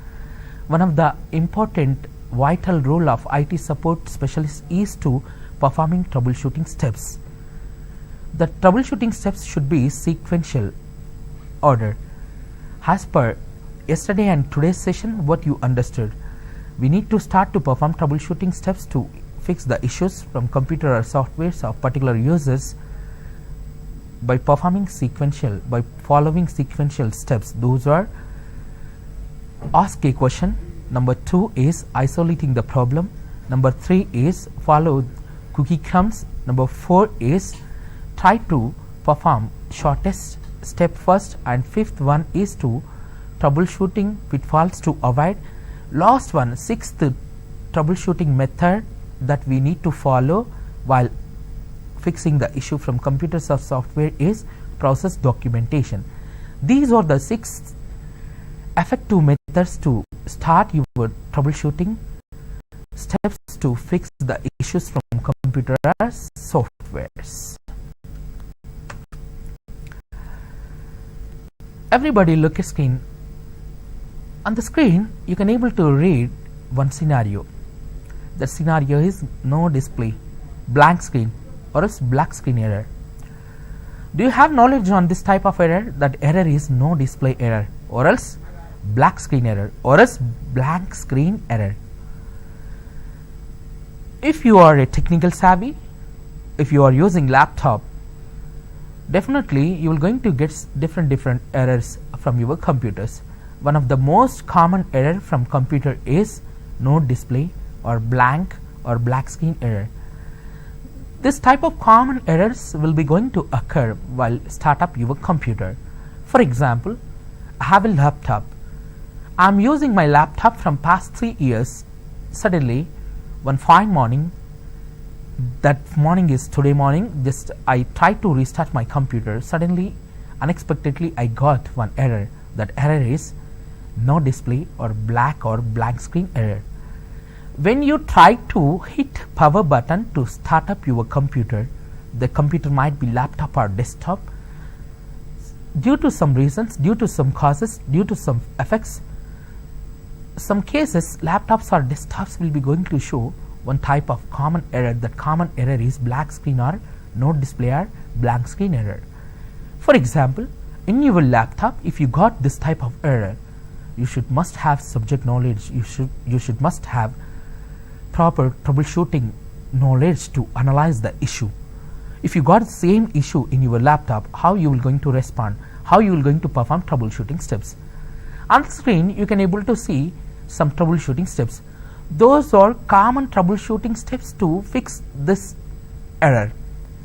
One of the important vital role of IT support specialist is to performing troubleshooting steps. The troubleshooting steps should be sequential order. As per yesterday and today's session, what you understood, we need to start to perform troubleshooting steps to fix the issues from computer or softwares of particular users by following sequential steps. Those are: ask a question, number 2 is isolating the problem, number 3 is follow cookie crumbs, number 4 is try to perform shortest step first, and 5th one is to troubleshooting pitfalls to avoid. Last one, 6th troubleshooting method that we need to follow while fixing the issue from computers or software is process documentation. These are the 6 effective methods to start your troubleshooting steps to fix the issues from computer or softwares. Everybody look at screen. On the screen you can able to read one scenario. The scenario is no display, blank screen, or else black screen error. Do you have knowledge on this type of error? That error is no display error, or else black screen error, or else blank screen error. If you are a technical savvy, if you are using laptop, definitely you will going to get different errors from your computers. One of the most common error from computer is no display or blank or black screen error. This type of common errors will be going to occur while start up your computer. For example, I have a laptop. I am using my laptop from past 3 years. Suddenly, one fine morning, that morning is today morning, just I tried to restart my computer. Suddenly, unexpectedly, I got one error. That error is no display or blank screen error. When you try to hit power button to start up your computer, the computer might be laptop or desktop. Due to some reasons, due to some causes, due to some effects, some cases laptops or desktops will be going to show one type of common error. That common error is black screen or no display or blank screen error. For example, in your laptop, if you got this type of error, you must have subject knowledge. You should must have proper troubleshooting knowledge to analyze the issue. If you got the same issue in your laptop, how you will going to respond? How you will going to perform troubleshooting steps? On the screen, you can able to see some troubleshooting steps. Those are common troubleshooting steps to fix this error.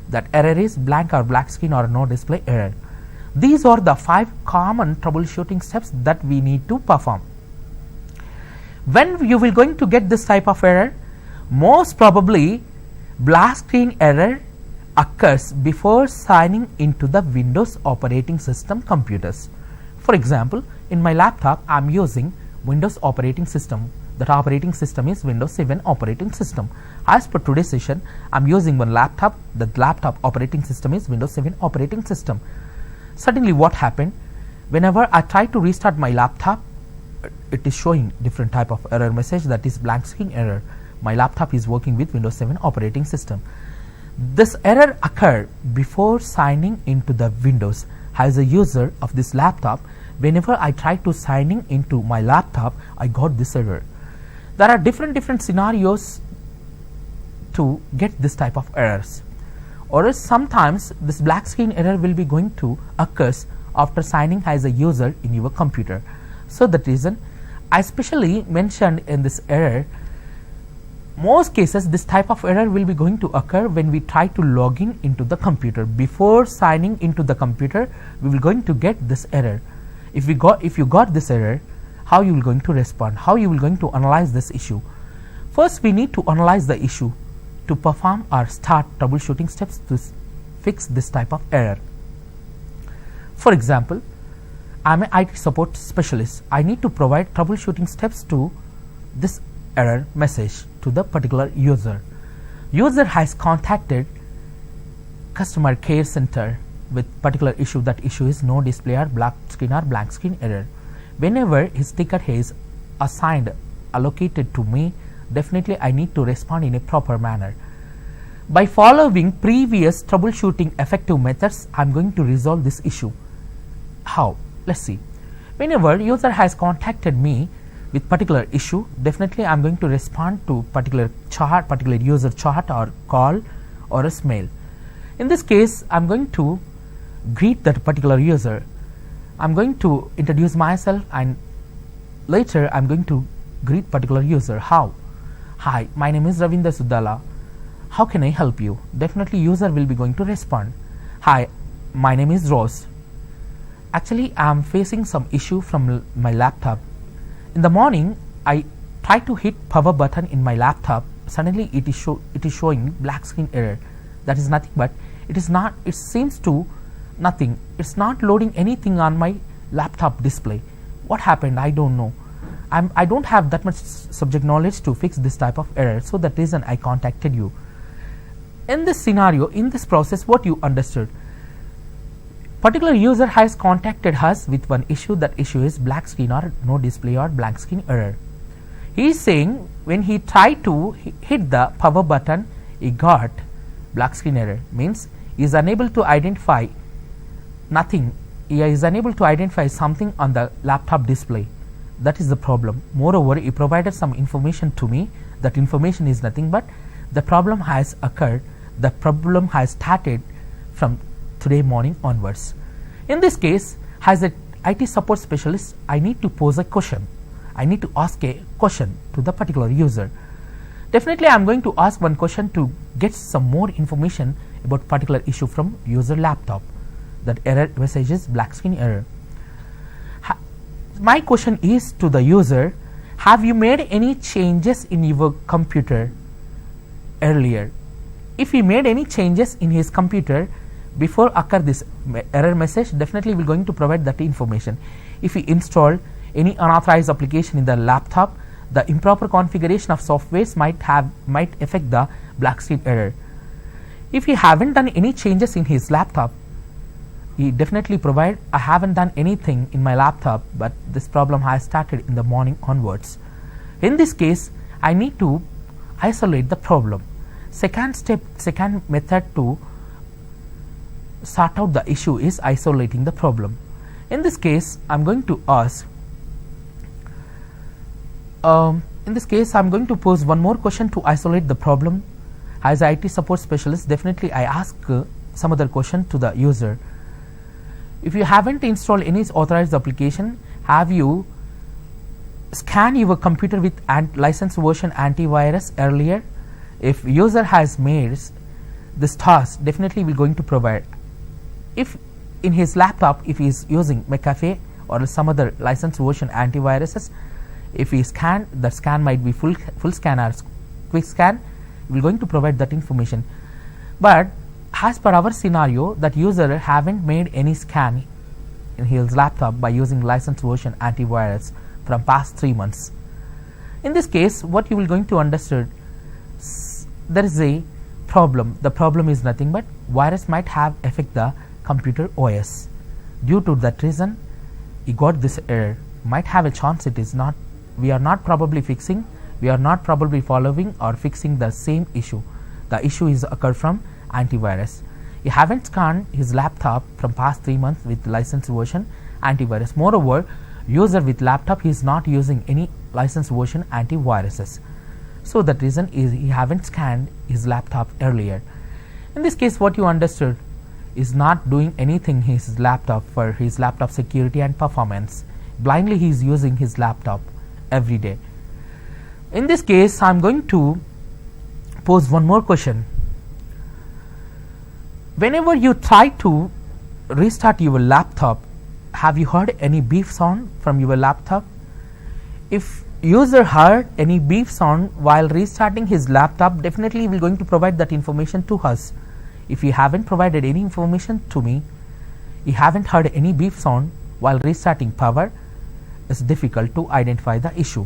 That error is blank or black screen or no display error. These are the 5 common troubleshooting steps that we need to perform. When you will going to get this type of error, most probably black screen error occurs before signing into the Windows operating system computers. For example, in my laptop I am using Windows operating system. That operating system is Windows 7 operating system. As per today's session, I am using one laptop. The laptop operating system is Windows 7 operating system. Suddenly what happened, whenever I try to restart my laptop, it is showing different type of error message, that is blank screen error. My laptop is working with Windows 7 operating system. This error occurred before signing into the Windows. As a user of this laptop, whenever I try to signing into my laptop, I got this error. There are different scenarios to get this type of errors, or else sometimes this black screen error will be going to occurs after signing as a user in your computer. So that reason I specially mentioned in this error, most cases this type of error will be going to occur when we try to log in into the computer. Before signing into the computer, we will going to get this error. If you got this error, how you will going to respond, how you will going to analyze this issue? First, we need to analyze the issue to perform or start troubleshooting steps to fix this type of error. For example, I am an IT support specialist. I need to provide troubleshooting steps to this error message to the particular user. User has contacted customer care center with particular issue. That issue is no display or black screen or blank screen error. Whenever his ticket is allocated to me, definitely I need to respond in a proper manner. By following previous troubleshooting effective methods, I am going to resolve this issue. How? Let's see. Whenever user has contacted me with particular issue, definitely I am going to respond to particular chat, particular user chat or call or a mail. In this case, I am going to greet that particular user. I am going to introduce myself, and later I am going to greet particular user. How? Hi, my name is Ravindra Sudala. How can I help you? Definitely user will be going to respond. Hi, my name is Rose. Actually, I am facing some issue from my laptop. In the morning, I try to hit power button in my laptop. Suddenly, it is showing black screen error. That is nothing but it is not. It seems to nothing. It's not loading anything on my laptop display. What happened? I don't know. I don't have that much subject knowledge to fix this type of error. So that reason I contacted you. In this scenario, in this process, what you understood? Particular user has contacted us with one issue. That issue is black screen or no display or blank screen error. He is saying when he tried to hit the power button, he got black screen error. Means he is unable to identify nothing. He is unable to identify something on the laptop display. That is the problem. Moreover, he provided some information to me. That information is nothing but the problem has occurred. The problem has started from today morning onwards. In this case, as an IT support specialist, I need to pose a question. I need to ask a question to the particular user. Definitely, I am going to ask one question to get some more information about particular issue from user laptop. That error message is black screen error. My question is to the user, have you made any changes in your computer earlier? If he made any changes in his computer before occur this error message, definitely we are going to provide that information. If he installed any unauthorized application in the laptop, the improper configuration of softwares might affect the black screen error. If he haven't done any changes in his laptop, he definitely provide, I haven't done anything in my laptop, but this problem has started in the morning onwards. In this case, I need to isolate the problem. Second method to sort out the issue is isolating the problem. In this case, I am going to ask. In this case, I am going to pose one more question to isolate the problem. As IT support specialist, definitely I ask some other question to the user. If you haven't installed any authorized application, have you scanned your computer with licensed version antivirus earlier? If user has made this task, definitely we are going to provide. If in his laptop, if he is using McAfee or some other licensed version antiviruses, if he scan, the scan might be full scan or quick scan, we are going to provide that information. But as per our scenario, that user haven't made any scan in his laptop by using licensed version antivirus from past 3 months. In this case, what you will going to understand, there is a problem. The problem is nothing but virus might have affect the computer OS. Due to that reason, he got this error. Might have a chance it is not, we are not probably fixing, we are not probably following or fixing the same issue. The issue is occurred from antivirus. He haven't scanned his laptop from past 3 months with licensed version antivirus. Moreover, user with laptop is not using any licensed version antiviruses. So that reason is he haven't scanned his laptop earlier. In this case, what you understood is not doing anything his laptop for his laptop security and performance. Blindly he is using his laptop every day. In this case, I am going to pose one more question. Whenever you try to restart your laptop, have you heard any beep sound from your laptop? If user heard any beep sound while restarting his laptop, definitely we are going to provide that information to us. If you haven't provided any information to me, you haven't heard any beep sound while restarting power, it's difficult to identify the issue.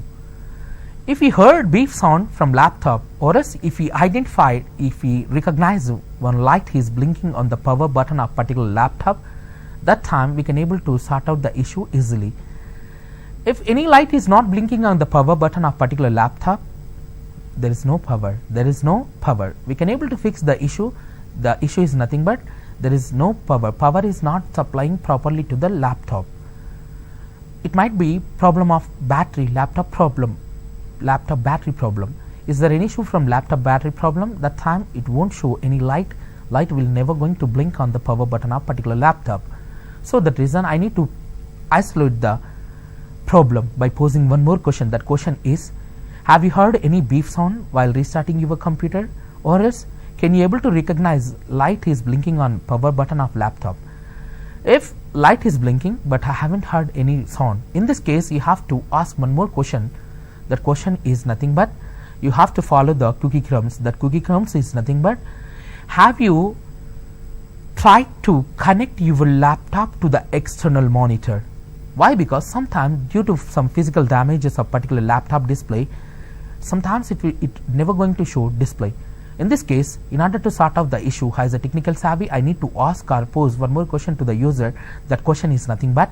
If we heard beep sound from laptop, or else if we identified, if we recognize one light is blinking on the power button of particular laptop, that time we can able to sort out the issue easily. If any light is not blinking on the power button of particular laptop, there is no power. There is no power. We can able to fix the issue. The issue is nothing but there is no power. Power is not supplying properly to the laptop. It might be problem of battery, laptop problem, laptop battery problem. Is there any issue from laptop battery problem? That time it won't show any light. Light will never going to blink on the power button of particular laptop. So that reason I need to isolate the problem by posing one more question. That question is, have you heard any beep sound while restarting your computer? Or else can you able to recognize light is blinking on power button of laptop? If light is blinking but I haven't heard any sound, in this case you have to ask one more question. That question is nothing but you have to follow the cookie crumbs. That cookie crumbs is nothing but, have you tried to connect your laptop to the external monitor? Why? Because sometimes due to some physical damages of particular laptop display, sometimes it never going to show display. In this case, in order to sort out the issue as a technical savvy, I need to ask or pose one more question to the user. That question is nothing but,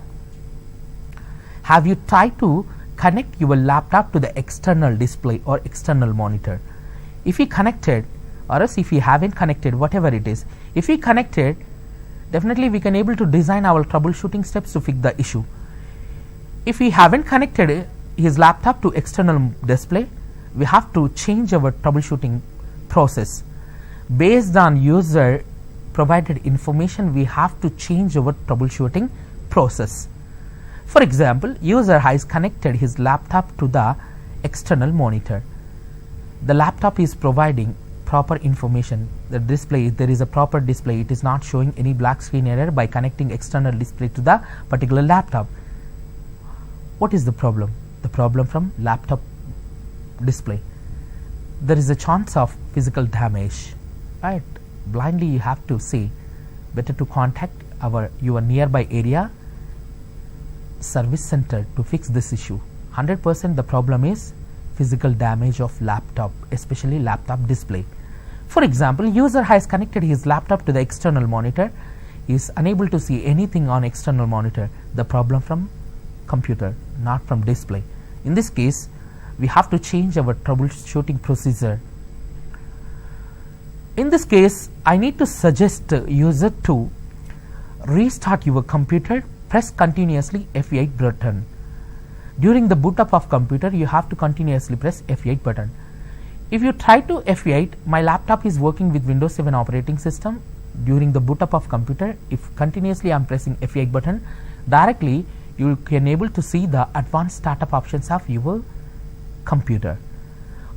have you tried to connect your laptop to the external display or external monitor? If you connected, or else if you haven't connected, whatever it is, if you connected, definitely we can able to design our troubleshooting steps to fix the issue. If we haven't connected his laptop to external display, we have to change our troubleshooting process. Based on user provided information, we have to change our troubleshooting process. For example, user has connected his laptop to the external monitor. The laptop is providing proper information. The display, there is a proper display. It is not showing any black screen error by connecting external display to the particular laptop. What is the problem? The problem from laptop display. There is a chance of physical damage, right? Blindly you have to say, better to contact your nearby area service center to fix this issue. 100% the problem is physical damage of laptop, especially laptop display. For example, user has connected his laptop to the external monitor, is unable to see anything on external monitor. The problem from computer, not from display. In this case, we have to change our troubleshooting procedure. In this case, I need to suggest user to restart your computer. Press continuously F8 button. During the boot up of computer, you have to continuously press F8 button. If you try to F8, my laptop is working with Windows 7 operating system. During the boot up of computer, if continuously I am pressing F8 button, directly you can able to see the advanced startup options of your computer.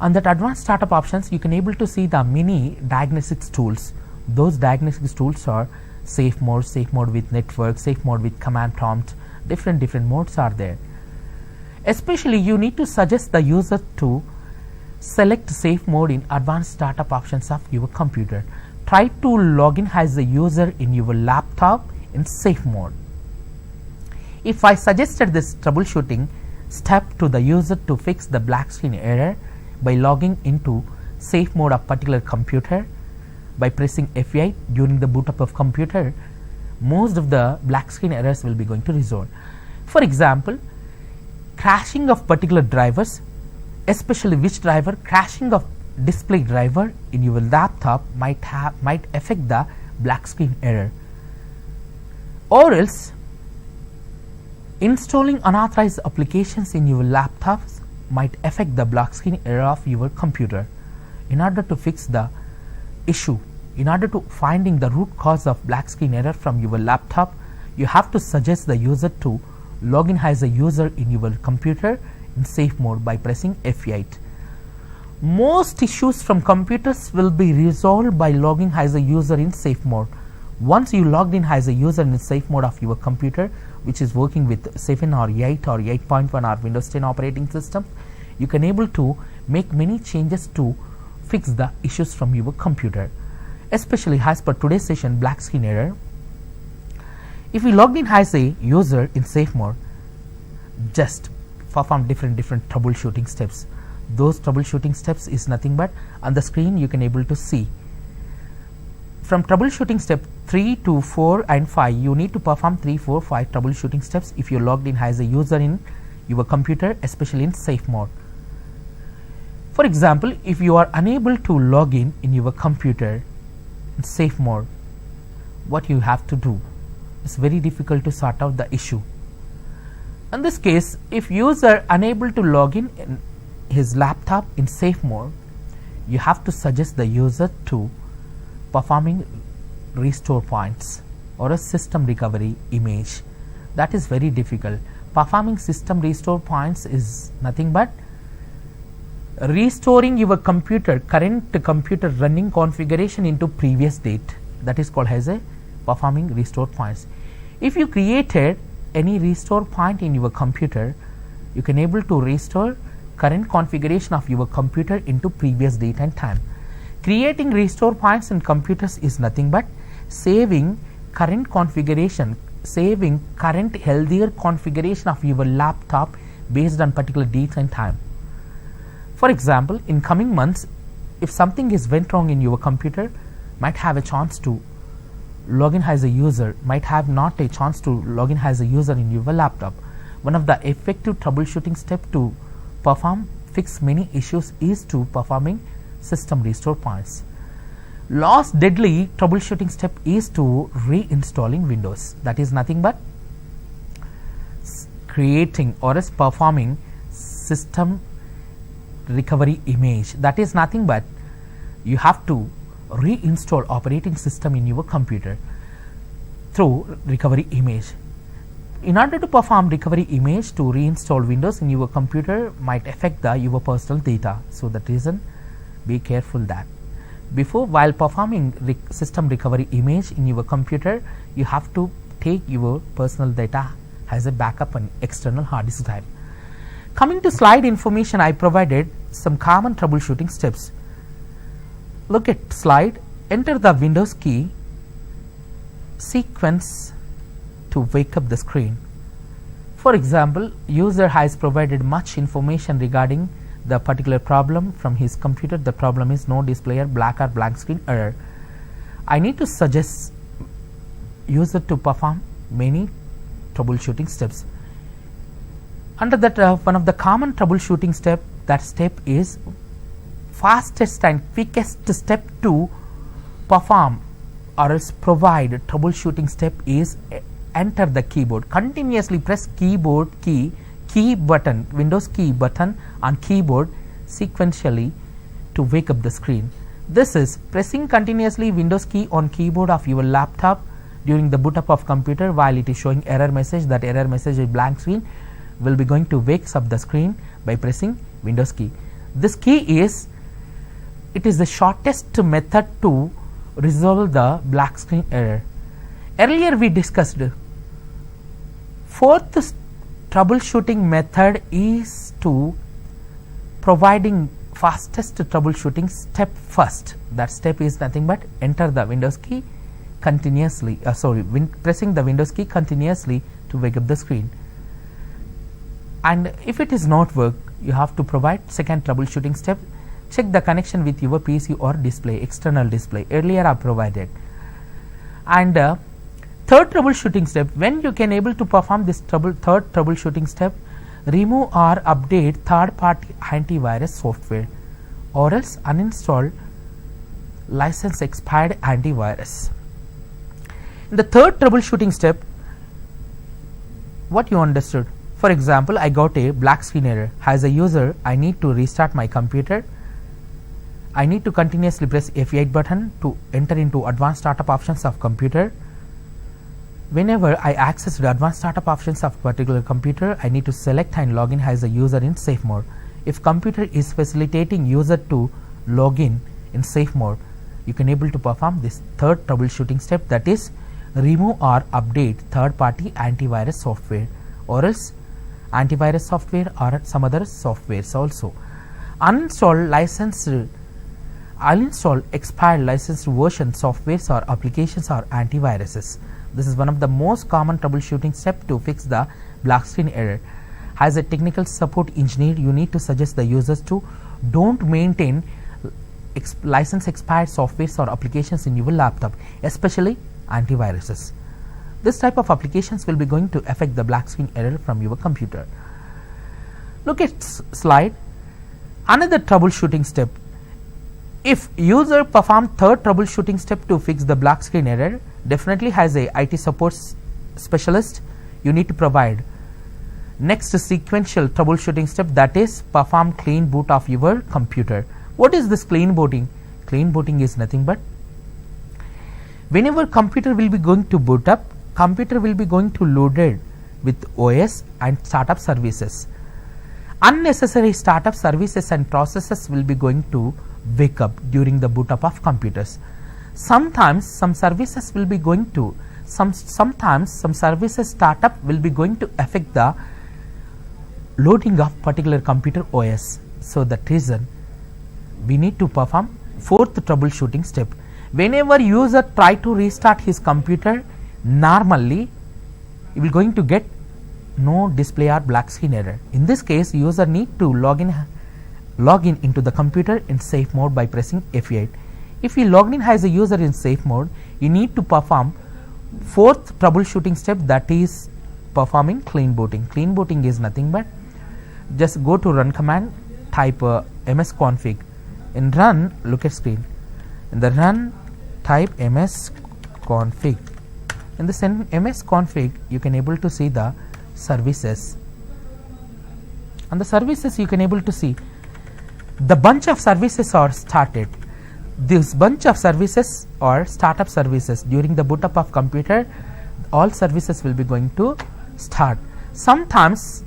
On that advanced startup options, you can able to see the mini diagnostics tools. Those diagnostics tools are safe mode with network, safe mode with command prompt. Different modes are there. Especially you need to suggest the user to select safe mode in advanced startup options of your computer. Try to log in as a user in your laptop in safe mode. If I suggested this troubleshooting step to the user to fix the black screen error by logging into safe mode of particular computer by pressing F8 during the boot up of computer, most of the black screen errors will be going to resolve. For example, crashing of particular drivers, especially which driver, crashing of display driver in your laptop might affect the black screen error. Or else installing unauthorized applications in your laptops might affect the black screen error of your computer. In order to fix the issue, in order to finding the root cause of black screen error from your laptop, you have to suggest the user to log in as a user in your computer in safe mode by pressing F8. Most issues from computers will be resolved by logging as a user in safe mode. Once you logged in as a user in safe mode of your computer, which is working with 7 or 8 or 8.1 or Windows 10 operating system, you can able to make many changes to fix the issues from your computer. Especially as per today's session, black screen error. If we logged in as a user in safe mode, just perform different troubleshooting steps. Those troubleshooting steps is nothing but on the screen you can able to see. From troubleshooting step 3 to 4 and 5, you need to perform 3, 4, 5 troubleshooting steps if you logged in as a user in your computer, especially in safe mode. For example, if you are unable to log in your computer in safe mode, what you have to do? It's very difficult to sort out the issue. In this case, if user unable to log in his laptop in safe mode, you have to suggest the user to performing restore points or a system recovery image. That is very difficult. Performing system restore points is nothing but restoring your current computer running configuration into previous date. That is called as a performing restore points. If you created any restore point in your computer, you can able to restore current configuration of your computer into previous date and time. Creating restore points in computers is nothing but saving current configuration, saving current healthier configuration of your laptop based on particular date and time. For example, in coming months, if something is went wrong in your computer, might have a chance to log in as a user, might have not a chance to log in as a user in your laptop. One of the effective troubleshooting step to fix many issues is to performing system restore points. Last deadly troubleshooting step is to reinstalling Windows. That is nothing but creating or is performing system recovery image. That is nothing but you have to reinstall operating system in your computer through recovery image. In order to perform recovery image to reinstall Windows in your computer might affect your personal data. So that reason, be careful that before while performing system recovery image in your computer, you have to take your personal data as a backup on external hard disk drive. Coming to slide information, I provided some common troubleshooting steps. Look at slide. Enter the Windows key sequence to wake up the screen. For example, user has provided much information regarding the particular problem from his computer. The problem is no display or blank screen error. I need to suggest user to perform many troubleshooting steps. Under that, one of the common troubleshooting step, that step is fastest and quickest step to perform or else provide troubleshooting step is enter the keyboard. Continuously press keyboard key button, Windows key button on keyboard sequentially to wake up the screen. This is pressing continuously Windows key on keyboard of your laptop during the boot up of computer while it is showing error message. That error message is blank screen will be going to wake up the screen by pressing Windows key. This key is the shortest method to resolve the black screen error. Earlier we discussed fourth troubleshooting method is to providing fastest troubleshooting step first. That step is nothing but enter the Windows key continuously, pressing the Windows key continuously to wake up the screen. And if it is not work, you have to provide second troubleshooting step. Check the connection with your PC or display, external display. Earlier I provided. And third troubleshooting step, when you can able to perform this third troubleshooting step, remove or update third party antivirus software or else uninstall license expired antivirus. In the third troubleshooting step, what you understood? For example, I got a black screen error. As a user, I need to restart my computer. I need to continuously press F8 button to enter into advanced startup options of computer. Whenever I access the advanced startup options of particular computer, I need to select and log in as a user in safe mode. If computer is facilitating user to log in safe mode, you can able to perform this third troubleshooting step, that is remove or update third party antivirus software or else antivirus software or some other softwares also. Uninstall expired licensed version softwares or applications or antiviruses. This is one of the most common troubleshooting steps to fix the black screen error. As a technical support engineer, you need to suggest the users to don't maintain license expired softwares or applications in your laptop, especially antiviruses. This type of applications will be going to affect the black screen error from your computer. Look at slide. Another troubleshooting step. If user perform third troubleshooting step to fix the black screen error, definitely has a IT support specialist, you need to provide next sequential troubleshooting step, that is perform clean boot of your computer. What is this clean booting? Clean booting is nothing but whenever computer will be going to boot up, computer will be going to loaded with OS and startup services. Unnecessary startup services and processes will be going to wake up during the boot up of computers. Sometimes some services will be going to sometimes some services startup will be going to affect the loading of particular computer OS. So that reason we need to perform fourth troubleshooting step. Whenever user try to restart his computer, normally he will going to get no display or black screen error. In this case, user need to log in into the computer in safe mode by pressing F8. If you logged in as a user in safe mode, you need to perform fourth troubleshooting step, that is performing clean booting. Clean booting is nothing but just go to run command, type msconfig. In run, look at screen. In the run, type msconfig. In the msconfig, you can able to see the services. On the services, you can able to see the bunch of services are started. This bunch of services or startup services during the boot up of computer, all services will be going to start. Sometimes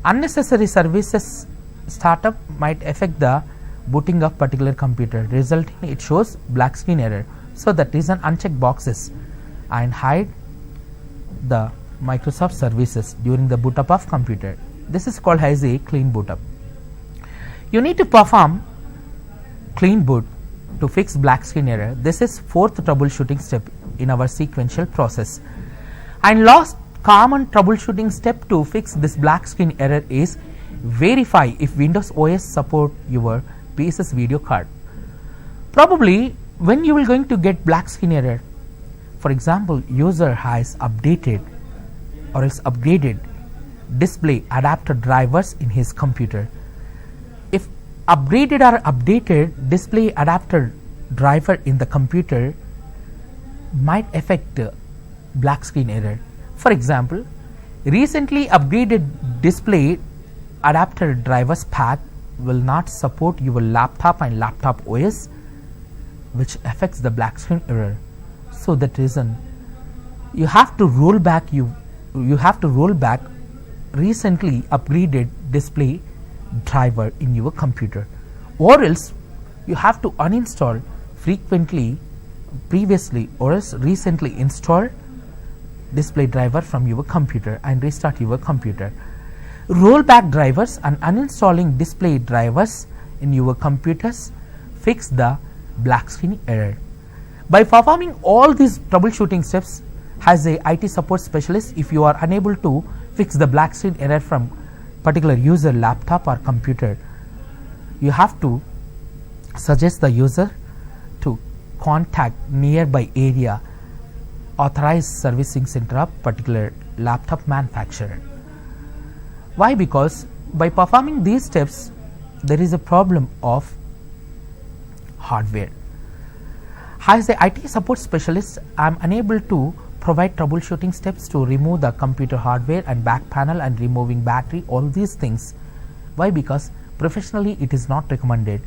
unnecessary services startup might affect the booting of particular computer, resulting it shows black screen error. So that reason uncheck boxes and hide the Microsoft services during the boot up of computer. This is called as a clean boot up. You need to perform clean boot to fix black screen error. This is fourth troubleshooting step in our sequential process. And last common troubleshooting step to fix this black screen error is verify if Windows OS support your PSS video card. Probably when you will going to get black screen error, for example, user has updated or else upgraded display adapter drivers in his computer. If upgraded or updated display adapter driver in the computer might affect black screen error. For example, recently upgraded display adapter drivers pack will not support your laptop and laptop OS, which affects the black screen error. So that reason you have to roll back recently upgraded display driver in your computer, or else you have to uninstall frequently previously or else recently installed display driver from your computer and restart your computer. Rollback drivers and uninstalling display drivers in your computers fix the black screen error. By performing all these troubleshooting steps as a IT support specialist, if you are unable to fix the black screen error from particular user laptop or computer, you have to suggest the user to contact nearby area authorized servicing center of particular laptop manufacturer. Why? Because by performing these steps there is a problem of hardware. As a IT support specialist, I am unable to provide troubleshooting steps to remove the computer hardware and back panel and removing battery, all these things. Why? Because professionally it is not recommended.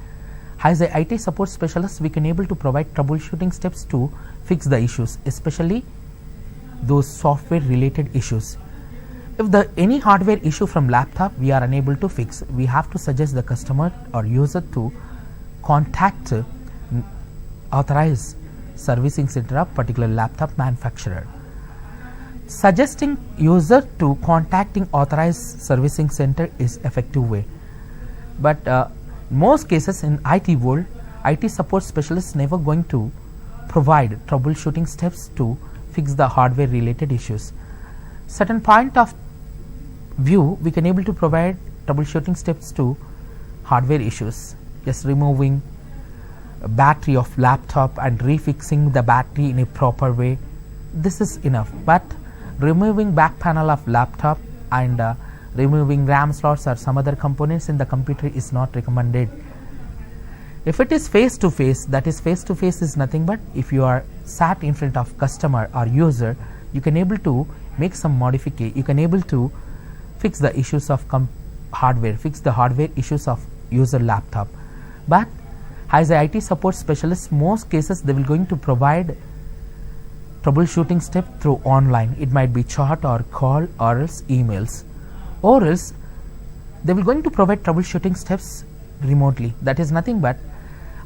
As a IT support specialist, we can able to provide troubleshooting steps to fix the issues, especially those software related issues. If the any hardware issue from laptop we are unable to fix, we have to suggest the customer or user to contact authorized servicing center of particular laptop manufacturer. Suggesting user to contacting authorized servicing center is effective way, but most cases in IT world, IT support specialists never going to provide troubleshooting steps to fix the hardware related issues. Certain point of view, we can able to provide troubleshooting steps to hardware issues, just removing battery of laptop and refixing the battery in a proper way. This is enough, but removing back panel of laptop and removing RAM slots or some other components in the computer is not recommended. If it is face to face, that is face to face is nothing but if you are sat in front of customer or user, you can able to make some modification, you can able to fix the issues of hardware, fix the hardware issues of user laptop. But as a IT support specialist, most cases they will going to provide troubleshooting step through online. It might be chat or call or else emails, or else they will going to provide troubleshooting steps remotely. That is nothing but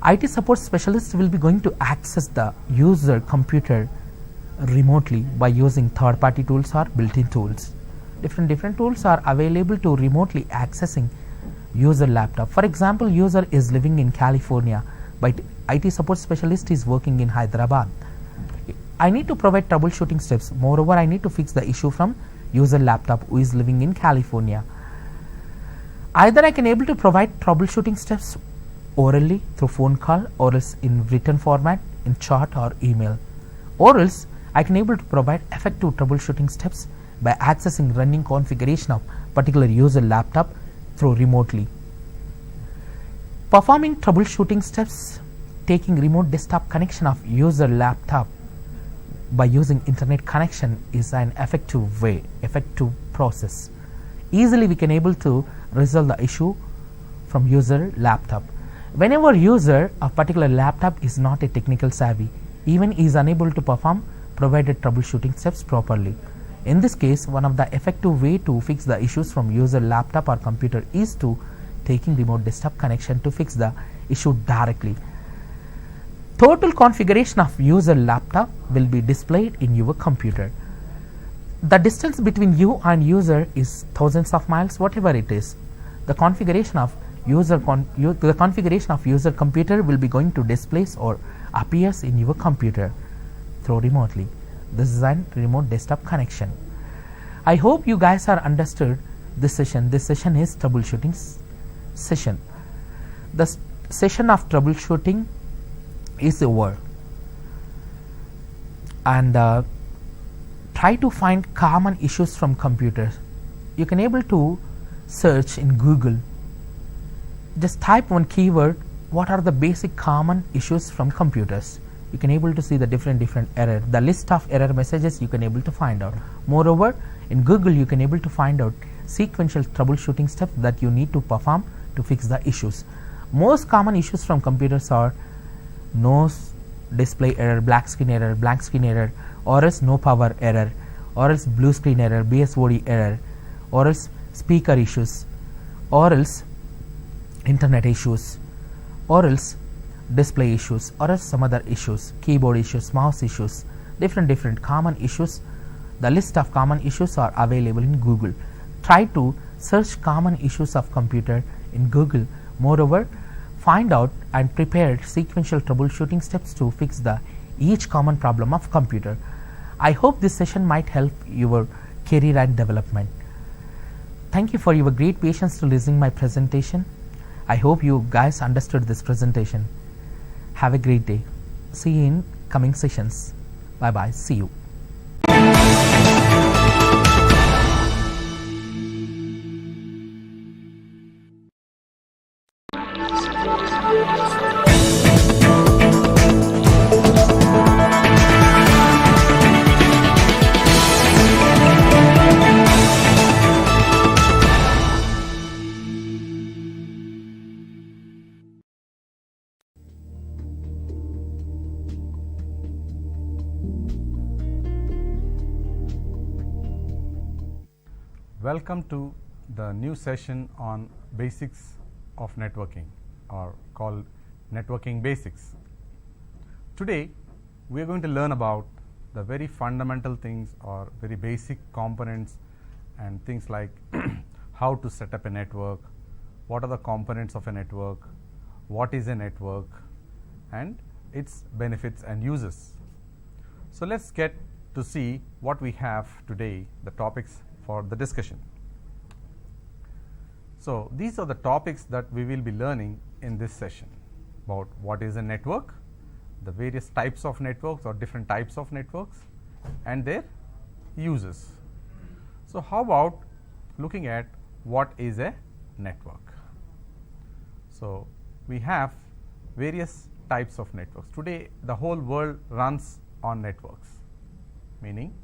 IT support specialist will be going to access the user computer remotely by using third party tools or built-in tools. Different tools are available to remotely accessing user laptop. For example, user is living in California, but IT support specialist is working in Hyderabad. I need to provide troubleshooting steps. Moreover, I need to fix the issue from user laptop who is living in California. Either I can able to provide troubleshooting steps orally through phone call, or else in written format in chat or email, or else I can able to provide effective troubleshooting steps by accessing running configuration of particular user laptop through remotely. Performing troubleshooting steps, taking remote desktop connection of user laptop by using internet connection is an effective way, effective process. Easily we can able to resolve the issue from user laptop. Whenever user of particular laptop is not a technical savvy, even is unable to perform provided troubleshooting steps properly. In this case, one of the effective way to fix the issues from user laptop or computer is to taking remote desktop connection to fix the issue directly. Total configuration of user laptop will be displayed in your computer. The distance between you and user is thousands of miles, whatever it is. The configuration of user computer will be going to displays or appears in your computer through remotely. This is a remote desktop connection. I hope you guys are understood this session. This session is troubleshooting session. The session of troubleshooting is over, and try to find common issues from computers. You can able to search in Google, just type one keyword, what are the basic common issues from computers. You can able to see the different error, the list of error messages you can able to find out. Moreover, in Google you can able to find out sequential troubleshooting steps that you need to perform to fix the issues. Most common issues from computers are no display error, black screen error, blank screen error, or else no power error, or else blue screen error, BSOD error, or else speaker issues, or else internet issues, or else display issues or else some other issues, keyboard issues, mouse issues, different common issues. The list of common issues are available in Google. Try to search common issues of computer in Google. Moreover, find out and prepare sequential troubleshooting steps to fix each common problem of computer. I hope this session might help your career and development. Thank you for your great patience to listening my presentation. I hope you guys understood this presentation. Have a great day. See you in coming sessions. Bye bye. See you. Welcome to the new session on basics of networking, or called networking basics. Today we are going to learn about the very fundamental things or very basic components and things like how to set up a network, what are the components of a network, what is a network, and its benefits and uses. So let's get to see what we have today, the topics for the discussion. So these are the topics that we will be learning in this session, about what is a network, the various types of networks or different types of networks, and their uses. So how about looking at what is a network? So we have various types of networks. Today the whole world runs on networks, meaning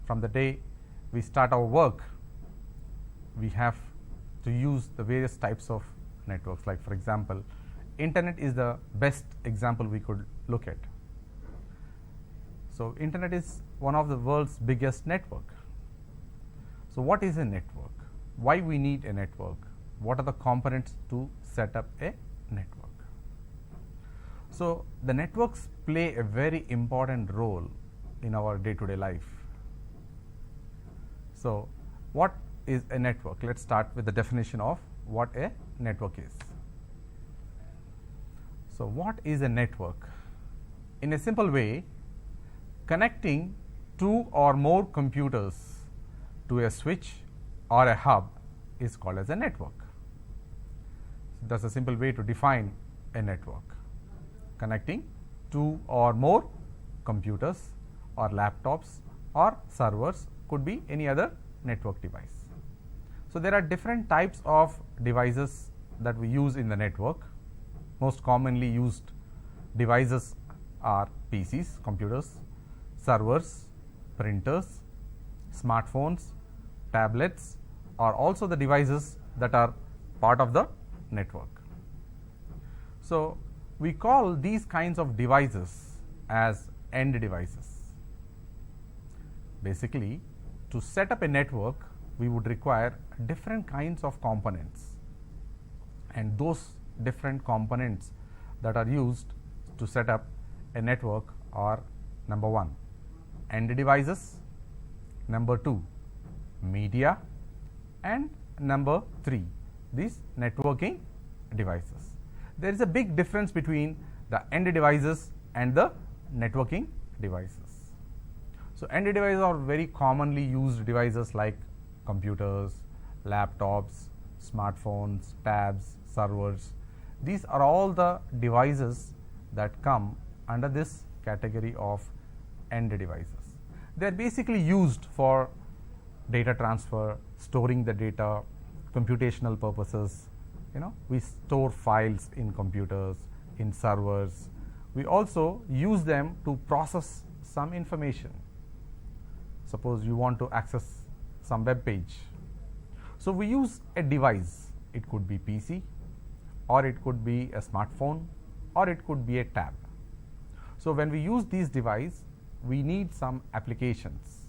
from the day we start our work, we have to use the various types of networks. Like for example, internet is the best example we could look at. So internet is one of the world's biggest network. So what is a network? Why we need a network? What are the components to set up a network? So the networks play a very important role in our day-to-day life. So what is a network? Let's start with the definition of what a network is. So what is a network? In a simple way, connecting two or more computers to a switch or a hub is called as a network. So that's a simple way to define a network. Connecting two or more computers or laptops or servers, could be any other network device. So there are different types of devices that we use in the network. Most commonly used devices are PCs, computers, servers, printers, smartphones, tablets are also the devices that are part of the network. So we call these kinds of devices as end devices. Basically, to set up a network, we would require different kinds of components, and those different components that are used to set up a network are: number 1, end devices; number 2, media; and number 3, these networking devices. There is a big difference between the end devices and the networking devices. So end devices are very commonly used devices like computers, laptops, smartphones, tabs, servers. These are all the devices that come under this category of end devices. They are basically used for data transfer, storing the data, computational purposes. We store files in computers, in servers. We also use them to process some information. Suppose you want to access some web page. So we use a device. It could be PC, or it could be a smartphone, or it could be a tab. So when we use these devices, we need some applications.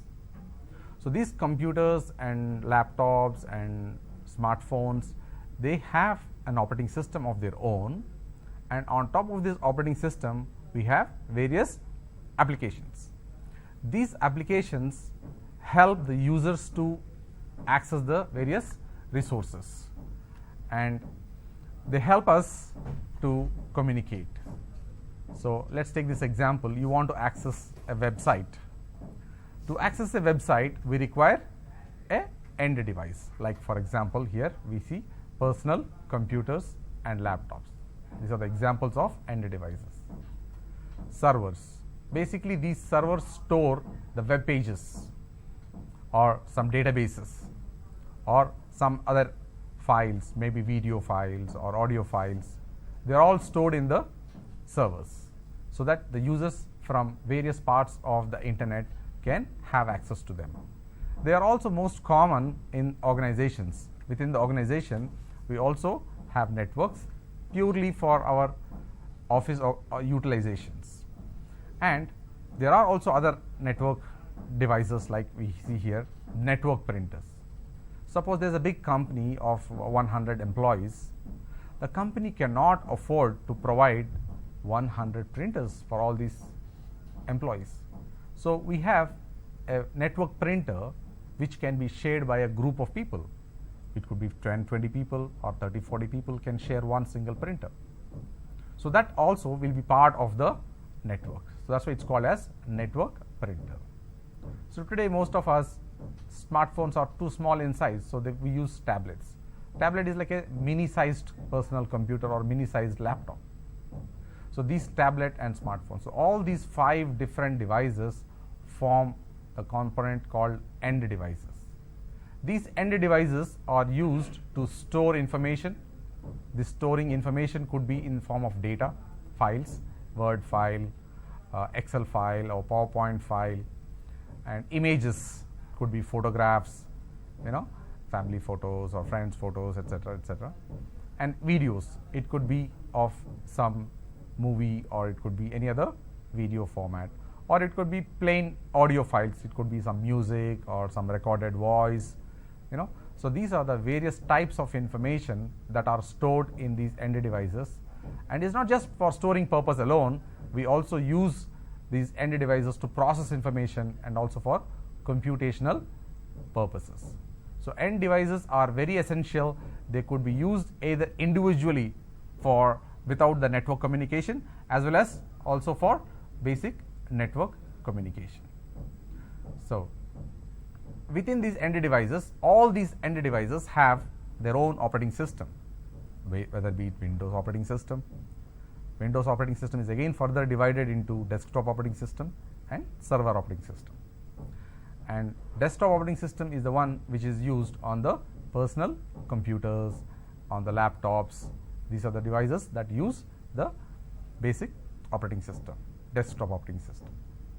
So these computers and laptops and smartphones, they have an operating system of their own, and on top of this operating system we have various applications. These applications help the users to access the various resources, and they help us to communicate. So let's take this example. You want to access a website. To access a website, we require a end device. Like for example, here we see personal computers and laptops. These are the examples of end devices. Servers. Basically, these servers store the web pages or some databases or some other files, maybe video files or audio files. They are all stored in the servers so that the users from various parts of the internet can have access to them. They are also most common in organizations. Within the organization, we also have networks purely for our office utilizations. And there are also other network devices like we see here, network printers. Suppose there is a big company of 100 employees. The company cannot afford to provide 100 printers for all these employees. So we have a network printer which can be shared by a group of people. It could be 10, 20 people or 30, 40 people can share one single printer. So that also will be part of the network. So that's why it's called as network printer. So today most of us smartphones are too small in size, so we use tablets. Tablet is like a mini-sized personal computer or mini-sized laptop. So these tablet and smartphones. So all these 5 different devices form a component called end devices. These end devices are used to store information. This storing information could be in form of data, files, Word file, Excel file or PowerPoint file, and images could be photographs, family photos or friends photos, etc., etc. And videos, it could be of some movie or it could be any other video format, or it could be plain audio files. It could be some music or some recorded voice, So these are the various types of information that are stored in these end devices, and it's not just for storing purpose alone. We also use these end devices to process information and also for computational purposes. So end devices are very essential. They could be used either individually for without the network communication, as well as also for basic network communication. So within these end devices, all these end devices have their own operating system, whether it be Windows operating system. Windows operating system is again further divided into desktop operating system and server operating system. And desktop operating system is the one which is used on the personal computers, on the laptops. These are the devices that use the basic operating system, desktop operating system.